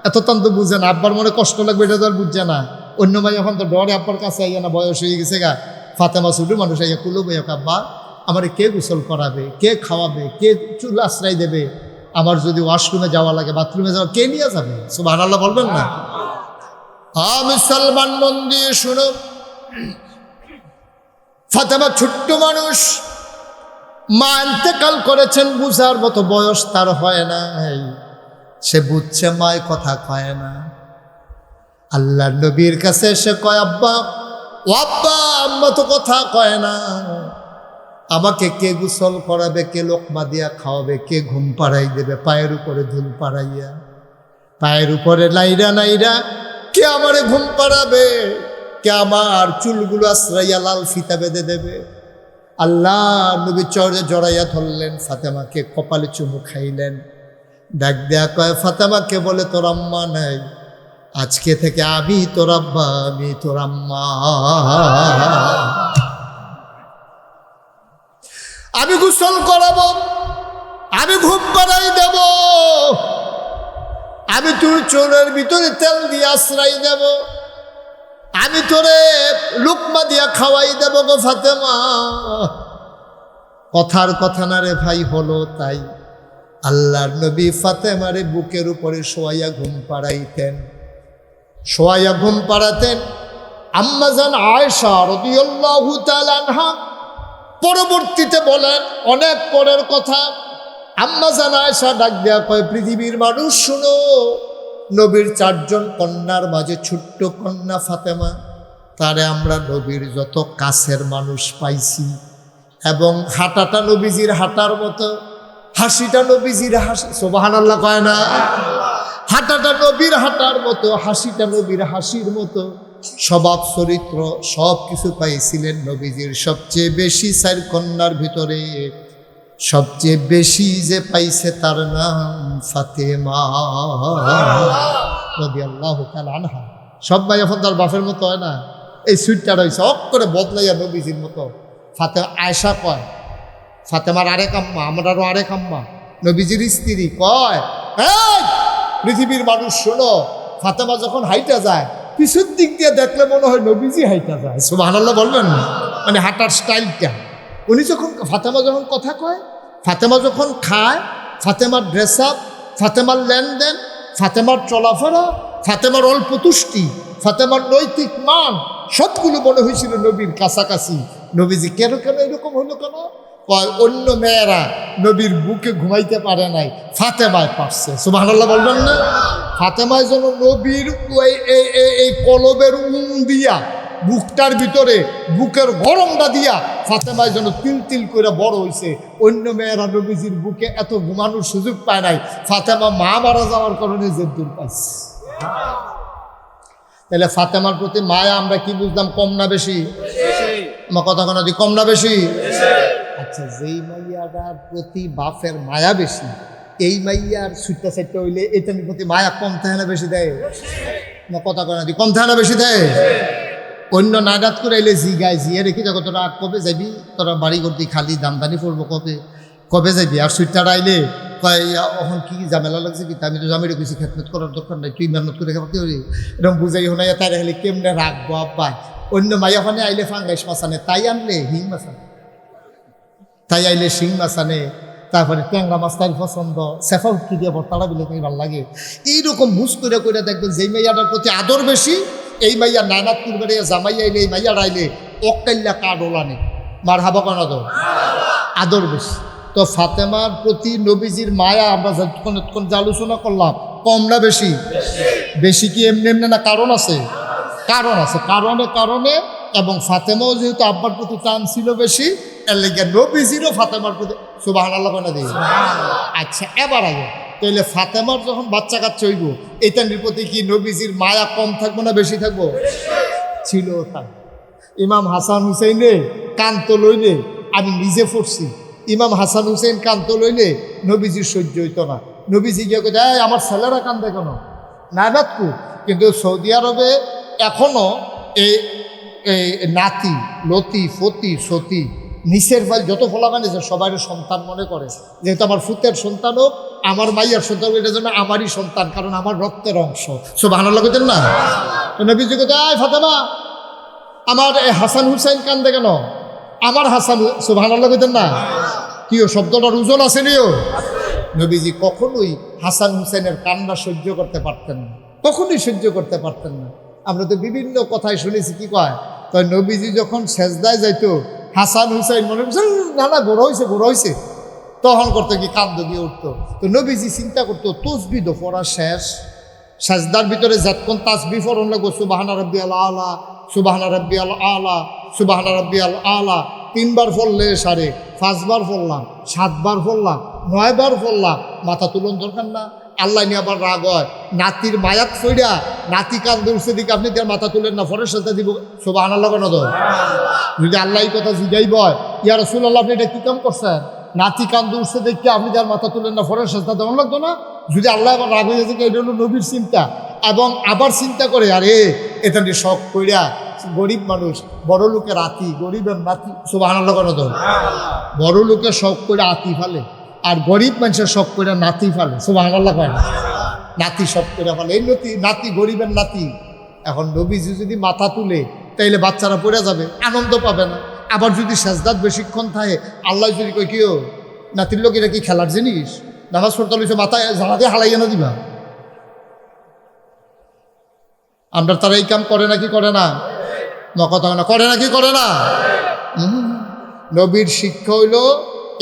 এত তন্ত বুঝে না, আব্বার মনে কষ্ট লাগবে এটা তো আর বুঝছে না। অন্য ভাই এখন তো ডরে আব্বার কাছে আইয়া না, বয়স হয়ে গেছে গা। ফাতেমা ছোট মানুষ আইয়া কুলো বইয়া, আব্বা আমার কে গোসল করাবে, কে খাওয়াবে, কে চুল আশ্রয় দেবে, আমার যদি ওয়াশরুমে যাওয়া লাগে, বাথরুমে যাওয়া, কে নিয়ে যাবে? সুবহানাল্লাহ বলবেন না? মুসলমান মন দিয়ে শুনো, ফাতেমা ছোট্ট মানুষ, মা ইন্তেকাল করেছেন, বুঝার মতো বয়স তার হয় নাই, সে বুঝছে মায় কথা কয় না। আল্লাহ নবীর কাছে এসে কয়, আব্বা ও আব্বা, আম্মা তো কথা কয় না, আমাকে কে গোসল করাবে, কে লোকমা দিয়া খাওয়াবে, কে ঘুম পাড়াই দেবে, পায়ের উপরে ধুল পাড়াইয়া, পায়ের উপরে নাইরা নাইরা কে আমারে ঘুম পাড়াবে, কে আমার চুলগুলো আশ্রাইয়া লাল ফিতা বেঁধে দেবে। আল্লাহ নবী চরে জড়াইয়া ধরলেন, ফাতেমাকে কপালে চুমু খাইলেন, ডাক দেয়া কয়, ফাতেমাকে বলে তোর আম্মা নাই, আজকে থেকে আমি তোর আব্বা, আমি তোর আম্মা, আমি গোসল করাবো, আমি ঘুম পাড়াই দেব, আমি তোর চোরের ভিতরে তেল দিয়ে আশ্রয় দেব, আমি তোরে লুকমা দিয়া খাওয়াই দেব গো ফাতেমা। কথার কথা না রে ভাই, হলো তাই। আল্লাহর নবী ফাতেমারে বুকের উপরে শোয়াইয়া ঘুম পাড়াইতেন, শোয়াইয়া ঘুম পাড়াতেন। আম্মাজান আয়েশা রাদিয়াল্লাহু তাআলা আনহা পরবর্তীতে বলেন, অনেক পরের কথা, আম্মাজান আয়েশা ডাক দেয়া কয়, পৃথিবীর মানুষ শুনো, নবীর 4 জন কন্যার মাঝে ছোট্ট কন্যা ফাতেমা, তারে আমরা নবীর যত কাছের মানুষ পাইছি, এবং হাঁটাটা নবীজির হাঁটার মতো, হাসিটা নবীজির হাসি, সুবহানাল্লাহ কয় না? হাঁটাটা নবীর হাঁটার মতো, হাসিটা নবীর হাসির মতো, স্বভাব চরিত্র সব কিছু পাইছিলেন নবীজির। সবচেয়ে বেশি 4 কন্যার ভিতরে সবচেয়ে বেশি যে পাইছে তার নাম ফাতেমা রাদিয়াল্লাহু তাআলা আনহা। সব ভাই এখন তার বাপের মতো হয় না, এই সুইটটা রয়েছে অক করে বদলাইয়া নবীজির মতো। ফাতেমা আয়েশা কয়, ফাতেমার আরেক আম্মা, আমরারও আরেক আম্মা, নবীজির স্ত্রী কয়, এই পৃথিবীর মানুষ শোনো, ফাতেমা যখন হাইটা যায়, পিছুর দিক দিয়ে দেখলে মনে হয় নবীজি হাইটা যায়। সুবহানাল্লাহ বলবেন না? মানে হাঁটার স্টাইলটা। উনি যখন, ফাতেমা যখন কথা কয়, ফাতেমা যখন খায়, ফাতেমার ড্রেস আপ, ফাতেমার লেনদেন, ফাতেমার চলাফেরা, ফাতেমার অল্প তুষ্টি, ফাতেমার নৈতিক মান, সবগুলো মনে হয়েছিল নবীর কাছাকাছি। নবীজি কেন কেন এরকম হলো কেন? কয়, অন্য মেয়েরা নবীর বুকে ঘুমাইতে পারে নাই, ফাতেমায় পারছে। সুবহানাল্লাহ বলবেন না? ফাতেমায় যেন নবীর এই কলবের দিয়া, বুকটার ভিতরে বুকের গরমটা দিয়া ফাতেমায় যেন তিল তিল করে বড় হয়েছে। অন্য মেয়েরা নবীজির বুকে এত ঘুমানোর সুযোগ পায় নাই, ফাতেমা মা মারা যাওয়ার কারণে যে দূর পাইছে। তাহলে ফাতেমার প্রতি মায়া আমরা কি বুঝলাম? কম না বেশি? আমার কথা কোনো দি কম না বেশি? আচ্ছা, যেই মাইয়াটার প্রতি বাপের মায়া বেশি, এই মাইয়ার সুইটটা সাইটটা হইলে এটার প্রতি মায়া কম থাকে না বেশি দেয়? আমার কথা কোনো দি কম থাকে না বেশি দেয়? অন্য নাগাদ করে এলে জি গায়ে জিয়ে রেখে দেখো, তোরা কবে যাবি, তোরা বাড়ি করতে খালি দামদানি পড়বো, কবে কবে যাবি? আর সুইটটা আইলে কয়, এখন কি ঝামেলা লাগছে কি, আমি তো জামাই রেখেছি, খেদমত করার দরকার নাই, তুই মেহনত করে খাবার কি করি, এরকম বুঝাই শোনাইয়া তাই রাখলে কেমনে রাখবো আব্বা। অন্য মাইয়া ফানে আইলে ফাঙ্গাইশ মাছ আনে, তাই আনলে হিং মাছ আনে, তাই আইলে শিং মাছ আনে, তারপরে ট্যাংরা মাছ তাই পছন্দ, সেফা উঠকি দিয়ে ভর্তাটা বিলে তাই ভালো লাগে। এইরকম বুঝ করে করে দেখবেন যেই মাইয়াটার প্রতি আদর বেশি, এই মাইয়া নানাত করবে জামাই আইলে, এই মাইয়ার আইলে অকাইল্লা কাঠ ওলানে মার হাবা কেন আদর বেশি। তো ফাতেমার প্রতি নবীজির মায়া আমরা যতক্ষণ যে আলোচনা করলাম, কম না বেশি? বেশি কি এমনি এমনি না, কারণ আছে? কারণ আছে, কারণে। এবং ফাতেমাও যেহেতু আব্বার প্রতি টান ছিল বেশি, এর লেগে নবীজিরও ফাতেমার প্রতি, সুবহানাল্লাহ কেন দিই। আচ্ছা, এবার আগে তাহলে ফাতেমার যখন বাচ্চা কাচ্চা হইব, এটার প্রতি কি নবীজির মায়া কম থাকবো না বেশি থাকবো? ছিল তাই। ইমাম হাসান হুসেইনে কান্ত লইলে, আমি নিজে পড়ছি, ইমাম হাসান হুসেইন কান্ত লইলে নবীজির সহ্য হইতো না। নবীজি গিয়ে কে, আমার ছেলেরা কান্দে কেন? নানাতকু। কিন্তু সৌদি আরবে এখনো এই নাতি, লতি, ফতি, সতী, নিচের ফাইল যত ফলাফান আছে সবাই সন্তান মনে করে, যেহেতু আমার ফুতের সন্তান হোক, আমার মাইয়ার সন্তান, এটা যেন আমারই সন্তান, কারণ আমার রক্তের অংশ। সুবহানাল্লাহ কইতেন না? তো নবীজি কইতে, আয় ফাতেমা, আমার হাসান হুসাইন কান্দে কেন? আমার হাসান, সুবহানাল্লাহ কইতেন না? কি ও শব্দটার ওজন আছে নিও? নবীজি কখনোই হাসান হুসাইনের কান্না সহ্য করতে পারতেন না, কখনোই সহ্য করতে পারতেন না। আমরা তো বিভিন্ন কথায় শুনেছি, কি কয়, তো নবীজি যখন সেজদায় যাইতো, হাসান হুসাইন মনে করছে না না বড় হয়েছে, তখন করতো কি কান্দ দিয়ে উঠতো। তো নবীজি চিন্তা করতো তসবি তো পড়া শেষ, সেজদার ভিতরে যতক্ষণ তাসবিহ পড়ন লাগবো, সুবহানা রাব্বিয়াল আলা, সুবহানা রাব্বিয়াল আলা, সুবহানা রাব্বিয়াল আলা 3 বার পড়লে সারে, 5 বার পড়লাম, 7 বার পড়লাম, 9 বার পড়লাম, মাথা তুলন দরকার না? আল্লাহ নিয়ে আবার রাগ হয়, নাতির মায়াত ফইরা নাতি কান্দে উঠছে দিকে আপনি তার মাথা তুলেন না, ফরের সাথে দিব সুবহানাল্লাহ কেন? তো যদি আল্লাহ এই কথা জিগাই বয়, ইয়া রাসূলুল্লাহ আপনি এটা কি কাম করছেন? নাতি কান্দে উঠছে দেখে আপনি তার মাথা তুলেন না, ফরের সাথে দেওয়ান লাগতো না? যদি আল্লাহ আবার রাগ হয়ে যায়, এটা হলো নবীর চিন্তা। এবং আবার চিন্তা করে, আরে এটা নিয়ে শখ কইরা গরিব মানুষ, বড় লোকের আতি, গরিবের নাতি, সুবহানাল্লাহ কেন? তো বড় লোকের শখ করে আতি ফেলে, আর গরিব মানুষের শখ করে নাতি ফেলে, সুবহানাল্লাহ কয় না? নাতি শখ করে ফেলে, এই নাতি গরিবের নাতি। এখন নবীজি যদি মাথা তুলে, তাইলে বাচ্চারা পড়ে যাবে, আনন্দ পাবে না। আবার যদি সেজদাত বেশিক্ষণ থাকে, আল্লাহ যদি কই, কেউ নাতির লোক এটা কি খেলার জিনিস? নামাজ পড়তে লইছে, মাথায় জানাতে হালাইয়া না দিবা? আমরা তারা এই কাম করে নাকি করে না? কথা না, করে নাকি করে না? নবীর শিক্ষা হইল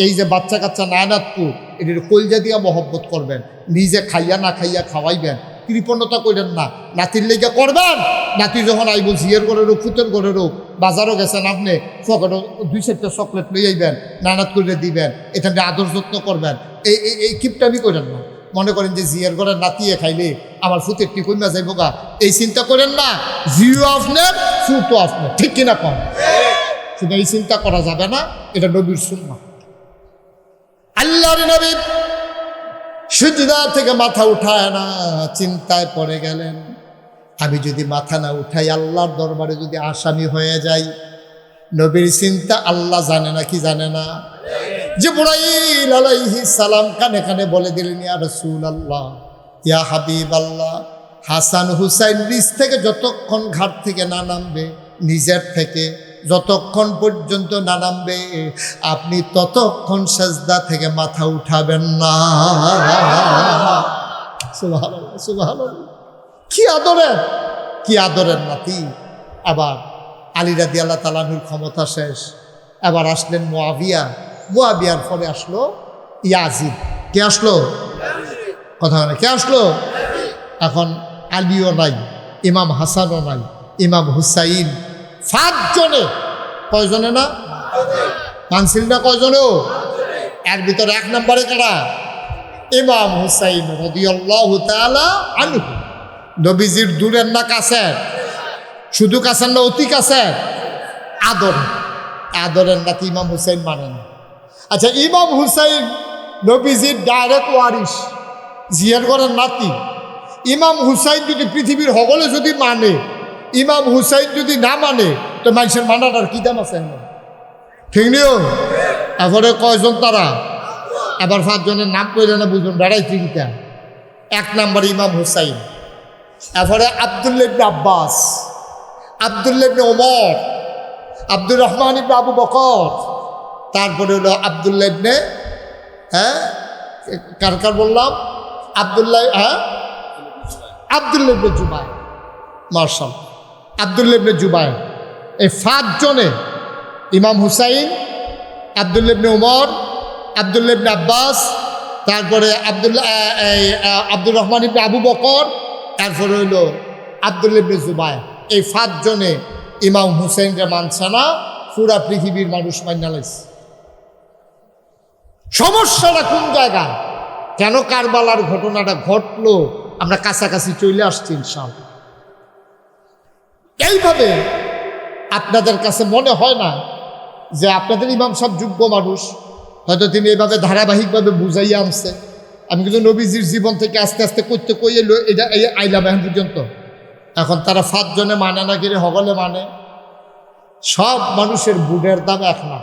এই যে বাচ্চা কাচ্চা নায়নাতপুর, এটির কলজা দিয়া মহব্বত করবেন, নিজে খাইয়া না খাইয়া খাওয়াইবেন, কৃপণতা করেন না, নাতির লেগে করবেন। নাতি যখন আইব, ঝিয়ের করে রোগ, ফুতের করে রোগ, বাজারও গেছেন আপনি, পকেটও 2-4টা চকলেট লই আইবেন, নানাত করে দিবেন, এটা নিয়ে আদর যত্ন করবেন। এই কিপটামি করেন না। মনে করেন যে জিয়ার ঘরে নাতিয়ে খাইলে আমার ফুতের কি কইমা যাইব গা, এই চিন্তা করেন না। জিও আপনার, ফুটও আপনার, ঠিক কিনা কম? সেটা এই চিন্তা করা যাবে না, এটা নবীর সুন্নাহ। আল্লাহর নবী সিজদা থেকে মাথা উঠায় না, চিন্তায় পড়ে গেলেন, আমি যদি মাথা না উঠাই, আল্লাহর দরবারে যদি আসামি হয়ে যাই। নবীর চিন্তা আল্লাহ জানে না কি জানে না? জিবরাইল আলাইহিস সালাম কানে কানে বলে দিলেন, ইয়া রাসূলুল্লাহ, ইয়া হাবিবাল্লাহ, হাসান হুসাইন নিজ থেকে যতক্ষণ ঘাট থেকে না নামবে, নিজের থেকে যতক্ষণ পর্যন্ত না নামবে, আপনি ততক্ষণ সেজদা থেকে মাথা উঠাবেন না। সুবহানাল্লাহ, সুবহানাল্লাহ। কি আদরের নাতি। আবার আলী রাদিয়াল্লাহু তাআলা আনহুর ক্ষমতা শেষ, এবার আসলেন মুয়াবিয়ার পরে আসলো ইয়াজিদ। কে আসলো? কথা বলে, কে আসলো? এখন আলীও নাই, ইমাম হাসানও নাই, ইমাম হুসাইন, 5 জনে। কয়জনে না মানছিল না? কয়জনেও? এর ভিতরে 1 নম্বরে কারা? ইমাম হুসাইন রাদিয়াল্লাহু তাআলা আনহু। নবীজির দূরের না কাছের? শুধু কাছের না, অতি কাছের। আদরের নাতি ইমাম হুসাইন মানে না। আচ্ছা, ইমাম হুসাইন নবীজির ডাইরেক্ট ওয়ারিস, জিয়ার ঘরের নাতি। ইমাম হুসাইন যদি পৃথিবীর সকলে যদি মানে, ইমাম হুসাইন যদি না মানে, তো মানুষের মানাটার কি দাম আছে? ঠিক নিও। এরপরে কয়জন তারা? এবার 5 জনের নাম কইলে না বুঝবেন বেড়াই চিন্তা। 1 নম্বর ইমাম হুসাইন, এরপরে আব্দুল্লাহ ইবনে আব্বাস, আব্দুল্লাহ ইবনে ওমর, আব্দুর রহমান ইবনে আবু বকর, তারপরে হলো আব্দুল্লাহ ইবনে, কার বললাম? আব্দুল্লাহ ইবনে জুবায়ের। মাশাআল্লাহ, আব্দুল্লাহ ইবনে জুবায়ের। এই 5 জনে, ইমাম হুসাইন, আব্দুল্লাহ ইবনে ওমর, আব্দুল্লাহ ইবনে আব্বাস, তারপরে আব্দুর রহমান ইবনে আবু বকর, তারপরে হইল আব্দুল্লাহ ইবনে জুবায়ের। এই 5 জনে ইমাম হুসাইনকে মানছে না, পুরা পৃথিবীর মানুষ মাইনা লাইছে। সমস্যাটা কোন জায়গায়? কেন কারবালার ঘটনাটা ঘটলো? আমরা কাছাকাছি চলে আসছি ইনশাআল্লাহ। এইভাবে আপনাদের কাছে মনে হয় না যে আপনাদের ইমাম সাহেব যোগ্য মানুষ? হয়তো তিনি এইভাবে ধারাবাহিকভাবে বুঝাইয়া আনছে। আমি কিন্তু নবীজির জীবন থেকে আস্তে আস্তে করতে কই এলো, এটা আইলাম এখন পর্যন্ত। এখন তারা 5 জনে মানে না, কিরে হগলে মানে। সব মানুষের বুটের দাম এক না।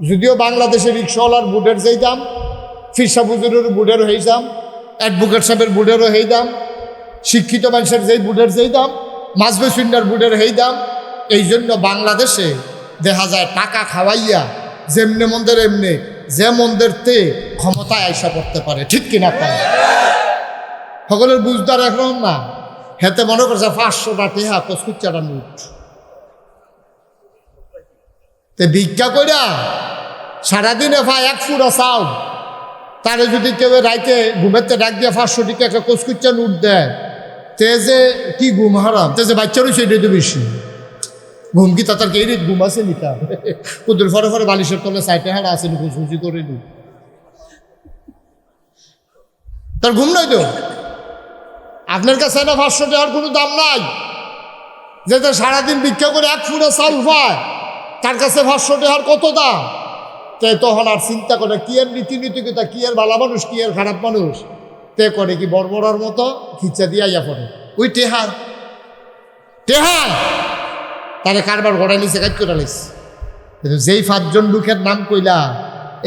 যদিও বাংলাদেশের রিক্সাওয়ালার বুটের যেই দাম, ফিরসা হুজুরের বুড়েরও হয়ে দাম, অ্যাডভোকেট সাহেবের বুড়েরও হয়ে দাম, শিক্ষিত মানুষের যেই বুড়ের যেই দাম, মাঝবে সুন্নার বুড়ের হেই দাম। এই জন্য বাংলাদেশে দেখা যায় টাকা খাওয়াইয়া যেমনে মন্দের এমনি যে মন্দের তে ক্ষমতায় আইসা পড়তে পারে, ঠিক কিনা পারে। সকলের বুঝদার এখন না, হেতে মনে করছে 500টা টেহা কচকুচ্চাটা নোট তে ভিক্ষা কইরা সারাদিনে ভাই 1 ফুটা চাও, তারে যদি কেউ রাইতে ঘুমেতে ডাক দিয়ে 500 টাকা একটা কচকুচ্চা নোট দেয়, তে যে কি ঘুম হারাম, তে যে বাচ্চা রয়েছে এটাই তো বেশি ঘুম। কি তার এই ঘুম আছে নিতা কুদুর ফরে ফরে বালিশের তলে সাইটে হারা আছে খুশি করে নি, তার ঘুম নাই তো। আপনার কাছে না 500 টাকার কোনো দাম নাই, যে সারাদিন ভিক্ষা করে 1 ফুটা চাল পায়, তার কাছে 500 টাকার কত দাম। তে তখন আর চিন্তা করে কি এর নীতিনীতিকতা, কি এর ভালো মানুষ, কি এর খারাপ মানুষ, তে করে কি বড়বড়ার মতো খিচা দিয়ে আইয়া পড়ে ওই টেহা টেহা তারে কারবার ঘোড়াই নিচে কাজ করে লাইছে। কিন্তু যেই 5 জন লোকের নাম কইলা,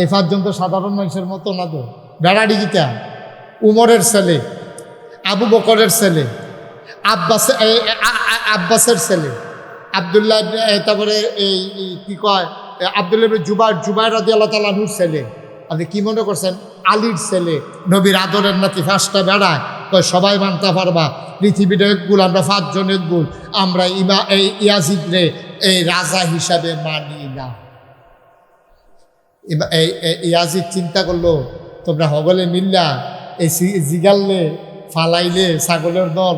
এই 5 জন তো সাধারণ মানুষের মতো না তো। বেড়াডি গীতা উমরের ছেলে, আবু বকরের ছেলে, আব্বাসের ছেলে, আবদুল্লাহ, তারপরে এই কি কয় আবদুল্লাহ জুবাইর রাদিয়াল্লাহু তাআলা আনহুর ছেলে। আপনি কি মনে করছেন আলীর ছেলে, নবীর আদরের নাতি 5টা বেড়ায়, কয় সবাই মানতে পারবা পৃথিবীর এক গুল, আমরা 5 জন এক গুল, আমরা এই ইয়াজিদরে এই রাজা হিসাবে মানি না। এই ইয়াজিদ চিন্তা করলো, তোমরা হগলে মিল্লা এই জিগাললে ফালাইলে ছাগলের দল,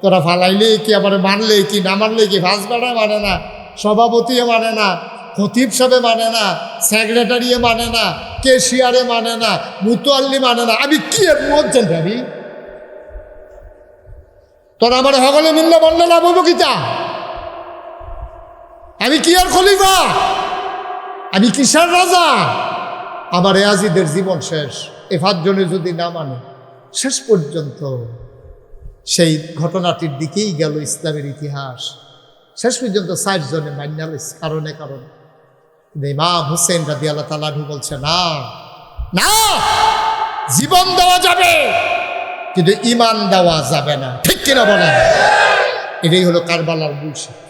তোরা ফালাইলে কি আবার মানলে কি না মানলে কি, 5 বেড়ায় মানে না, সভাপতিও মানে না, খতিব সাহেবে মানে না, সেক্রেটারিয়ে মানে না, কেশিয়ারে মানে না, মুতোয়াল্লি মানে না, আমি কি আর বলছেন ভাবি, তোরা আমার হগলে মিল্লা বললে না বলবো কিতা, আমি কি আর খলিফা, আমি কিসার রাজা। আমার ইয়াজিদের জীবন শেষ, এ 5 জনে যদি না মানে, শেষ পর্যন্ত সেই ঘটনাটির দিকেই গেল ইসলামের ইতিহাস। শেষ পর্যন্ত 4 জনে মান্যাল কারণে ইমাম হুসেন রাদিয়াল্লাহু তাআলা আনহু বলছে না না, জীবন দেওয়া যাবে কিন্তু ঈমান দেওয়া যাবে না, ঠিক কিনা বলেন। এটাই হলো কারবালার মূল শিক্ষা।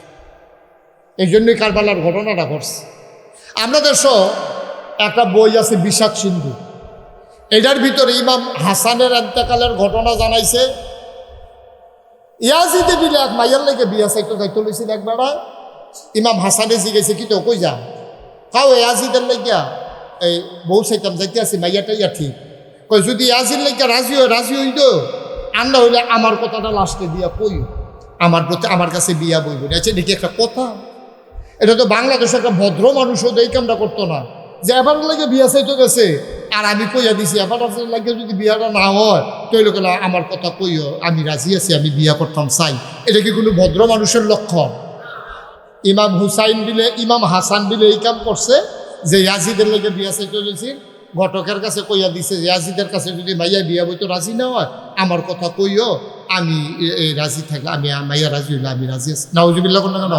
এই জন্যই কারবালার ঘটনাটা ঘটছে। আপনাদের সহ একটা বই আছে বিষাদ সিন্ধু, এটার ভিতরে ইমাম হাসানের এন্তেকালের ঘটনা জানাইছে। ইয়াজিদে বিলে এক মাইয়ার লেগে বিয়া চাইতো যাইতে লইছিল একবার, ইমাম হাসানে জিজ্ঞাসা কি তো কই যা, কাও ইয়াজিদের লাগিয়া এই বউ চাইতাম যাইতে আছি, মাইয়াটা ইয়া ঠিক কই, যদি ইয়াজির লাগিয়া রাজি হইল, আন্না হইলে আমার কথাটা লাস্টে দিয়া কই, আমার প্রতি আমার কাছে বিয়া বইব না। আচ্ছা দেখি একটা কথা, এটা তো বাংলাদেশে একটা ভদ্র মানুষও এই কামটা করতো না, যে এবার লাগে বিয়া চাইতে গেছে আর আমি কইয়া দিছি, এবার লাগে যদি বিয়াটা না হয় তৈল গেল আমার কথা কইও, আমি রাজি আছি, আমি বিয়া করতাম চাই। এটা কি কোনো ভদ্র মানুষের লক্ষণ? ইমাম হাসান বিলে এই কাম করছে, যে ইয়াজিদের লাগে বিয়া চাইতে গেছি, ঘটকের কাছে কইয়া দিছে যে ইয়াজিদের কাছে যদি মাইয়া বিয়া বইতো রাজি না হয় আমার কথা কইও, আমি এই রাজি থাকলে, আমি মাইয়া রাজি হইলে আমি রাজি আছি। নাউজুবিল্লাহ কোন কেন।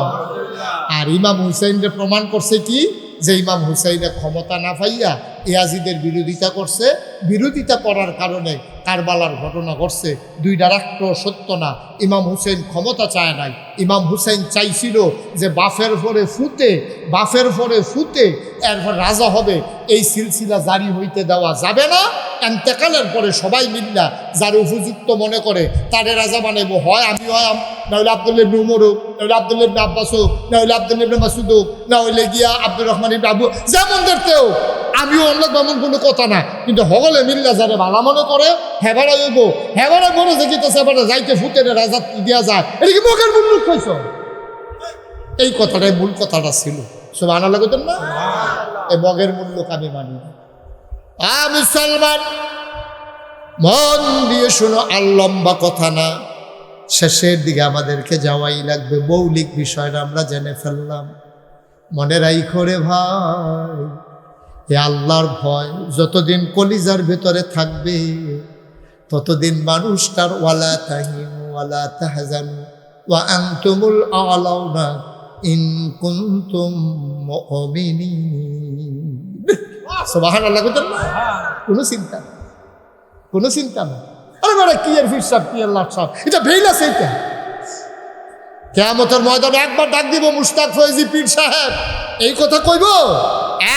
আর ইমাম হুসাইনকে প্রমাণ করছে কি, যে ইমাম হুসাইনের ক্ষমতা না পাইয়া ইয়াজিদের বিরোধিতা করছে, বিরোধিতা করার কারণে কারবালার ঘটনা ঘটছে। 2টা রাষ্ট্র সত্য না, ইমাম হুসেন ক্ষমতা চায় নাই, ইমাম হুসেন চাইছিল যে বাফের পরে ফুতে এরপর রাজা হবে, এই সিলসিলা জারি হইতে দেওয়া যাবে না। এন্তেকালের পরে সবাই মিল্লা যার উপযুক্ত মনে করে তারে রাজা বানাইব, হয় আমি হয় নাহলে আব্দুল্লাহ ইবনে উমর হোক, নাহলে আব্দুল্লাহ ইবনে আব্বাস হোক, নাহলে আব্দুল্লাহ ইবনে মাসউদ হোক, না হইলে গিয়া আব্দুর রহমান ইবনে আবু, যেমন দেখতেও আমিও অনেক এমন কোনো কথা না, কিন্তু হগলে মিল্লা যারে ভালো মনে করে হেবারা হইব, হেবারা মনে যে কিতেছে এবারে যাইতে ফুটের রাজা দিয়া যায়, এটা কি মগের মূল খাইছ, এই কথাটাই মূল কথাটা ছিল। সুবহানাল্লাহ কইতেন না, এই মগের মূল্য আমি মানি না। মুসলমান মন দিয়ে শোনো, আর লম্বা কথা না, শেষের দিকে আমাদেরকে যাওয়াই লাগবে। মৌলিক বিষয়টা আমরা জেনে ফেললাম, মনে রাইখো রে ভাই, এ আল্লাহর ভয় যতদিন কলিজার ভেতরে থাকবে ততদিন মানুষ তার ওয়ালা তাহিনু ওয়ালা তাহজানু ওয়া আনতুমুল আ'লাউনা ইন কুনতুম মুমিনিন। সুবহানাল্লাহ কইতেন না? কোনো চিন্তা নেই, কোনো চিন্তা নেই। আরে বেটা কি এর ফির সাহেব, কি এর লাট সাহেব, এটা ভেইল আছে। এটা কিয়ামতের ময়দানে একবার ডাক দিব মুশতাক ফয়জি পীর সাহেব, এই কথা কইব,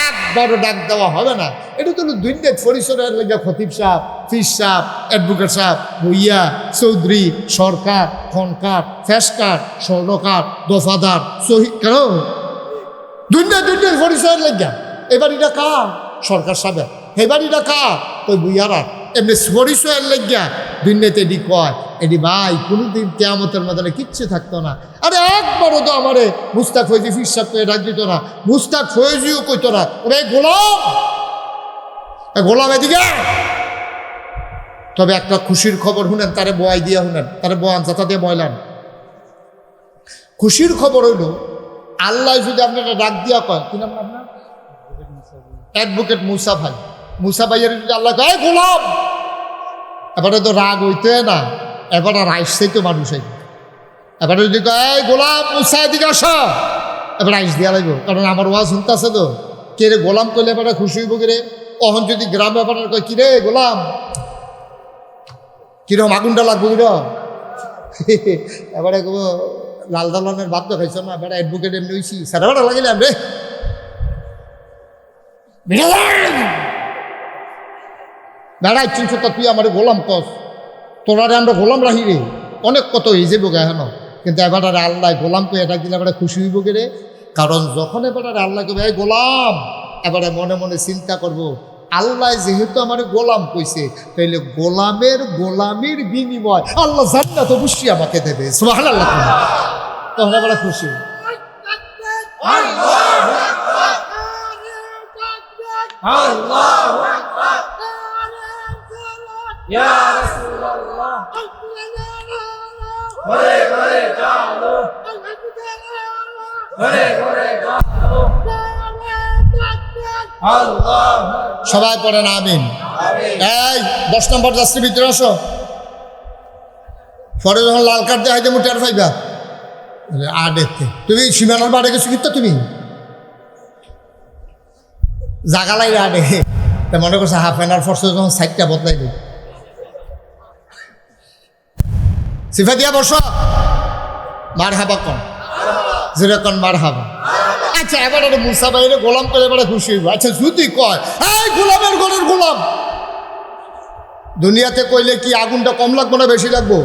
একবারও ডাক দেওয়া হবে না। এটা তো দুইটা পরিসরের লেগে খতিব সাহেব, ফির সাহেব, অ্যাডভোকেট সাহেব, ভুইয়া, চৌধুরী, সরকার, খনকার, ফেসকার, স্বর্ণকার, দফাদার, শহীদ, কেন দুইটা পরিসরের লেগে। এবার এটা কার? সরকার সাহেব। এবার এটা কার? ওই ভুইয়ারা। এমনি পরিচয়ের লেগিয়া দুনিয়াতে এটি কয়, এটি ভাই কোনোদিন কিয়ামতের ময়দানে কিচ্ছু থাকতো না। আরে একবারও তো আমারে মুস্তাক ফয়জি ফির সাহেব তো এটা দিত না, মুস্তাক ফয়জিও কইতো না, ওরে গোলাম, গোলাম এদিকে। তবে একটা খুশির খবর শুনেন, তারে বয়াই দিয়া শুনেন, তারে বয়ান যাতা দিয়ে বয়লান। খুশির খবর হইল, আল্লাহ যদি আপনারা ডাক দিয়া কয়, কি নাম আপনার? অ্যাডভোকেট মুসা ভাই। মুসা ভাইয়ের যদি আল্লাহ কয় গোলাম, এবারে তো রাগ হইতে না, এবার আর আইসছেই তো মানুষ। এবারে যদি কয় গোলাম মুসা এদিকে আসা, এবার আইস দিয়া লাগবে, কারণ আমার ওয়াজ শুনতে আছে তো। কে রে গোলাম করলে এবারে খুশি হইব কি রে? অহন যদি গ্রামে এবার কয় কিরে গোলাম, কিরম আগুনটা লাগবো কিরম, এবারে লাল দালানের ভাত তো খাইছ না, এবারে অ্যাডভোকেট এমনি হইছি সারা বেড়া লাগিলাম রে, বেড়াই চিনছ তো তুই আমার গোলাম কস, তোরারে আমরা গোলাম রাহি রে, অনেক কত হয়ে যাবো এখন। কিন্তু এবার আল্লাহ গোলাম কে এটা দিলে এবারে খুশি হইব কে রে? কারণ যখন এবার আল্লাহকে ভাই গোলাম, এবারে মনে মনে চিন্তা করব, আল্লাহ যেহেতু আমার গোলাম কইছে, তাইলে গোলামির বিনিময় আল্লাহ জান্নাত অবশ্যই আমাকে দেবে। সুবহানাল্লাহ। তখন এবারে খুশি।
আল্লাহু আকবার, ইয়া রাসূলুল্লাহ, ঘরে ঘরে চলো, ঘরে ঘরে চলো, আল্লাহ।
সবাই পড়েন আমিন। এই 10 নম্বর যাত্রী ভিতরে আসো। পরে যখন লাল কার্ড দেয় হাইতে মুটার ফাইবা আর দেখতে তুমি সীমানার বাড়ে গেছো কিন্তু তুমি জাগালাই আডে তা মনে করছে হাফ এন আওয়ার ফর্সে যখন সাইডটা বদলাই দেয় সিফা দিয়া বসো, মার হাবা কন, যেরকম মার হাবা। আচ্ছা এবার মুসা ভাইরে গোলাম করে এবারে খুশি হইব। আচ্ছা যদি কয় এই গোলামের ঘরের গোলাম, দুনিয়াতে কইলে কি আগুনটা কম লাগবো না বেশি লাগবো?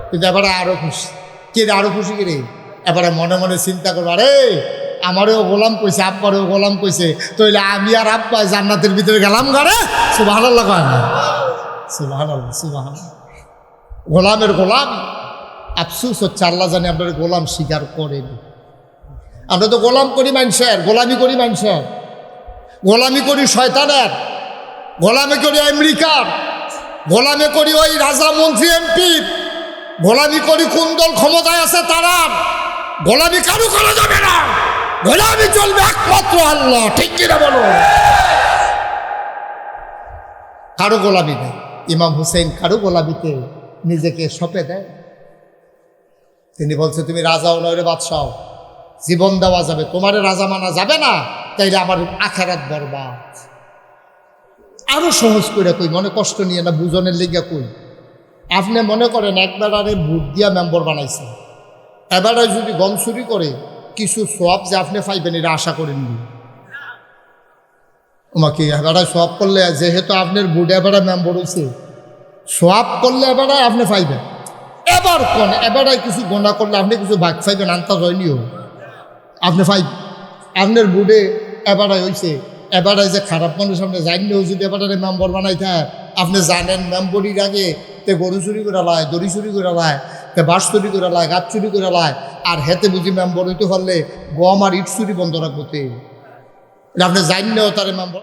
কিন্তু এবারে আরো খুশি। কে আরো খুশি কে রে? এবারে মনে মনে চিন্তা করবো, আরে আমারও গোলাম কইছে, আব্বারও গোলাম কইছে, তাইলে আমি আর আব্বা জান্নাতের ভিতরে গেলাম ঘরে। সুবহানাল্লাহ কয় না? সুবহানাল্লাহ, সুবহানাল্লাহ। গোলামের গোলাম। আফসুস হচ্ছে আল্লাহ জানে আপনার গোলাম স্বীকার করেনি। আমরা তো গোলাম করি মানুষের, গোলামি করি মানুষের, গোলামি করি শয়তানের, গোলামি করি আমেরিকার, গোলামি করি ওই রাজা মন্ত্রী এমপির, গোলামি করি কোন দল ক্ষমতায় আছে তারা। গোলামি কারো করা যাবে না, গোলামি চলবে একমাত্র আল্লাহ। ঠিক কিনা বলো? কারো গোলামি নেই। ইমাম হুসেন কারো গোলামিতে নিজেকে সঁপে দেয়। তিনি বলছে তুমি রাজাও নয় রে বাদশাহ, জীবন দেওয়া যাবে, তোমারে রাজা মানা যাবে না, তাইলে আমার আখেরাত বরবাদ। আরো সহজ করে কই, মনে কষ্ট নিয়ে না, বুঝনের লেগে কই। আপনি মনে করেন একবার আরে ভোট দিয়া মেম্বার বানাইছে, এবার যদি গম চুরি করে কিছু সব যে আপনি পাইবেন এটা আশা করেননি। আমাকে এবার সব করলে যেহেতু আপনার ভোট এবার মেম্বার হয়েছে, সব করলে এবার আপনি পাইবেন। এবার কোন এবার কিছু গোনা করলে আপনি কিছু ভাগ পাইবেন, আনতা হয়নিও আপনি পাইবেন। আপনার বুড়ে এবারে হয়েছে, এবারে যে খারাপ মানুষ আপনি জানিও, যদি এবারে মেম্বার বানাই থাকে, আপনি জানেন মেম্বরির আগে তে গরু চুরি করে লায়, দড়ি চুরি করে লায়, তে বাঁশ চুরি করে লায়, গাছ চুরি করে লায়, আর হেতে বুঝি মেম্বর হইতে পারলে গম আর ইট চুরি বন্ধ রাখবো। আপনি জানিও তার মেম্বার।